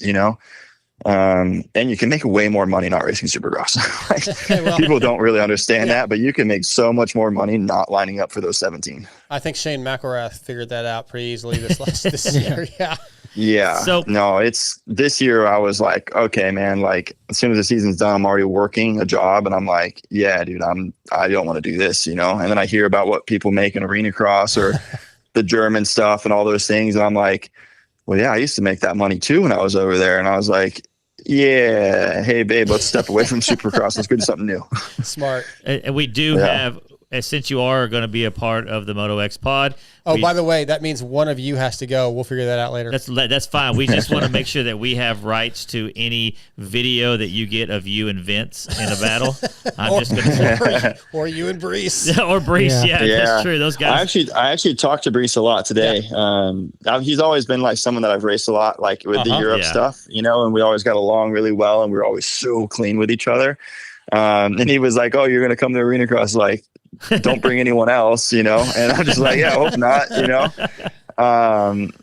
And you can make way more money not racing Supercross. People don't really understand that, but you can make so much more money not lining up for those 17. I think Shane McElrath figured that out pretty easily this year. Yeah. Yeah. So no, it's this year I was like, okay, man, like as soon as the season's done, I'm already working a job and I'm like, yeah, dude, I don't want to do this, and then I hear about what people make in arena cross or the German stuff and all those things. And I'm like, well, yeah, I used to make that money too when I was over there. And I was like, yeah, hey babe, let's step away from Supercross. Let's go do something new. Smart. And we do have, since you are going to be a part of the MotoXpod. Oh, by the way, that means one of you has to go. We'll figure that out later. That's fine. We just want to make sure that we have rights to any video that you get of you and Vince in a battle. Or you and Brees. Or Brees, yeah, that's true. Those guys. I actually talked to Brees a lot today. Yeah. He's always been like someone that I've raced a lot, like with the Europe stuff, and we always got along really well, and we were always so clean with each other. And he was like, "Oh, you're gonna come to arena cross, like." Don't bring anyone else, and I'm just like, yeah, I hope not,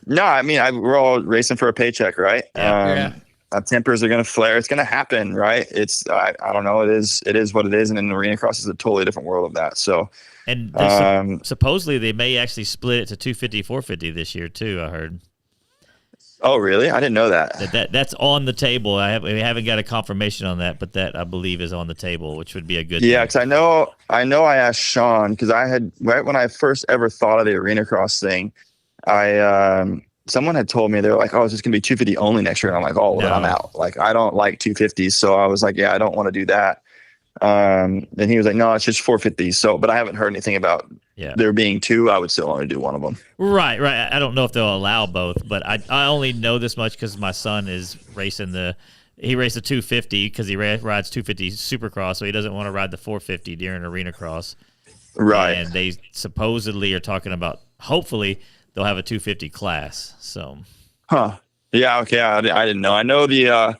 No, we're all racing for a paycheck, right? Our tempers are going to flare. It's going to happen, right? I don't know. It is what it is. And in arena cross is a totally different world of that. So, and supposedly they may actually split it to 250, 450 this year too. I heard. Oh, really? I didn't know that. That's on the table. We haven't got a confirmation on that, but that I believe is on the table, which would be a good. Yeah, because I know I asked Sean because I had right when I first ever thought of the arena cross thing, someone had told me they're like, oh, it's just gonna be 250 only next year, and I'm like, oh, well, then I'm out. Like I don't like 250s, so I was like, yeah, I don't want to do that. And he was like, no, it's just 450s. So, but I haven't heard anything about there being two. I would still only do one of them. Right. I don't know if they'll allow both, but I only know this much because my son is racing he raced the 250 because he rides 250 Supercross, so he doesn't want to ride the 450 during arena cross. Right. And they supposedly are talking about, hopefully they'll have a 250 class. So. Huh. Yeah. Okay. I didn't know. I know the,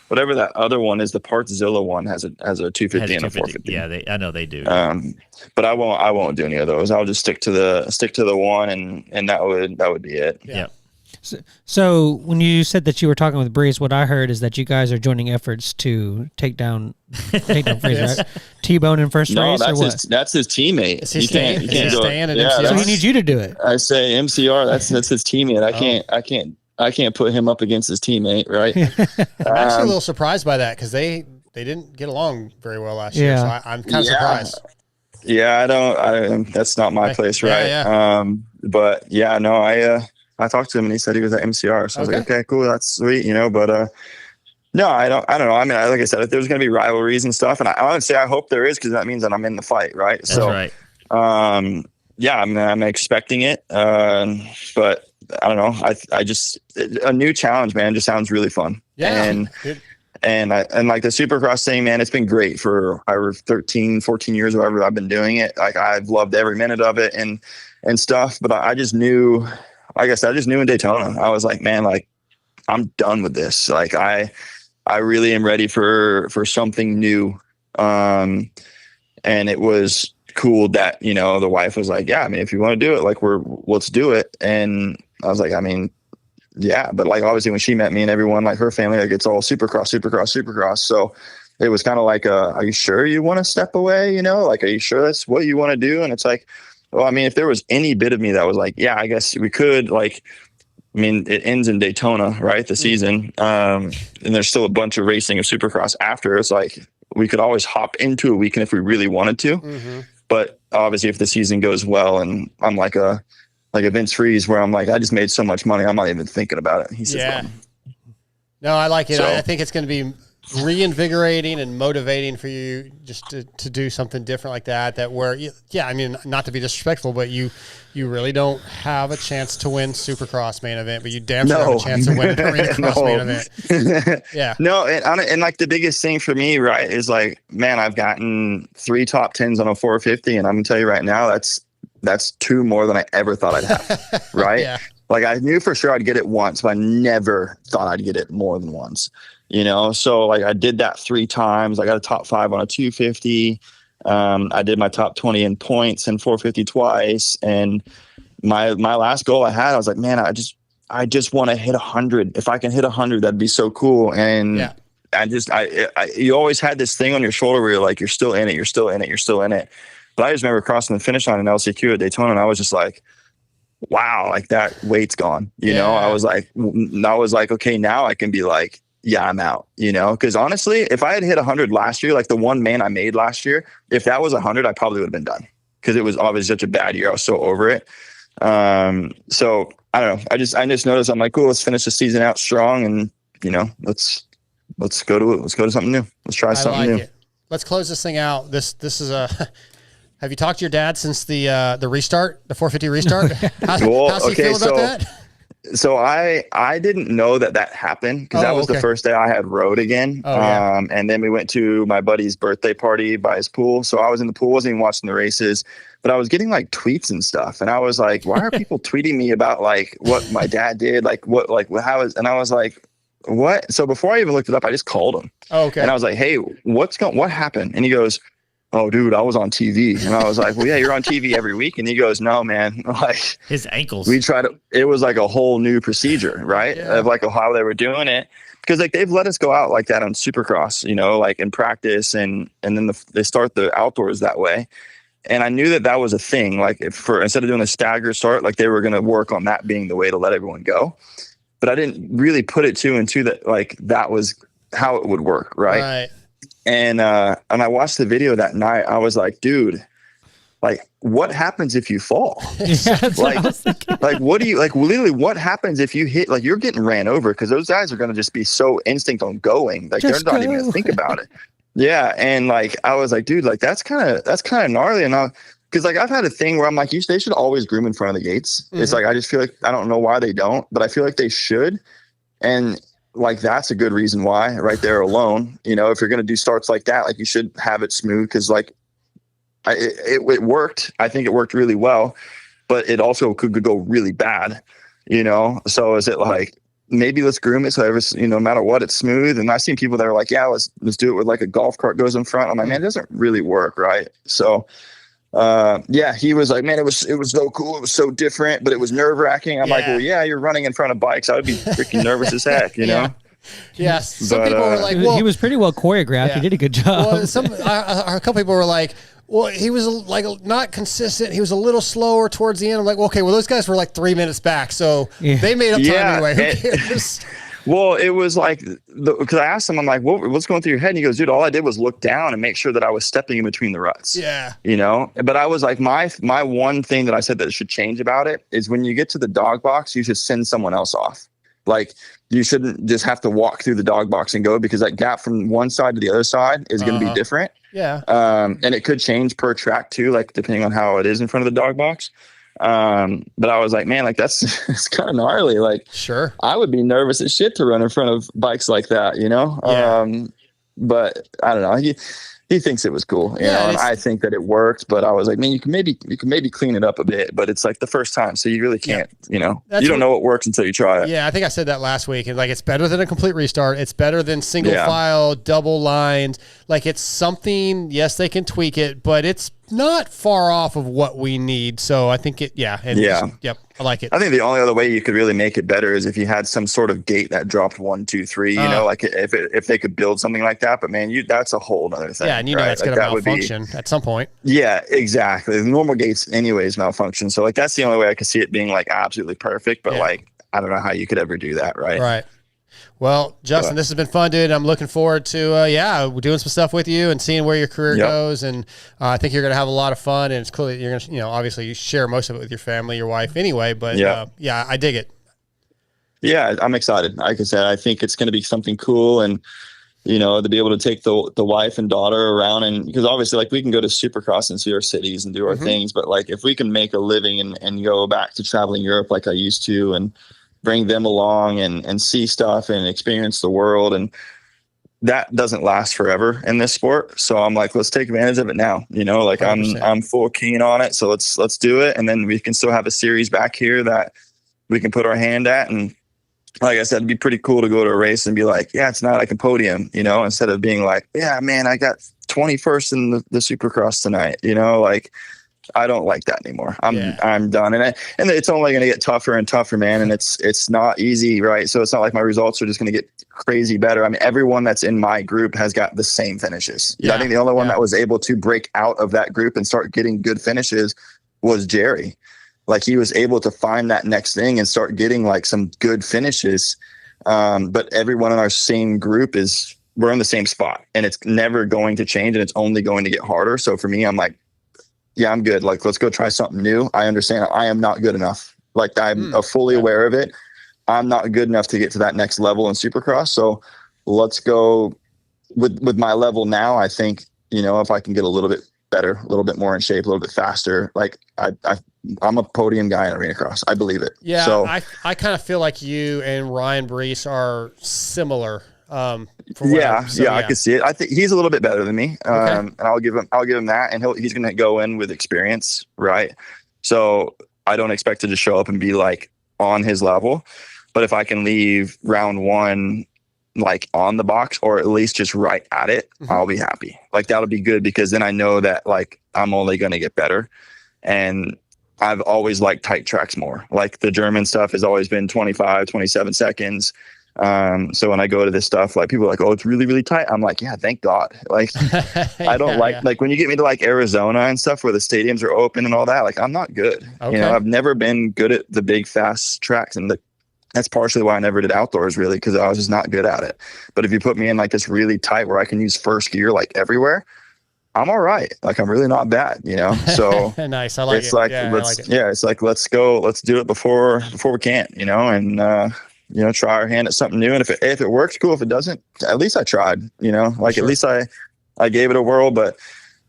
whatever that other one is, the Partzilla one has a 250 and a 450. Yeah, I know they do. But I won't do any of those. I'll just stick to the one, and that would be it. Yeah. So when you said that you were talking with Brees, what I heard is that you guys are joining efforts to take down Fraser, right? T-Bone in first race, or what? That's his teammate. Is he staying in MCR? So he needs you to do it. I say MCR. That's his teammate. I can't put him up against his teammate, right? I'm actually a little surprised by that because they didn't get along very well last year. So I'm kind of surprised. Yeah, that's not my place, right? Yeah. But yeah, no, I talked to him and he said he was at MCR. So I was like, okay, cool, that's sweet, but no, I don't know. I mean, like I said, if there's going to be rivalries and stuff, and I would say I hope there is because that means that I'm in the fight, right? That's right. yeah, I'm expecting it. But I don't know. I just, a new challenge, man, just sounds really fun. Yeah. And like the Supercross thing, man, it's been great for 13, 14 years, whatever I've been doing it. Like I've loved every minute of it and stuff. But I just knew, like I said, I just knew in Daytona, I was like, man, like I'm done with this. Like I really am ready for something new. And it was cool that, you know, the wife was like, yeah, I mean, if you want to do it, like let's do it. And I was like, I mean, yeah, but like obviously when she met me and everyone, like her family, like it's all Supercross. So it was kind of like, are you sure you want to step away? You know, like, are you sure that's what you want to do? And it's like, well, I mean, if there was any bit of me that was like, yeah, I guess we could, like, I mean, it ends in Daytona, right? The season. And there's still a bunch of racing of Supercross after. It's like, we could always hop into a weekend if we really wanted to. Mm-hmm. But obviously if the season goes well and I'm like a Vince Freeze where I'm like, I just made so much money, I'm not even thinking about it. He says, yeah. No, I like it. So, I think it's going to be reinvigorating and motivating for you just to do something different like that where, yeah, I mean, not to be disrespectful, but you really don't have a chance to win Supercross main event, but you damn sure have a chance to win Arena Cross main event. Yeah. No, and like the biggest thing for me, right, is like, man, I've gotten 3 top 10s on a 450, and I'm gonna tell you right now, that's 2 more than I ever thought I'd have. Right. Yeah. Like I knew for sure I'd get it once, but I never thought I'd get it more than once. You know, so like I did that 3 times. I got a top 5 on a 250. I did my top 20 in points and 450 twice. And my last goal I had, I was like, man, I just want to hit 100. If I can hit 100, that'd be so cool. And yeah. You always had this thing on your shoulder where you're like, you're still in it. But I just remember crossing the finish line in LCQ at Daytona, and I was just like, wow, like that weight's gone. You know, I was like, okay, now I can be like, yeah, I'm out, you know, because honestly, if I had hit 100 last year, like the one main I made last year, if that was 100, I probably would have been done because it was obviously such a bad year. I was so over it. So I don't know. I just noticed, I'm like, cool, let's finish the season out strong, and you know, let's go to something new. Let's try something new. Let's close this thing out. This is a. Have you talked to your dad since the restart, the 450 restart? How's he feel about that? So I didn't know that happened because that was the first day I had rode again. And then we went to my buddy's birthday party by his pool. So I was in the pool, wasn't even watching the races, but I was getting like tweets and stuff. And I was like, why are people tweeting me about like what my dad did? Like how is, and I was like, what? So before I even looked it up, I just called him. And I was like, hey, what happened? And he goes, oh, dude, I was on TV. And I was like, well, yeah, you're on TV every week. And he goes, no, man, like his ankles. It was like a whole new procedure, right? Of like how they were doing it. Because like they've let us go out like that on Supercross, you know, like in practice. And then they start the outdoors that way. And I knew that was a thing. Like instead of doing a stagger start, like they were going to work on that being the way to let everyone go. But I didn't really put it 2 and 2 that like that was how it would work. Right. And I watched the video that night. I was like, dude, like, what happens if you fall? Like, what do you, like, literally, what happens if you hit, like, you're getting ran over because those guys are going to just be so instinct on going. Like, they're not even going to think about it. Yeah. And, like, I was like, dude, like, that's kind of gnarly. And because, like, I've had a thing where I'm like, they should always groom in front of the gates. Mm-hmm. It's like, I just feel like, I don't know why they don't, but I feel like they should. And, like, that's a good reason why right there alone, you know, if you're going to do starts like that, like you should have it smooth. Cause like it worked. I think it worked really well, but it also could go really bad, you know? So is it like, maybe let's groom it. So no matter what, it's smooth. And I've seen people that are like, yeah, let's do it with like a golf cart goes in front. I'm like, man, it doesn't really work. Right. So, he was like, man, it was so cool. It was so different, but it was nerve wracking. I'm like, well, yeah, you're running in front of bikes. I would be freaking nervous as heck, you know? Yes. Some people were like, well, he was pretty well choreographed. He did a good job. Well, a couple people were like, well, he was like not consistent. He was a little slower towards the end. I'm like, well, okay, well, those guys were like 3 minutes back. So they made up time anyway. Who cares? Well, it was like, because I asked him, I'm like, what's going through your head? And he goes, dude, all I did was look down and make sure that I was stepping in between the ruts. Yeah. You know, but I was like, my one thing that I said that should change about it is when you get to the dog box, you should send someone else off. Like, you shouldn't just have to walk through the dog box and go, because that gap from one side to the other side is going to be different. Yeah. And it could change per track too, like depending on how it is in front of the dog box. But I was like, man, like that's it's kind of gnarly. Like, sure, I would be nervous as shit to run in front of bikes like that, you know? Yeah. But I don't know. He thinks it was cool, you know, and I think that it worked, but I was like, man, you can maybe clean it up a bit, but it's like the first time. So you really can't, you know, you don't know what works until you try it. Yeah. I think I said that last week. And like, it's better than a complete restart. It's better than single file, double lined. Like, it's something, yes, they can tweak it, but it's not far off of what we need. So I think yep, I like it. I think the only other way you could really make it better is if you had some sort of gate that dropped 1, 2, 3, you know, like if they could build something like that, but man, that's a whole other thing. Yeah. And you know, that's going to malfunction at some point. Yeah, exactly. The normal gates anyways malfunction. So like, that's the only way I could see it being like absolutely perfect, but like, I don't know how you could ever do that. Right. Right. Well, Justin, this has been fun, dude. I'm looking forward to, doing some stuff with you and seeing where your career goes. And I think you're going to have a lot of fun. And it's cool that you're going to, you know, obviously you share most of it with your family, your wife anyway. But I dig it. Yeah, I'm excited. Like I said, I think it's going to be something cool. And, you know, to be able to take the wife and daughter around, and because obviously like we can go to Supercross and see our cities and do our things. But like, if we can make a living and go back to traveling Europe like I used to, and bring them along and see stuff and experience the world, and that doesn't last forever in this sport. So I'm like, let's take advantage of it now, you know, like 100%. I'm full keen on it. So let's do it. And then we can still have a series back here that we can put our hand at. And like I said, it'd be pretty cool to go to a race and be like, yeah, it's not like a podium, you know, instead of being like, yeah, man, I got 21st in the Supercross tonight, you know, like, I don't like that anymore. I'm done. And it's only going to get tougher and tougher, man. And it's not easy. Right. So it's not like my results are just going to get crazy better. I mean, everyone that's in my group has got the same finishes. Yeah. I think the only one that was able to break out of that group and start getting good finishes was Jerry. Like, he was able to find that next thing and start getting like some good finishes. But everyone in our same group we're in the same spot, and it's never going to change, and it's only going to get harder. So for me, I'm like, yeah, I'm good. Like, let's go try something new. I understand I am not good enough. Like, I'm fully aware of it. I'm not good enough to get to that next level in Supercross. So let's go with my level now. I think, you know, if I can get a little bit better, a little bit more in shape, a little bit faster, like I'm a podium guy in arena cross. I believe it. Yeah. So I kind of feel like you and Ryan Brees are similar. I can see it. I think he's a little bit better than me. And I'll give him that. And he's going to go in with experience. Right. So I don't expect to just show up and be like on his level, but if I can leave round one, like on the box, or at least just right at it, I'll be happy. Like, that'll be good, because then I know that like I'm only going to get better. And I've always liked tight tracks more. Like, the German stuff has always been 25, 27 seconds. So when I go to this stuff, like, people are like, oh, it's really, really tight. I'm like, yeah, thank God. Like, I don't like when you get me to like Arizona and stuff where the stadiums are open and all that, like, I'm not good. Okay. You know, I've never been good at the big, fast tracks. And that's partially why I never did outdoors, really, because I was just not good at it. But if you put me in like this really tight where I can use first gear, like everywhere, I'm all right. Like, I'm really not bad, you know? So nice. I like it's it. Like, yeah, it's like, let's do it before we can't, you know? And, you know, try our hand at something new. And if it works, cool. If it doesn't, at least I tried, you know, like, sure. At least I gave it a whirl. But,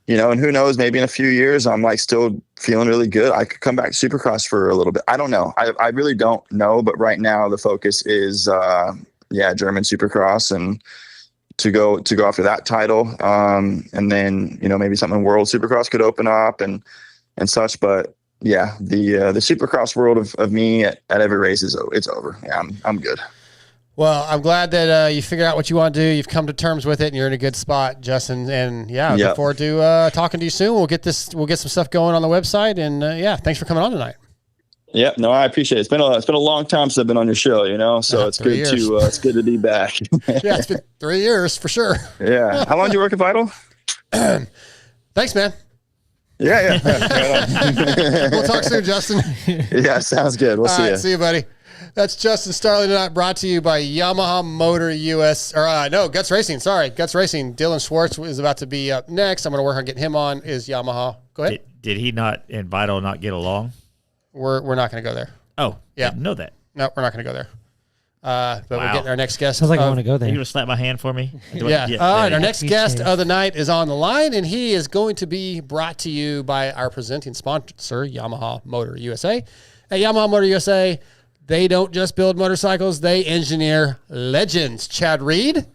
you know, and who knows, maybe in a few years, I'm like still feeling really good. I could come back to Supercross for a little bit. I don't know. I really don't know. But right now the focus is, German Supercross, and to go after that title. And then, you know, maybe something World Supercross could open up and such. But yeah, the Supercross world of me at every race it's over. Yeah, I'm good. Well, I'm glad that you figured out what you want to do. You've come to terms with it, and you're in a good spot, Justin. And I look forward to talking to you soon. We'll get some stuff going on the website. And thanks for coming on tonight. Yeah, no, I appreciate it. It's been a long time since I've been on your show, you know, so it's good to be back. Yeah, it's been 3 years for sure. Yeah. How long did you work at Vital? Thanks, man. Yeah. We'll talk soon, Justin. Yeah, sounds good. We'll see you. See you, buddy. That's Justin Starling tonight, brought to you by Yamaha Motor US, Guts Racing. Sorry, Guts Racing. Dylan Schwartz is about to be up next. I'm going to work on getting him on. Is Yamaha? Go ahead. Did he not and Vital not get along? We're not going to go there. Oh, yeah. Didn't know that. No, we're not going to go there. But we're getting our next guest. Sounds like I want to go there. You gonna slap my hand for me? Yeah. All right. Our next guest of the night is on the line, and he is going to be brought to you by our presenting sponsor, Yamaha Motor USA. At Yamaha Motor USA, they don't just build motorcycles; they engineer legends. Chad Reed,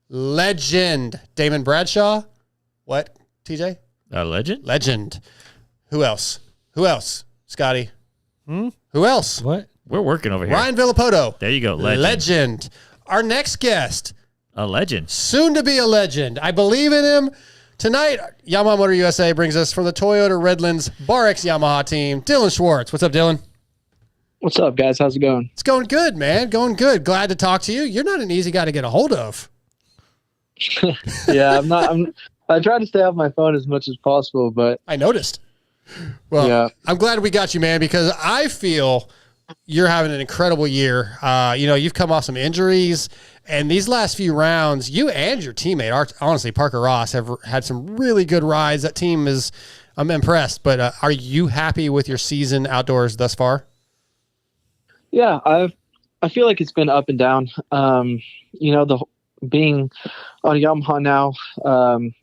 legend. Damon Bradshaw, what? TJ, A legend. legend. Who else? Who else? Scotty. Who else? What? We're working over here. Ryan Villapoto. There you go. Legend. Legend. Our next guest, A legend. soon to be a legend. I believe in him. Tonight, Yamaha Motor USA brings us from the Toyota Redlands Bar X Yamaha team, Dilan Schwartz. What's up, Dylan? What's up, guys? How's it going? It's going good, man. Going good. Glad to talk to you. You're not an easy guy to get a hold of. Yeah, I'm not. I try to stay off my phone as much as possible, but I noticed. Well, yeah. I'm glad we got you, man, because I feel you're having an incredible year. You've come off some injuries, and these last few rounds, you and your teammate, honestly, Parker Ross, have had some really good rides. That team is, I'm impressed. But are you happy with your season outdoors thus far? Yeah, I feel like it's been up and down. Being on Yamaha now,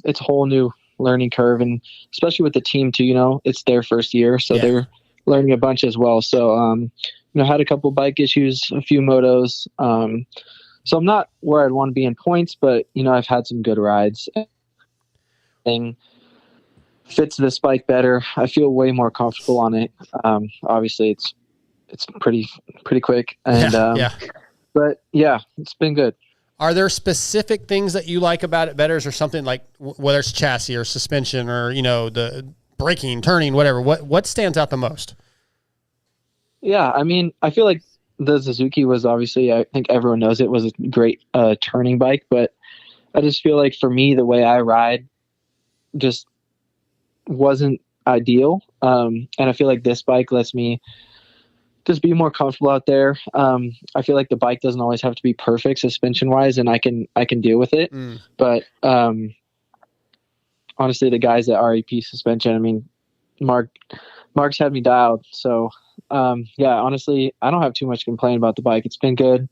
it's a whole new learning curve, and especially with the team too. It's their first year, so they're learning a bunch as well. So had a couple bike issues, a few motos. So I'm not where I'd want to be in points, but I've had some good rides. And fits this bike better. I feel way more comfortable on it. Obviously, it's pretty quick, and but yeah, it's been good. Are there specific things that you like about it better? Is there something like whether it's chassis or suspension or the braking, turning, whatever? What stands out the most? Yeah, I mean, I feel like the Suzuki was obviously, I think everyone knows it was a great turning bike, but I just feel like for me, the way I ride just wasn't ideal. And I feel like this bike lets me just be more comfortable out there. I feel like the bike doesn't always have to be perfect suspension wise, and I can deal with it. But honestly, the guys at REP Suspension, I mean, Mark's had me dialed. So honestly, I don't have too much to complain about the bike. It's been good.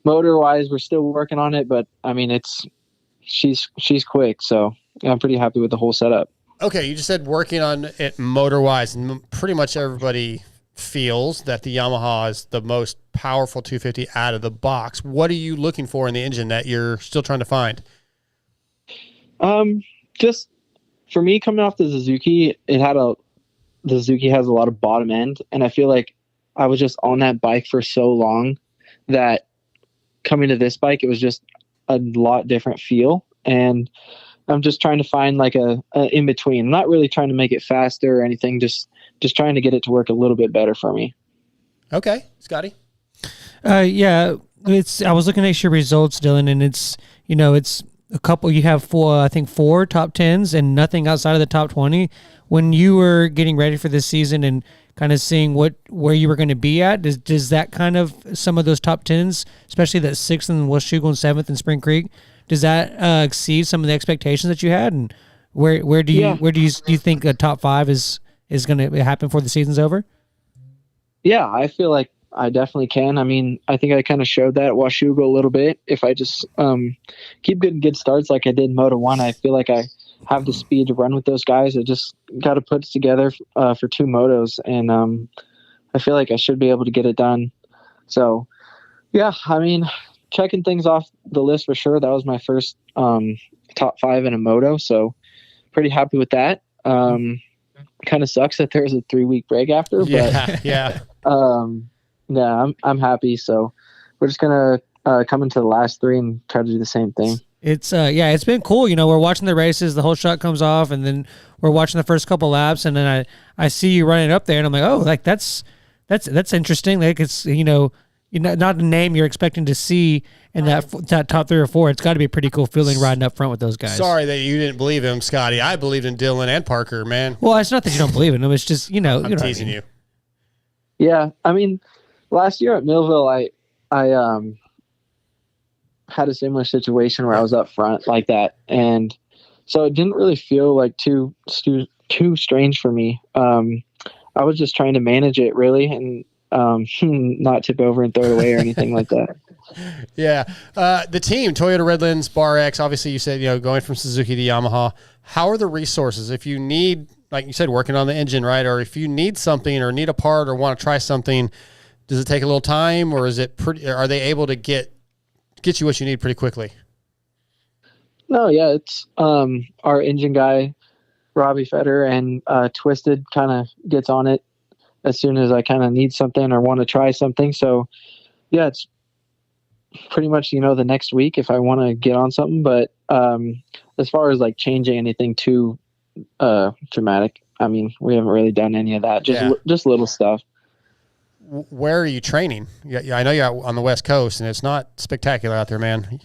Motor wise, we're still working on it, but I mean, she's quick. So I'm pretty happy with the whole setup. Okay. You just said working on it motor wise, and pretty much everybody feels that the Yamaha is the most powerful 250 out of the box. What are you looking for in the engine that you're still trying to find? Just for me, coming off the Suzuki, the Suzuki has a lot of bottom end, and I feel like I was just on that bike for so long that coming to this bike, it was just a lot different feel. And I'm just trying to find like a in between. I'm not really trying to make it faster or anything, just trying to get it to work a little bit better for me. Okay. Scotty? I was looking at your results, Dylan, and it's a couple, you have four top 10s and nothing outside of the top 20. When you were getting ready for this season and kind of seeing where you were going to be at, does that kind of, some of those top 10s, especially that 6th and Washougal and 7th in Spring Creek, does that exceed some of the expectations that you had? And where do you think a top 5 is going to happen before the season's over? Yeah, I feel like I definitely can. I mean, I think I kind of showed that at Washougal a little bit. If I just keep getting good starts like I did in Moto 1, I feel like I have the speed to run with those guys. I just got to put it together for 2 motos, and I feel like I should be able to get it done. So, yeah, I mean, checking things off the list for sure. That was my first top 5 in a moto, so pretty happy with that. Kind of sucks that there was a 3-week break after, but yeah. I'm happy. So we're just gonna come into the last 3 and try to do the same thing. It's it's been cool. We're watching the races, the whole shot comes off, and then we're watching the first couple laps, and then I see you running up there, and I'm like, oh, like that's interesting. Like it's not a name you're expecting to see in that top 3 or 4. It's got to be a pretty cool feeling riding up front with those guys. Sorry that you didn't believe him, Scotty. I believed in Dylan and Parker, man. Well, it's not that you don't believe in him. It's just I'm teasing you. Yeah, I mean, last year at Millville, I had a similar situation where I was up front like that, and so it didn't really feel like too strange for me. I was just trying to manage it really, and not tip over and throw it away or anything like that. Yeah. The team, Toyota Redlands, Bar X, obviously you said, going from Suzuki to Yamaha. How are the resources? If you need, like you said, working on the engine, right? Or if you need something or need a part or want to try something, does it take a little time, or is it are they able to get you what you need pretty quickly? No, yeah, it's our engine guy, Robbie Feder, and Twisted kind of gets on it as soon as I kind of need something or want to try something. So, yeah, it's pretty much, the next week if I want to get on something. But as far as like changing anything too dramatic, I mean, we haven't really done any of that. Just little stuff. Where are you training? Yeah, I know you're out on the West Coast, and it's not spectacular out there, man.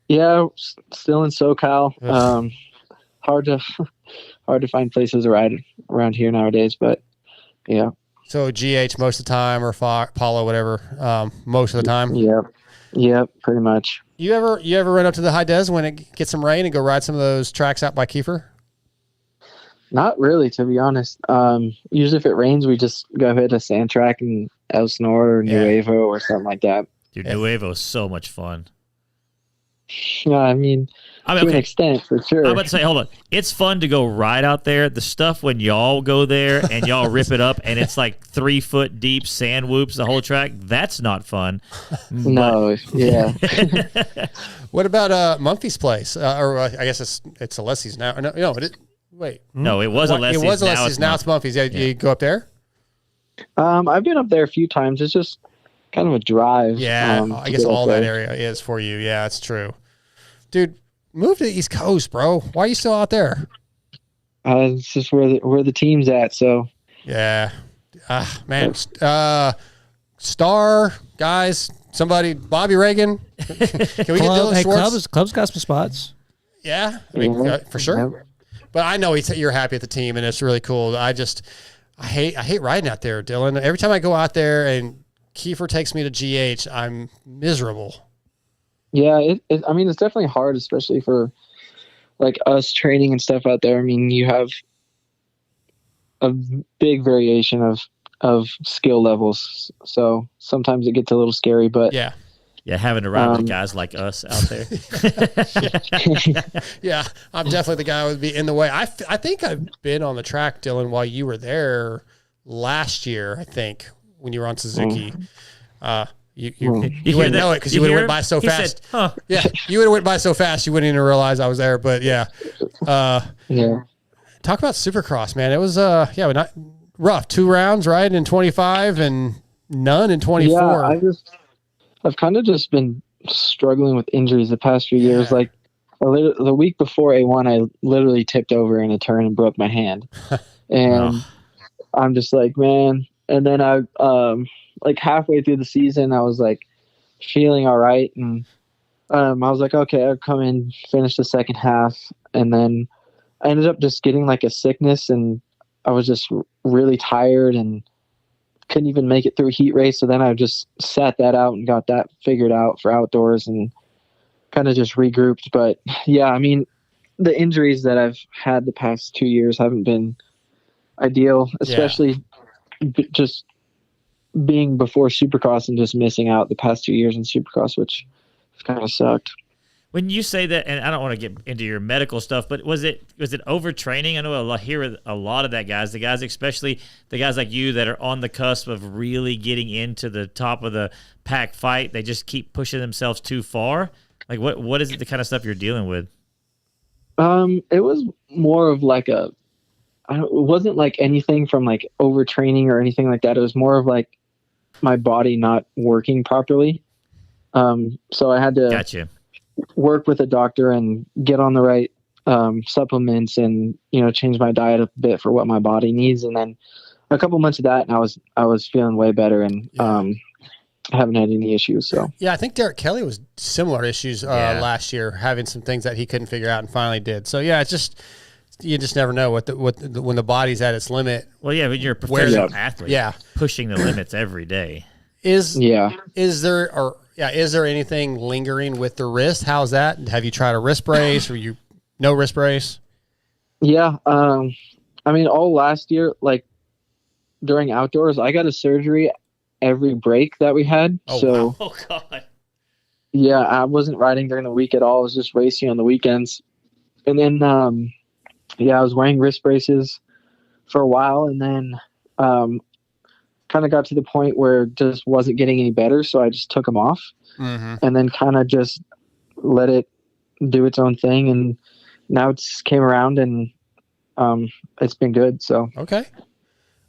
Yeah, still in SoCal. Hard to find places around here nowadays, but yeah. So GH most of the time, or Paulo, whatever, most of the time. Yeah, pretty much. You ever run up to the high des when it gets some rain and go ride some of those tracks out by Kiefer? Not really, to be honest. Usually if it rains, we just go hit a sand track in El Snor or Nuevo or something like that. Dude, Nuevo is so much fun. Yeah, I mean, to an extent, for sure. I'm about to say, hold on. It's fun to go ride out there. The stuff when y'all go there and y'all rip it up and it's like 3 foot deep sand whoops the whole track, that's not fun. No, yeah. What about Mumphy's place? Or I guess it's Alessi's now. No, wait. No, it was Alessi's. It was Alessi's. Now it's Mumphy's. Yeah, you go up there? I've been up there a few times. It's just kind of a drive. Yeah, I guess all that area is for you. Yeah, it's true. Dude, move to the East Coast, bro. Why are you still out there? It's just where the team's at, so. Yeah. Man. Star, guys, somebody, Bobby Reagan. Can we get Dilan Schwartz? Club's got some spots. Yeah, I mean, for sure. But I know you're happy at the team, and it's really cool. I hate riding out there, Dylan. Every time I go out there and Kiefer takes me to GH, I'm miserable. Yeah, I mean, it's definitely hard, especially for like us training and stuff out there. I mean, you have a big variation of skill levels, so sometimes it gets a little scary. But yeah, having to ride with guys like us out there. Yeah, I'm definitely the guy who would be in the way. I think I've been on the track, Dylan, while you were there last year. I think when you were on Suzuki. You wouldn't know it because you would have went by so fast. Said, huh. Yeah, you would have went by so fast you wouldn't even realize I was there. But yeah, yeah. Talk about Supercross, man. It was not rough. 2 rounds, right, in 25 and none in 24. Yeah, I've kind of just been struggling with injuries the past few years. Like the week before A1, I literally tipped over in a turn and broke my hand, and I'm just like, man. And then I like halfway through the season, I was like feeling all right. And I was like, okay, I'll come in, finish the second half. And then I ended up just getting like a sickness, and I was just really tired and couldn't even make it through heat race. So then I just sat that out and got that figured out for outdoors and kind of just regrouped. But yeah, I mean, the injuries that I've had the past 2 years haven't been ideal, especially just being before Supercross and just missing out the past 2 years in Supercross, which kind of sucked. When you say that, and I don't want to get into your medical stuff, but was it overtraining? I know I hear a lot of that guys, especially the guys like you that are on the cusp of really getting into the top of the pack fight. They just keep pushing themselves too far. Like what is it, the kind of stuff you're dealing with? It was more of like it wasn't like anything from like overtraining or anything like that. It was more of like my body not working properly. So I had to work with a doctor and get on the right supplements and, change my diet a bit for what my body needs. And then a couple months of that, and I was feeling way better and haven't had any issues. So yeah, I think Derek Kelly was similar issues last year, having some things that he couldn't figure out and finally did. So yeah, it's just you just never know when the body's at its limit. Well, yeah, when you're a professional athlete, pushing the limits every day. Is there anything lingering with the wrist? How's that? Have you tried a wrist brace or no wrist brace? Yeah. I mean, all last year, like during outdoors, I got a surgery every break that we had. Oh, so wow. Oh God. yeah, I wasn't riding during the week at all. I was just racing on the weekends. And then, I was wearing wrist braces for a while, and then kind of got to the point where it just wasn't getting any better. So I just took them off and then kind of just let it do its own thing. And now it's came around, and it's been good. So, okay.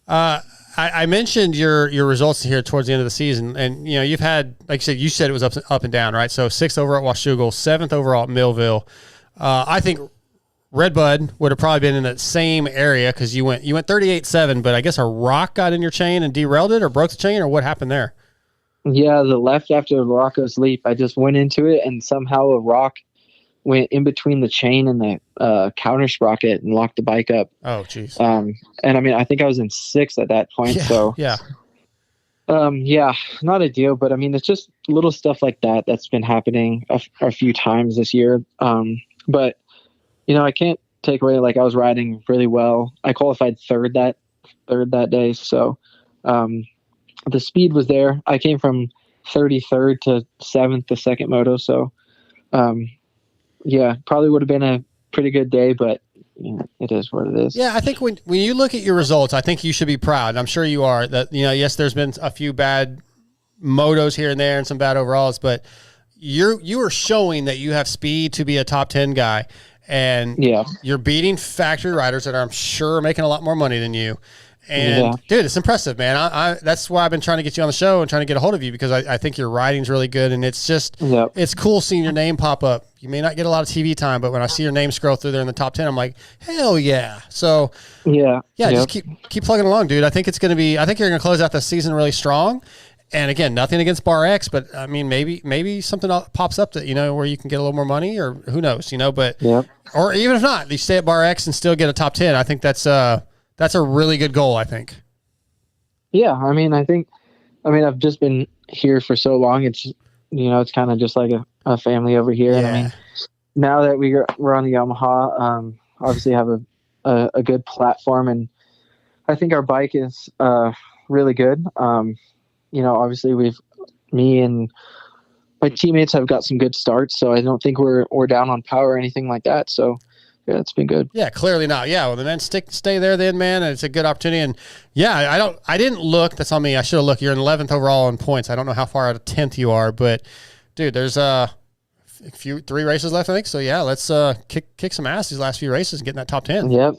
I mentioned your results here towards the end of the season, and you've had, like you said it was up and down, right? So 6th overall at Washougal, 7th overall at Millville. I think Redbud would have probably been in that same area because you went 38.7, but I guess a rock got in your chain and derailed it, or broke the chain, or what happened there? Yeah, the left after the Rocco's leap, I just went into it, and somehow a rock went in between the chain and the counter sprocket and locked the bike up. Oh, jeez. And I mean, I think I was in 6th at that point. Yeah, so yeah. Not a deal, but I mean, it's just little stuff like that that's been happening a few times this year. But I can't take away, like, I was riding really well. I qualified third that day. So, the speed was there. I came from 33rd to 7th, the second moto. So, probably would have been a pretty good day, but it is what it is. Yeah, I think when you look at your results, I think you should be proud. I'm sure you are. That yes, there's been a few bad motos here and there and some bad overalls, but you are showing that you have speed to be a top 10 guy, and you're beating factory riders that are, I'm sure, are making a lot more money than you. And dude, it's impressive, man. I that's why I've been trying to get you on the show and trying to get a hold of you, because I think your riding's really good, and it's just it's cool seeing your name pop up. You may not get a lot of TV time, but when I see your name scroll through there in the top 10, I'm like, hell yeah. So just keep plugging along, dude. I think you're gonna close out the season really strong. And again, nothing against Bar X, but I mean, maybe something pops up that, where you can get a little more money, or who knows, but or even if not, you stay at Bar X and still get a top 10. I think that's a really good goal, I think. Yeah, I mean, I've just been here for so long. It's, it's kind of just like a family over here. And I mean, now that we're on the Yamaha, obviously have a good platform, and I think our bike is really good. Obviously me and my teammates have got some good starts, so I don't think we're down on power or anything like that. So yeah, it's been good. Yeah, clearly not. Yeah, well, then stay there then, man, and it's a good opportunity. And yeah, I didn't look. That's on me. I should have looked. You're in 11th overall in points. I don't know how far out of 10th you are, but dude, there's 3 races left, I think. So yeah, let's kick some ass these last few races and get in that top 10. Yep.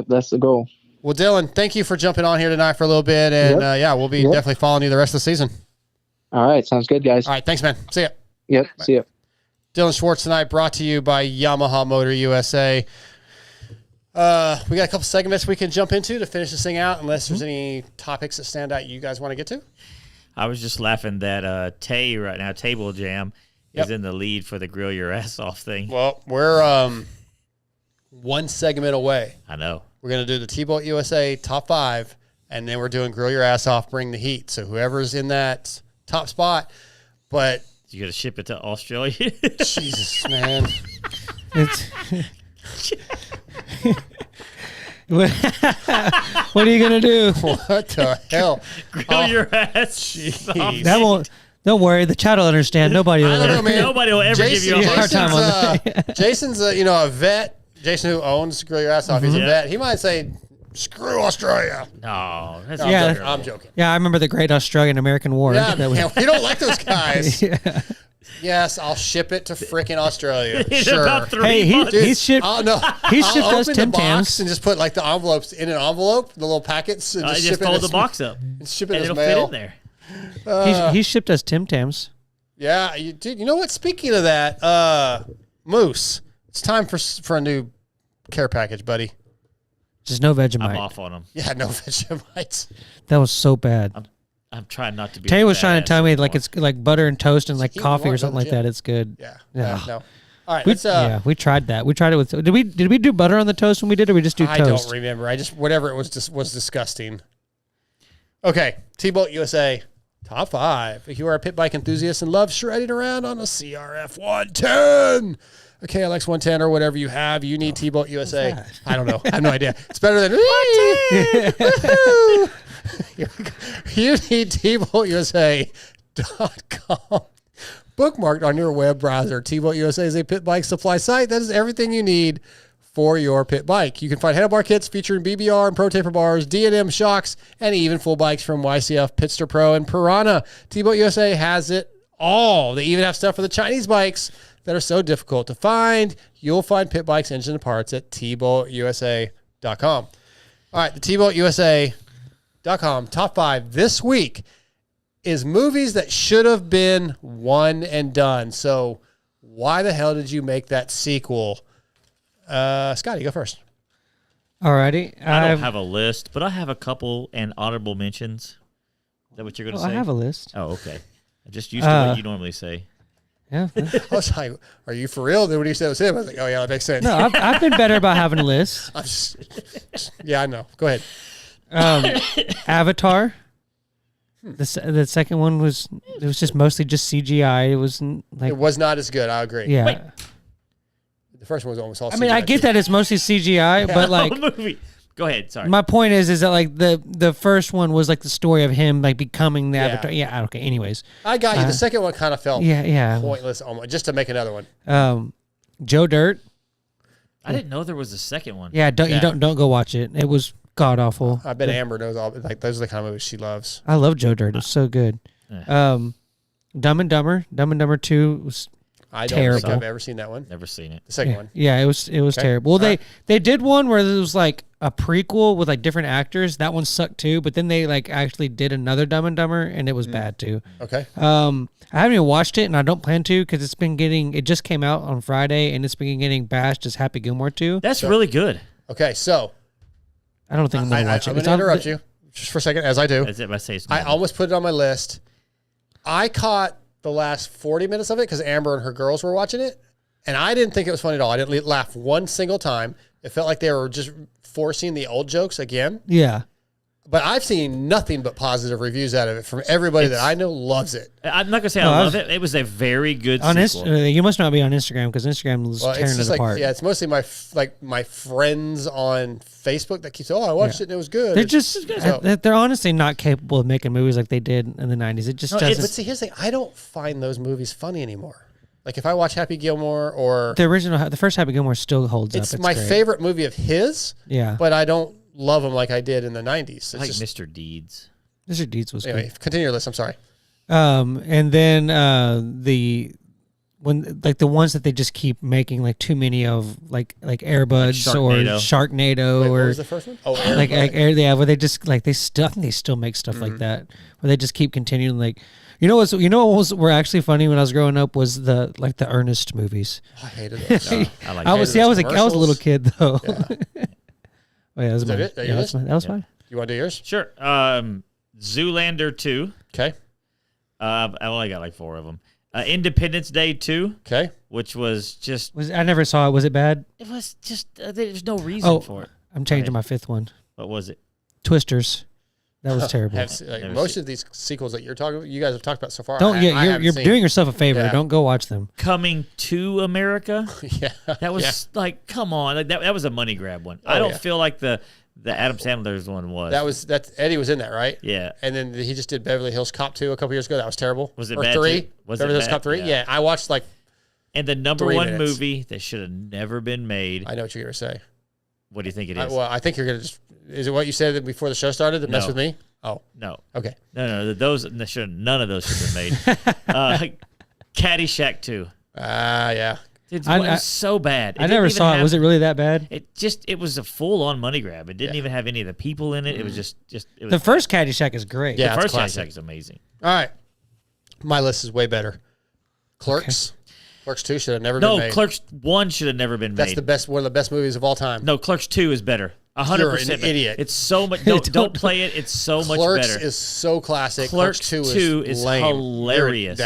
That's the goal. Well, Dylan, thank you for jumping on here tonight for a little bit, and we'll be definitely following you the rest of the season. All right, sounds good, guys. All right, thanks, man. See ya. Yep, bye. See ya. Dylan Schwartz tonight, brought to you by Yamaha Motor USA. We got a couple segments we can jump into to finish this thing out, unless there's any topics that stand out you guys want to get to. I was just laughing that Tay right now, Table Jam, is in the lead for the grill your ass off thing. Well, we're one segment away. I know. We're going to do the TBolt USA top 5, and then we're doing grill your ass off, bring the heat. So whoever's in that top spot, but you got to ship it to Australia. Jesus, man. What are you gonna do? What the hell? Grill your ass. Jeez. That won't. Don't worry, the chat will understand. Nobody will. Nobody will ever give you a hard time on that. Jason's a vet. Jason, who owns Grill Your Ass Off, he's a vet. He might say, "Screw Australia." No, that's I'm joking. Yeah, I remember the Great Australian American War. Yeah, we don't like those guys. Yes, I'll ship it to frickin' Australia. Sure. About 3 months. He's shipped. He's shipped I'll us open the Tim Tams box and just put like the envelopes in an envelope, the little packets, and just ship it. Fold the box up and ship it and as it'll mail. fit in there. He's shipped us Tim Tams. Yeah, dude. You know what? Speaking of that, Moose, it's time for a new care package, buddy. Just no Vegemite. I'm off on them. Yeah, no Vegemite. That was so bad. I'm trying not to be. Tay was trying to tell me like it's like butter and toast and like coffee or something like that. It's good. Yeah. No. All right. We tried that. We tried it with. Did we do butter on the toast when we did it? Or we just do toast? I don't remember. Whatever it was was disgusting. Okay, TBolt USA top 5. If you are a pit bike enthusiast and love shredding around on a CRF 110, a KLX 110 or whatever you have, you need TBolt USA. I don't know. I have no idea. It's better than you need TBoltUSA.com. Bookmarked on your web browser. TBolt USA is a pit bike supply site that is everything you need for your pit bike. You can find handlebar kits featuring BBR and Pro Taper bars, D&M shocks, and even full bikes from YCF, Pitster Pro, and Piranha. TBolt USA has it all. They even have stuff for the Chinese bikes that are so difficult to find. You'll find pit bikes, engine, and parts at TBoltUSA.com. All right, the TBoltUSA.com top 5 this week is movies that should have been one and done. So why the hell did you make that sequel? Scotty, go first. Alrighty. I don't have a list, but I have a couple and honorable mentions. Is that what you're going to say? I have a list. Oh, okay. I'm just used to what you normally say. Yeah. I was like, are you for real? Then when you said it was him, I was like, oh, yeah, that makes sense. No, I've been better about having a list. Yeah, I know. Go ahead. Avatar. The second one was just mostly just CGI. It was like it was not as good. I agree. Yeah. Wait. The first one was almost all CGI. I mean, I get that it's mostly CGI, but like movie. Go ahead. Sorry. my point is that like the first one was like the story of him like becoming the Avatar. Yeah. Okay. Anyways, I got you. The second one kind of felt yeah pointless almost, just to make another one. Joe Dirt. I didn't know there was a second one. Yeah. You don't go watch it. It was god awful. I bet Amber knows all. Like those are the kind of movies she loves. I love Joe Dirt. It's so good. Dumb and Dumber. Dumb and Dumber 2 was I don't terrible. think I've ever seen that one. Never seen it. The second one. Yeah, it was terrible. Well, they did one where it was like a prequel with like different actors. That one sucked too. But then they like actually did another Dumb and Dumber, and it was bad too. Okay. I haven't even watched it, and I don't plan to because it just came out on Friday, and it's been getting bashed as Happy Gilmore 2. That's really good. Okay, so I don't think I'm going to watch it. I'm going to interrupt you just for a second, as I do. That's it. I say I almost put it on my list. I caught the last 40 minutes of it because Amber and her girls were watching it, and I didn't think it was funny at all. I didn't laugh one single time. It felt like they were just forcing the old jokes again. Yeah. But I've seen nothing but positive reviews out of it from everybody that I know loves it. I'm not going to say I love it. It was a very good sequel. You must not be on Instagram because Instagram is tearing it apart. Yeah, it's mostly my friends on Facebook that keep saying, I watched it and it was good. They're honestly not capable of making movies like they did in the 90s. It just doesn't. But see, here's the thing. I don't find those movies funny anymore. Like if I watch Happy Gilmore or... The first Happy Gilmore still holds up. It's my favorite movie of his. Yeah. But I don't love him like I did in the 90s. I like Mr. Deeds. Mr. Deeds was anyway, good. Continue your list. I'm sorry. And then the ones that they just keep making like too many of, like Airbuds like or Sharknado. Wait, or what was the first one? Oh, Air, where they just like they still make stuff like that where they just keep continuing like. You know what were actually funny when I was growing up was the Ernest movies. I hated those. I was a little kid though. Yeah. Oh, yeah, that was fine. You want to do yours? Sure. Zoolander 2. Okay. I only got like 4 of them. Independence Day 2. Okay. Which was just... I never saw it. Was it bad? It was just... there's no reason for it. I'm changing my 5th one. What was it? Twisters. That was terrible. Most of these sequels that you guys have talked about so far. You're doing yourself a favor. Yeah. Don't go watch them. Coming to America. Yeah, that was like, come on, like that was a money grab one. I don't feel like the Adam Sandler's one was. That's Eddie was in that, right? Yeah. And then he just did Beverly Hills Cop 2 a couple years ago. That was terrible. Was it or bad 3? Too? Was Beverly it Hills bad? Cop 3? Yeah, I watched like. And the number 1 movie that should have never been made. I know what you're gonna say. What do you think it is? I think you're gonna just. Is it what you said before the show started? To mess with me? Oh no. Okay. No. None of those should have been made. Caddyshack 2. Yeah. It was so bad. I never saw it. Was it really that bad? It was a full-on money grab. It didn't even have any of the people in it. It was just it was, the first Caddyshack is great. Yeah, the first Caddyshack is amazing. All right. My list is way better. Clerks. Okay. Clerks 2 should have never been made. No, Clerks 1 should have never been made. That's one of the best movies of all time. No, Clerks 2 is better. 100%. You're an idiot. It's so much. Don't play it. It's so much better. Clerks is so classic. Clerks 2 is lame. Hilarious.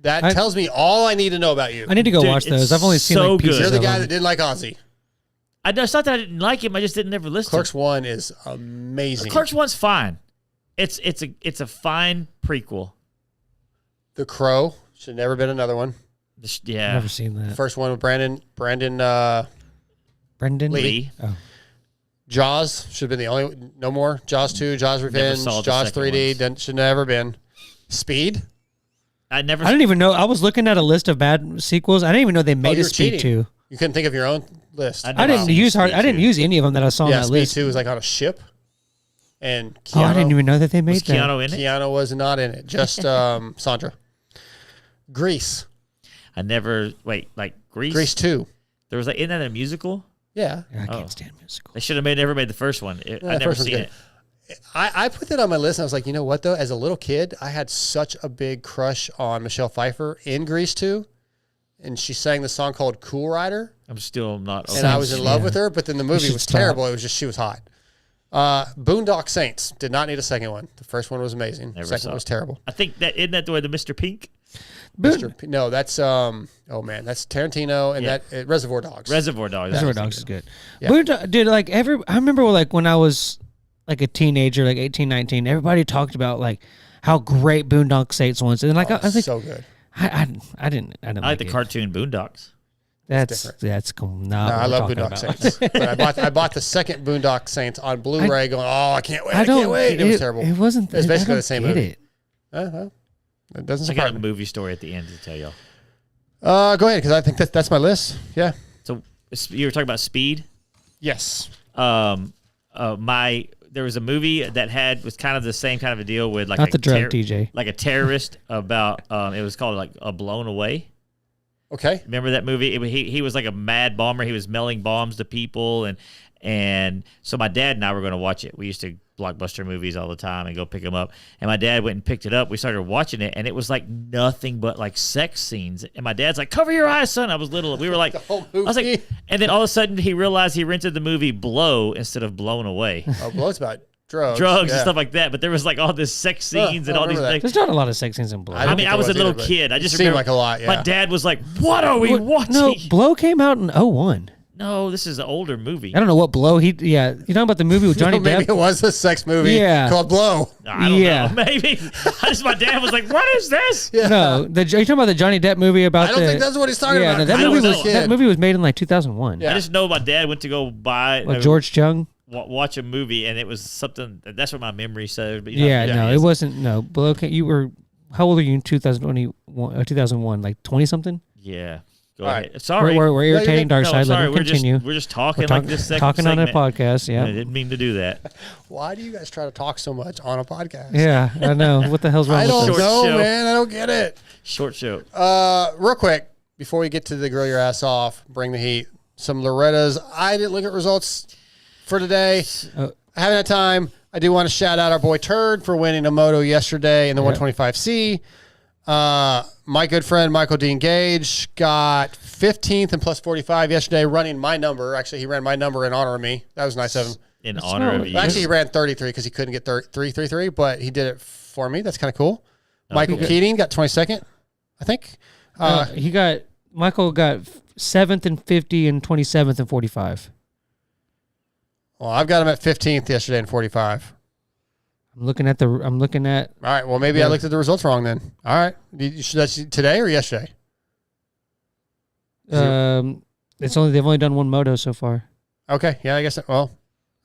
That tells me all I need to know about you. I need to go watch those. I've only seen like pieces. You're the guy that didn't like Ozzy. It's not that I didn't like him. I just didn't ever listen. Clerks 1 is amazing. Clerks 1's fine. It's a fine prequel. The Crow should have never been another one. Yeah. Never seen that. First one with Brandon Brendan Lee. Oh. Jaws should have been the only. No more. Jaws 2, Jaws Revenge, saw the Jaws second 3D. Should never been. Speed. I never. I didn't even know. I was looking at a list of bad sequels. I didn't even know they made you a were Speed cheating. 2. You couldn't think of your own list. I didn't use hard. I didn't use any of them that I saw on Yeah, that Speed list. 2 was like on a ship. And Keanu, Oh, I didn't even know that they made Was that. Keanu in it? Keanu was not in it. Just Sandra. Grease. I never. Wait, like Grease? Grease 2. There was like, isn't that a musical? Yeah. I can't stand musicals. They should have never made the first one. I the never first one's seen good. it. I put that on my list and I was like, you know what though? As a little kid, I had such a big crush on Michelle Pfeiffer in Grease 2. And she sang the song called Cool Rider. I'm still not. And I was in love with her, but then the movie should was stop. terrible. It was just she was hot. Boondock Saints did not need a second one. The first one was amazing. The second saw one was it. terrible. I think that isn't that the way the Mr. Pink. No, that's that's Tarantino and Yeah. Reservoir Dogs. Reservoir Dogs. Reservoir Dogs is good. Yeah. Dude, like I remember like when I was like a teenager, like 18, 19, everybody talked about like how great Boondock Saints was, and like I was like, so good. I didn't I like the it. cartoon Boondocks. That's cool. No, I love Boondock Saints. But I bought the second Boondock Saints on Blu-ray. Going, I can't wait! I can't wait! It was terrible. It wasn't. It was basically the same movie. It. It doesn't I got surprise a me. movie story at the end to tell y'all. Go ahead, because I think that's my list. Yeah. So you were talking about Speed. Yes. There was a movie that was kind of the same kind of a deal with like Not the drug DJ. like a terrorist about it was called like a Blown Away. Okay. Remember that movie? He was like a mad bomber. He was mailing bombs to people, and so my dad and I were going to watch it. We used to Blockbuster movies all the time and go pick them up. And my dad went and picked it up. We started watching it, and it was like nothing but like sex scenes. And my dad's like, "Cover your eyes, son." I was little. We were like, I was like, and then all of a sudden he realized he rented the movie Blow instead of Blown Away. Oh, Blow's about drugs. Drugs yeah. and stuff like that. But there was like all this sex scenes and all these things. There's not a lot of sex scenes in Blow. I mean, I was a little kid. I just seemed remember like a lot. Yeah. My dad was like, "What are we watching?" No, Blow came out in 01. No, this is an older movie. I don't know what Blow you talking about the movie with Johnny maybe Depp? it was a sex movie Yeah. called Blow. I don't know. Maybe. My dad was like, "What is this?" Yeah. No, are you talking about the Johnny Depp movie about I don't think that's what he's talking about. No, that I movie don't was know. that movie was made in like 2001. Yeah. I just know my dad went to go buy Like George Chung. watch a movie, and it was something. That's what my memory said. But It wasn't. No, Blow. You were. How old are you in 2021? 2001, like 20 something. Yeah. Go All ahead. right. Sorry, We're irritating Dark Side. Let sorry. him continue. We're just talking We're like this second talking on a segment. podcast. Yeah. I didn't mean to do that. Why do you guys try to talk so much on a podcast? Yeah, I know. What the hell's wrong I with don't this? Short know, show. man. I don't get it. Short show. Real quick, before we get to the grill your ass off, bring the heat. Some Loretta's. I didn't look at results for today. I haven't had time. I do want to shout out our boy Turd for winning a moto yesterday in the 125C. My good friend Michael Dean Gage got 15th and plus 45 yesterday, running my number. Actually, he ran my number in honor of me. That was nice of him. In honor of you. Actually, he ran 33 because he couldn't get 333, but he did it for me. That's kind of cool. Michael Keating got 22nd, I think. Michael got 7th and 50 and 27th and 45. Well, I've got him at 15th yesterday and 45. I'm looking at. All right. Well, maybe I looked at the results wrong then. All right. That's today or yesterday? They've only done one moto so far. Okay. Yeah, I guess. Well,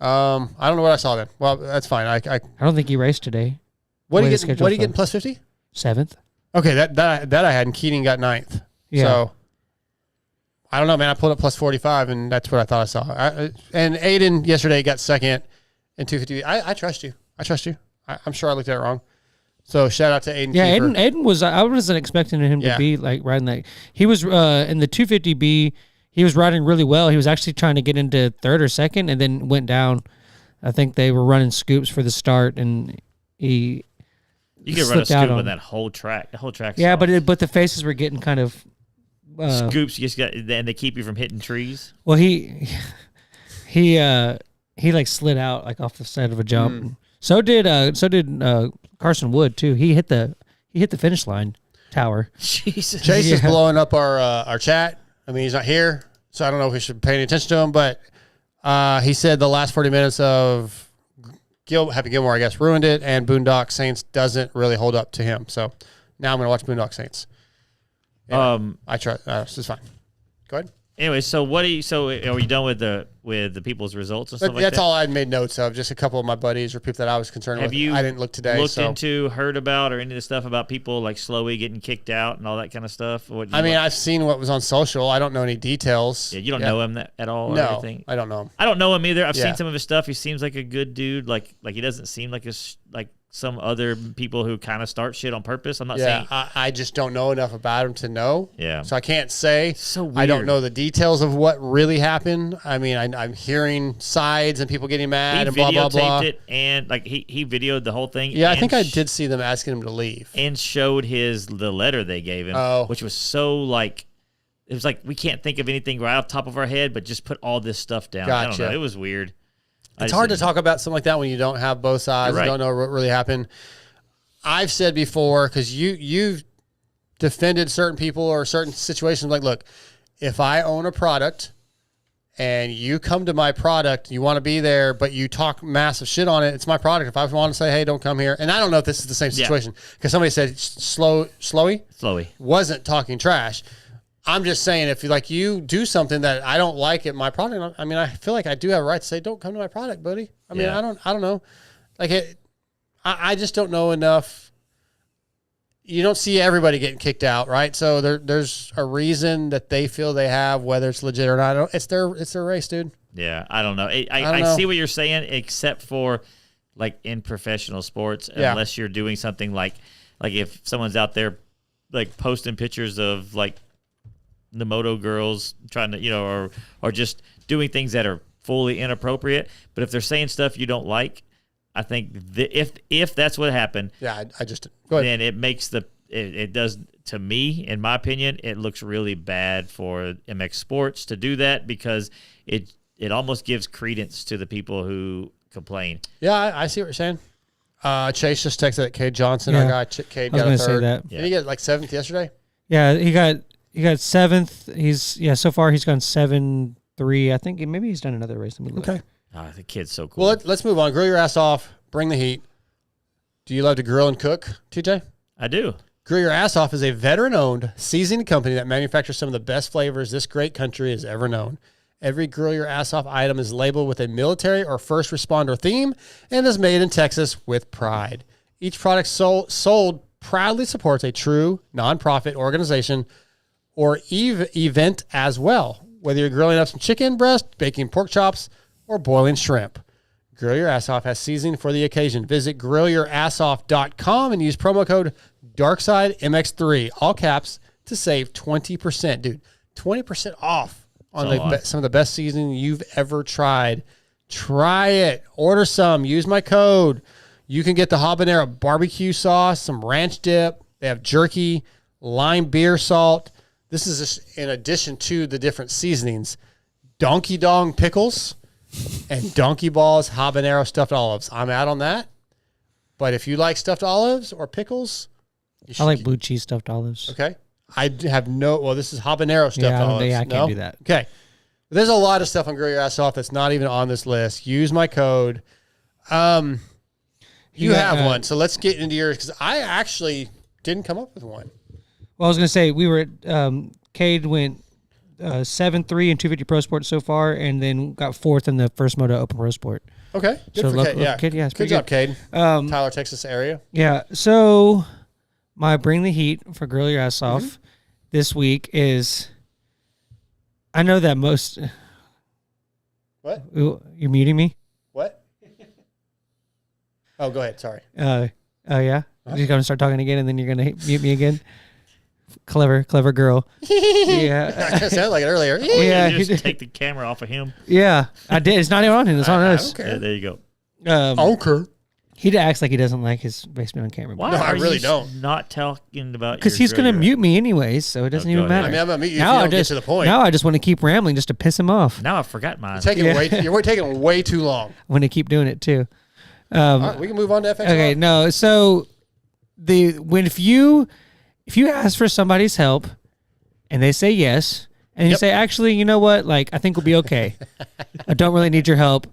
I don't know what I saw then. Well, that's fine. I don't think he raced today. What are you getting plus 50? 7th. Okay, that I had, and Keating got 9th. Yeah. So I don't know, man. I pulled up plus 45, and that's what I thought I saw. And Aiden yesterday got 2nd in 250. I trust you. I'm sure I looked at it wrong. So shout out to Aiden. Yeah, Kiefer. Aiden was. I wasn't expecting him to be like riding that. He was in the 250B. He was riding really well. He was actually trying to get into 3rd or 2nd, and then went down. I think they were running scoops for the start, and he. You could run a scoop on that whole track. The whole track. Yeah, but the faces were getting kind of. Scoops, you just got, and they keep you from hitting trees. Well, he like slid out like off the side of a jump. So did Carson Wood too. He hit the finish line tower. Jesus. Chase is blowing up our chat. I mean, he's not here, so I don't know if we should pay any attention to him. But he said the last 40 minutes of Happy Gilmore, I guess, ruined it, and Boondock Saints doesn't really hold up to him. So now I'm going to watch Boondock Saints. I try. This is fine. Go ahead. Anyway, so what do you? So are we done with the people's results and stuff like that? That's all I made notes of. Just a couple of my buddies or people that I was concerned with. Have you? I didn't look today. Heard about, or any of the stuff about people like Slowey getting kicked out and all that kind of stuff? I've seen what was on social. I don't know any details. Yeah, you don't know him at all. No, or anything? I don't know him. I don't know him either. I've seen some of his stuff. He seems like a good dude. Like he doesn't seem like some other people who kind of start shit on purpose. I'm not saying. I just don't know enough about him to know. Yeah. So I can't say. So weird. I don't know the details of what really happened. I mean, I'm hearing sides and people getting mad and blah, blah, blah. He videotaped it, and he videoed the whole thing. Yeah, I think I did see them asking him to leave. And showed the letter they gave him, which was so it was like, we can't think of anything right off the top of our head, but just put all this stuff down. Gotcha. I don't know. It was weird. It's hard to talk about something like that when you don't have both sides. Right. You don't know what really happened. I've said before, because you've defended certain people or certain situations, like, look, if I own a product and you come to my product, you want to be there, but you talk massive shit on it, it's my product. If I want to say, hey, don't come here, and I don't know if this is the same situation, because somebody said Slowey wasn't talking trash. I'm just saying, if you do something that I don't like at my product, I mean, I feel like I do have a right to say, don't come to my product, buddy. I mean, I don't know. I just don't know enough. You don't see everybody getting kicked out, right? So there's a reason that they feel they have, whether it's legit or not. It's their race, dude. Yeah, I don't know. I see what you're saying, except for in professional sports, unless you're doing something like if someone's out there posting pictures of the moto girls trying to, or just doing things that are fully inappropriate. But if they're saying stuff you don't like, I think if that's what happened, I just go ahead. Then it makes it does, to me, in my opinion, it looks really bad for MX Sports to do that, because it almost gives credence to the people who complain. Yeah, I see what you're saying. Chase just texted at Cade Johnson. Yeah. Our guy Cade got a third. Say that. Did he get 7th yesterday? Yeah, he got 7th. So far he's gone 7-3. I think maybe he's done another race. Okay. Oh, the kid's so cool. Well, let's move on. Grill your ass off. Bring the heat. Do you love to grill and cook, TJ? I do. Grill Your Ass Off is a veteran-owned, seasoned company that manufactures some of the best flavors this great country has ever known. Every Grill Your Ass Off item is labeled with a military or first responder theme and is made in Texas with pride. Each product sold proudly supports a true nonprofit organization or event as well, whether you're grilling up some chicken breast, baking pork chops, or boiling shrimp. Grill Your Ass Off has seasoning for the occasion. Visit grillyourassoff.com and use promo code DarksideMX3, all caps, to save 20%. Dude, 20% off on some of the best seasoning you've ever tried. Try it. Order some. Use my code. You can get the habanero barbecue sauce, some ranch dip. They have jerky, lime beer salt. This is just in addition to the different seasonings. Donkey Dong pickles and Donkey Balls habanero stuffed olives. I'm out on that. But if you like stuffed olives or pickles, I like blue cheese stuffed olives. Okay. I have this is habanero stuffed olives. Yeah, I can't do that. Okay. There's a lot of stuff on Grill Your Ass Off that's not even on this list. Use my code. You have one, so let's get into yours, because I actually didn't come up with one. Well, I was going to say, we were at, Cade went 7-3 in 250 Pro Sport so far, and then got 4th in the First Moto Open Pro Sport. Okay. Good for Cade. Yeah. Cade, good job, Cade. Tyler, Texas area. Yeah. So my Bring the Heat for Grill Your Ass Off this week is, I know that most... What? You're muting me? What? Oh, go ahead. Sorry. Oh, yeah? You're going to start talking again, and then you're going to mute me again? Clever girl. Yeah. I sounded like it earlier. Yeah, you just take the camera off of him. Yeah, I did. It's not even on him. It's on us. Yeah, there you go. Okay. He acts like he doesn't like his basement on camera. Why No, I are really you don't. not talking about? Because he's going to mute me anyways, so it doesn't even matter. I mean, I'm going to mute you if you don't get to the point. Now I just want to keep rambling just to piss him off. Now I forgot mine. You're taking way too long. I want to keep doing it too. All right, we can move on to FX. Okay, no. So if you ask for somebody's help and they say yes, and you say, actually, you know what? I think we'll be okay. I don't really need your help.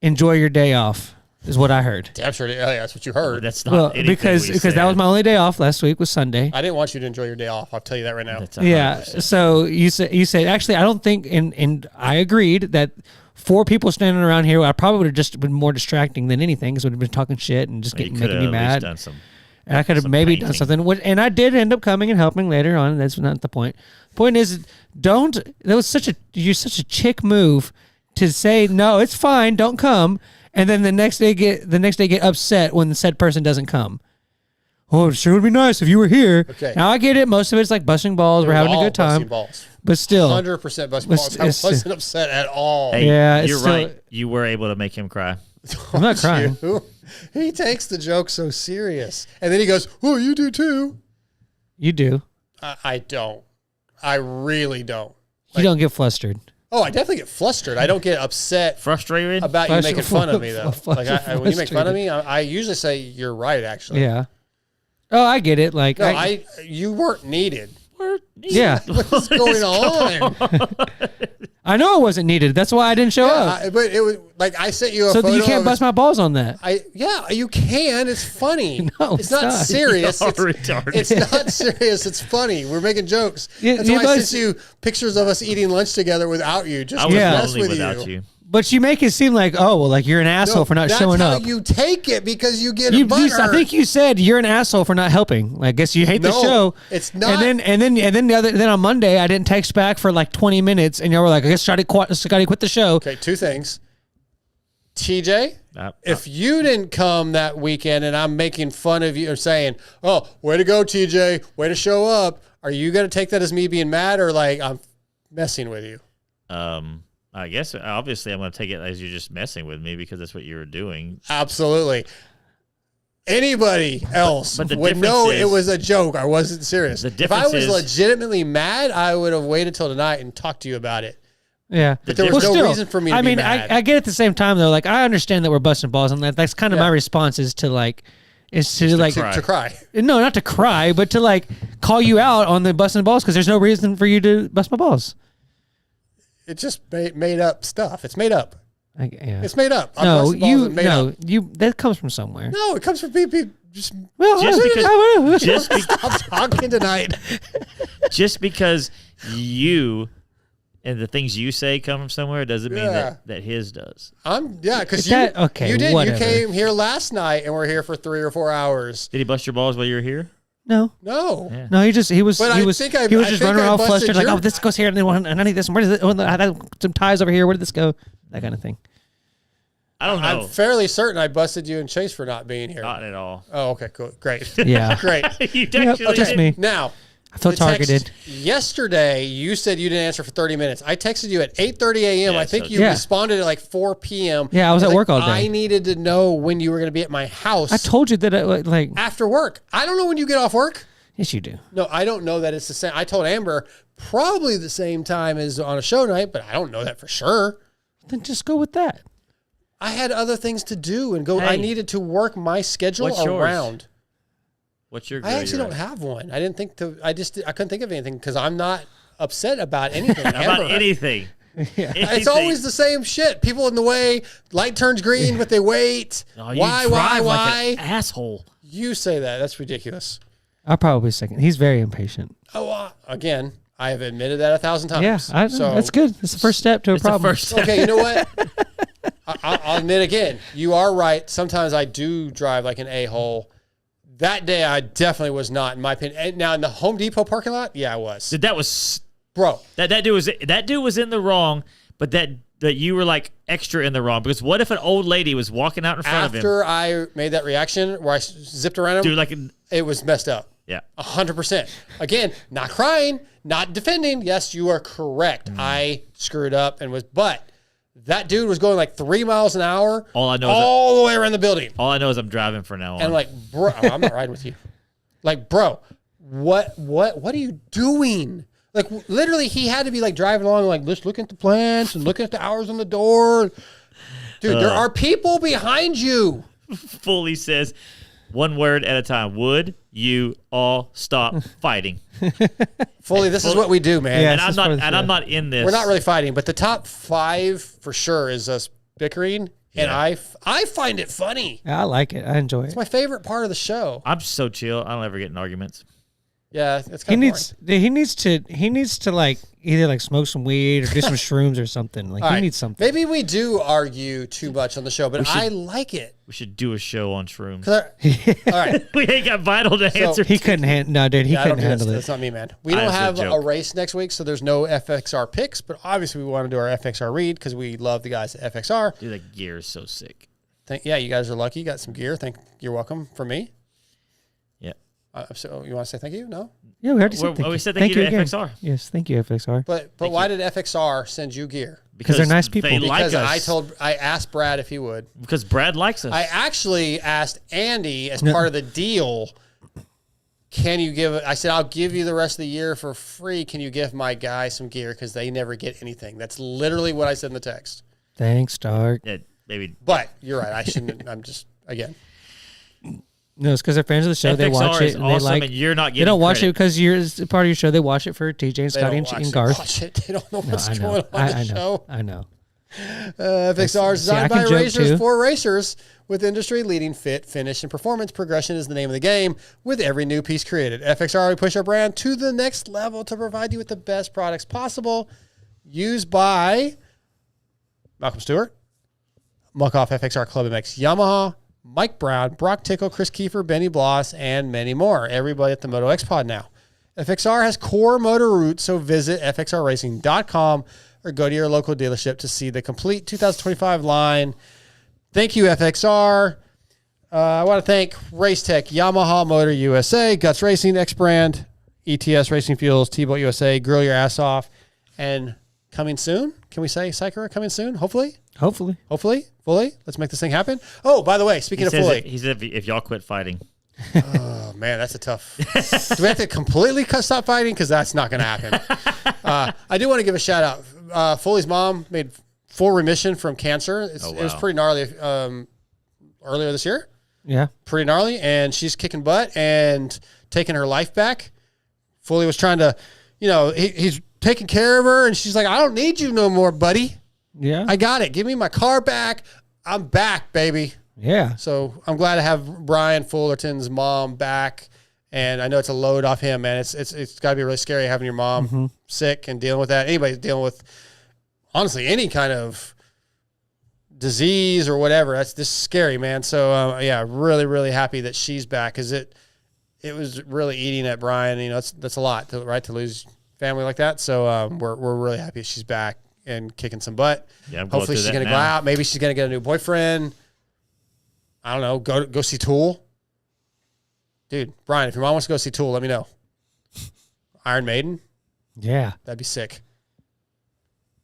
Enjoy your day off. is what I heard. Damn sure. Yeah, that's what you heard. That's not anything because we that was my only day off last week was Sunday. I didn't want you to enjoy your day off. I'll tell you that right now. Yeah. So you said actually I don't think and I agreed that 4 people standing around here I probably would have just been more distracting than anything because would have been talking shit and just making me mad. And I could have maybe done something. And I did end up coming and helping later on. That's not the point. The point is, you're such a chick move to say, no, it's fine, don't come. And then the next day get upset when the said person doesn't come. Oh, it sure would be nice if you were here. Okay. Now I get it. Most of it's like busting balls. We're having a good time. Balls. But still. 100% busting balls. I wasn't upset at all. Hey, yeah, you're right. You were able to make him cry. I'm not crying. He takes the joke so serious. And then he goes, oh, you do too. You do. I don't. I really don't. You don't get flustered. Oh, I definitely get flustered. I don't get upset. Frustrated? About you making fun of me, though. When you make fun of me, I usually say you're right, actually. Yeah. Oh, I get it. Like no, you weren't needed. Yeah. What's going on? I know it wasn't needed. That's why I didn't show up. But it was like I sent you a so photo. So you can't bust my balls on that. Yeah, you can. It's funny. No, it's not serious. It's retarded. It's not serious. It's funny. We're making jokes. That's why I sent you pictures of us eating lunch together without you. Just to mess with without you. But you make it seem like, oh, well, like you're an asshole for not showing up. That's how you take it because you get butthurt. I think you said you're an assole for not helping. Like, I guess you hate the show. It's not. And then on Monday, I didn't text back for like 20 minutes, and y'all were like, I guess Scotty quit the show. Okay, 2 things. TJ, if you didn't come that weekend and I'm making fun of you or saying, oh, way to go, TJ, way to show up, are you going to take that as me being mad or like I'm messing with you? I guess, obviously, I'm going to take it as you're just messing with me because that's what you were doing. Absolutely. Anybody else would know it was a joke. I wasn't serious. If I was legitimately mad, I would have waited till tonight and talked to you about it. Yeah. But there was no reason for me to be mad. I get at the same time, though. Like, I understand that we're busting balls, and that's kind of my response is to cry. No, not to cry, but to, like, call you out on the busting balls because there's no reason for you to bust my balls. It's just made up stuff. It's made up. It's made up. That comes from somewhere. No, it comes from people. Stop talking tonight. Just because you and the things you say come from somewhere doesn't mean that his does. Because you did. Whatever. You came here last night and we're here for 3 or 4 hours. Did he bust your balls while you were here? No. Yeah. No, he was just running around flustered, like, oh, this goes here, and then I need this. Where does it? Oh, I had some ties over here. Where did this go? That kind of thing. I don't know. I'm fairly certain I busted you and Chase for not being here. Not at all. Oh, okay, cool, great. Yeah, great. You actually just me. Now, I felt targeted. Yesterday, you said you didn't answer for 30 minutes. I texted you at 8:30 a.m. I think you responded at like 4 p.m. Yeah, I was at work all day. I needed to know when you were going to be at my house. I told you that after work. I don't know when you get off work. Yes, you do. No, I don't know that it's the same. I told Amber probably the same time as on a show night, but I don't know that for sure. Then just go with that. I had other things to do and go. Hey, I needed to work my schedule around. What's your? I actually don't have one. I didn't think to. I couldn't think of anything because I'm not upset about anything. About anything. Yeah. It's always the same shit. People in the way. Light turns green, but they wait. Oh, why? Like an asshole. You say that. That's ridiculous. I'll probably second. He's very impatient. Oh, again, I have admitted that 1,000 times. Yeah, that's good. It's the first step to a problem. Okay, you know what? I'll admit again. You are right. Sometimes I do drive like an a-hole. That day, I definitely was not, in my opinion. Now, in the Home Depot parking lot, yeah, I was. That was... Bro. That dude was in the wrong, but that you were like extra in the wrong. Because what if an old lady was walking out in front of him? After I made that reaction where I zipped around him, dude, it was messed up. Yeah. 100%. Again, not crying, not defending. Yes, you are correct. I screwed up but that dude was going like 3 miles an hour all the way around the building. All I know is I'm driving from now on. And like, bro, I'm not riding with you. Like, bro, what are you doing? Like, literally, he had to be like driving along, like, just looking at the plants and looking at the hours on the door. Dude, there are people behind you. Fully says, one word at a time. Would you all stop fighting? Fully, this is what we do, man. Yeah, and I'm not in this. We're not really fighting, but the top 5 for sure is us bickering And I find it funny. I like it. I enjoy It's it. my favorite part of the show. I'm so chill. I don't ever get in arguments. Yeah, it's He kind of needs to like either like smoke some weed or do some shrooms or something. Like he needs something. Maybe we do argue too much on the show, but I like it. We should do a show on shrooms. All right. We ain't got Vital to answer. He couldn't handle. No, dude, he I don't couldn't do handle this. it. That's not me, man. We don't That's a have a joke. race next week, so there's no FXR picks, but obviously we want to do our FXR read because we love the guys at FXR. Dude, that gear is so sick. Yeah, you guys are lucky. You got some gear. You're welcome from me. Yeah. So you want to say thank you? No? Yeah, we already said thank you. We said thank you to again. FXR. Yes, thank you, FXR. But why did FXR send you gear? Because they're nice people. They like Because us. I asked Brad if he would. Because Brad likes us. I actually asked Andy as part of the deal, can you give it? I said, I'll give you the rest of the year for free. Can you give my guys some gear? Because they never get anything. That's literally what I said in the text. Thanks, Stark. Yeah, maybe. But you're right. I shouldn't. I'm just, again. No, it's because they're fans of the show. They FXR watch is it. And awesome, they like. and you're not They getting don't watch credit. it because you're it's part of your show. They watch it for TJ and They Scotty don't and Garth. watch it. They don't know No, what's I know. going on the I know. show. I know. FXR is See, I designed can by joke racers too. for racers with industry-leading fit, finish, and performance. Progression is the name of the game with every new piece created. FXR, we push our brand to the next level to provide you with the best products possible. Used by Malcolm Stewart, Muck-Off FXR Club MX Yamaha, Mike Brown, Brock Tickle, Chris Kiefer, Benny Bloss, and many more. Everybody at the MotoXpod now. FXR has core motor roots, so visit fxrracing.com or go to your local dealership to see the complete 2025 line. Thank you, FXR. I want to thank Racetech, Yamaha Motor USA, Guts Racing, X Brand, ETS Racing Fuels, TBolt USA, Grill Your Ass Off, and coming soon. Can we say Psychera coming soon? Hopefully. Fully. Let's make this thing happen. Oh, by the way, speaking of fully. He said if y'all quit fighting. Oh, man, that's a tough. Do we have to completely stop fighting? Because that's not going to happen. I do want to give a shout out. Foley's mom made full remission from cancer. It was pretty gnarly earlier this year. Yeah. Pretty gnarly. And she's kicking butt and taking her life back. Foley was trying to, he's taking care of her. And she's like, I don't need you no more, buddy. Yeah. I got it. Give me my car back. I'm back, baby. Yeah. So I'm glad to have Brian Fullerton's mom back. And I know it's a load off him, man. It's got to be really scary having your mom sick and dealing with that. Anybody dealing with, honestly, any kind of disease or whatever. This is scary, man. So, really, really happy that she's back because it was really eating at Brian. That's a lot, to lose family like that. So we're really happy she's back and kicking some butt. Yeah, hopefully she's going to go out. Maybe she's going to get a new boyfriend. I don't know. Go see Tool. Dude, Brian, if your mom wants to go see Tool, let me know. Iron Maiden. Yeah. That'd be sick.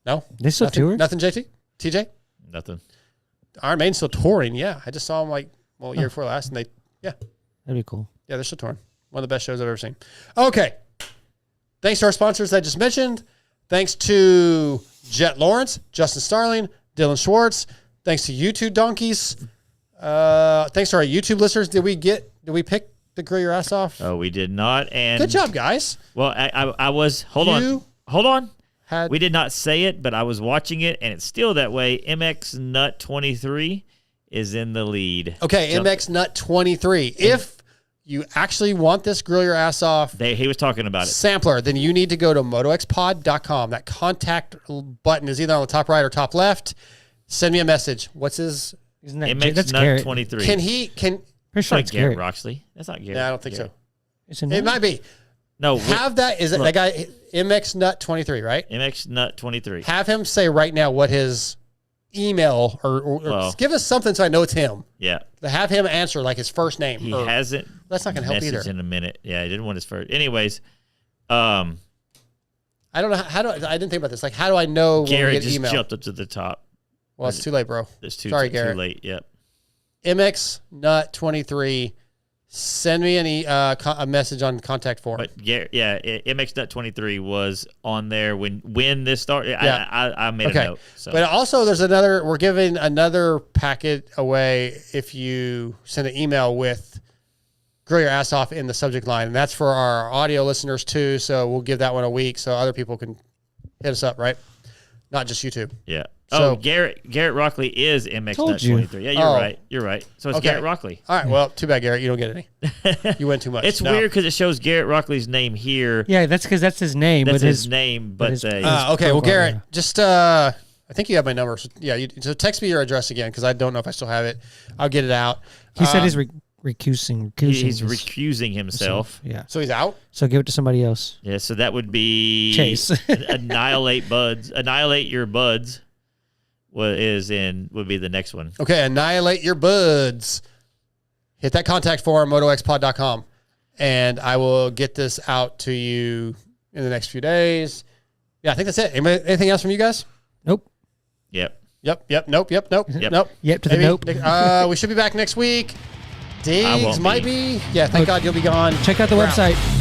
No? They still tour? Nothing, JT? TJ? Nothing. Iron Maiden's still touring, yeah. I just saw them year before last, and That'd be cool. Yeah, they're still touring. One of the best shows I've ever seen. Okay. Thanks to our sponsors I just mentioned. Thanks to Jett Lawrence, Justin Starling, Dilan Schwartz. Thanks to you two donkeys. Thanks to our YouTube listeners. Did we pick the Grill Your Ass Off? Oh, we did not. And good job, guys. Well, I was hold on. We did not say it, but I was watching it, and it's still that way. MX Nut 23 is in the lead. Okay, MX Nut 23. If you actually want this Grill Your Ass Off, he was talking about it. Sampler, then you need to go to MotoXpod.com. That contact button is either on the top right or top left. Send me a message. What's his? Isn't that MX Nut 23? Pretty sure it's Garrett Garrett. Roxley. That's not Garrett. Yeah, I don't think Garrett. so. It might be. No. Have that. Is it that guy? MX Nut 23, right? MX Nut 23. Have him say right now what his email or give us something so I know it's him. Yeah. Have him answer like his first name. He hasn't. That's not going to help either. In a minute. Yeah, he didn't want his first. Anyways, I don't know I didn't think about this. Like, how do I know when Garrett we get just email? jumped up to the top. Well, it's too late, bro. Sorry, Garrett. Too late. Yep. MX Nut 23. Send me a message on contact form. But MX Nut 23 was on there when this started. Yeah. I made a note. So. But also, we're giving another packet away if you send an email with Grill Your Ass Off in the subject line. And that's for our audio listeners too. So we'll give that one a week so other people can hit us up, right? not just YouTube. Yeah. So- Oh, Garrett Rockley is MX Told Nut you. 23. Yeah, you're Oh. right. You're right. So it's Okay. Garrett Rockley. All right. Well, too bad, Garrett. You don't get any. You win too much. It's No. weird because it shows Garrett Rockley's name here. Yeah, that's because that's his name. That's but his name, but his- they. Okay. Well, profile, Garrett, yeah. just I think you have my number. So, yeah. So text me your address again because I don't know if I still have it. I'll get it out. He said he's recusing. He's his- recusing himself. Yeah. So he's out. So give it to somebody else. Yeah, so that would be Chase. Annihilate Buds. Annihilate Your Buds would be the next one. Okay. Annihilate your buds. Hit that contact form, motoxpod.com, and I will get this out to you in the next few days. Yeah, I think that's it. Anything else from you guys? Nope. Yep. Yep. Nope. Nope. Yep to the Maybe. nope. We should be back next week. I Diggs won't might be. Yeah, thank God you'll be gone. Check out the We're out. website.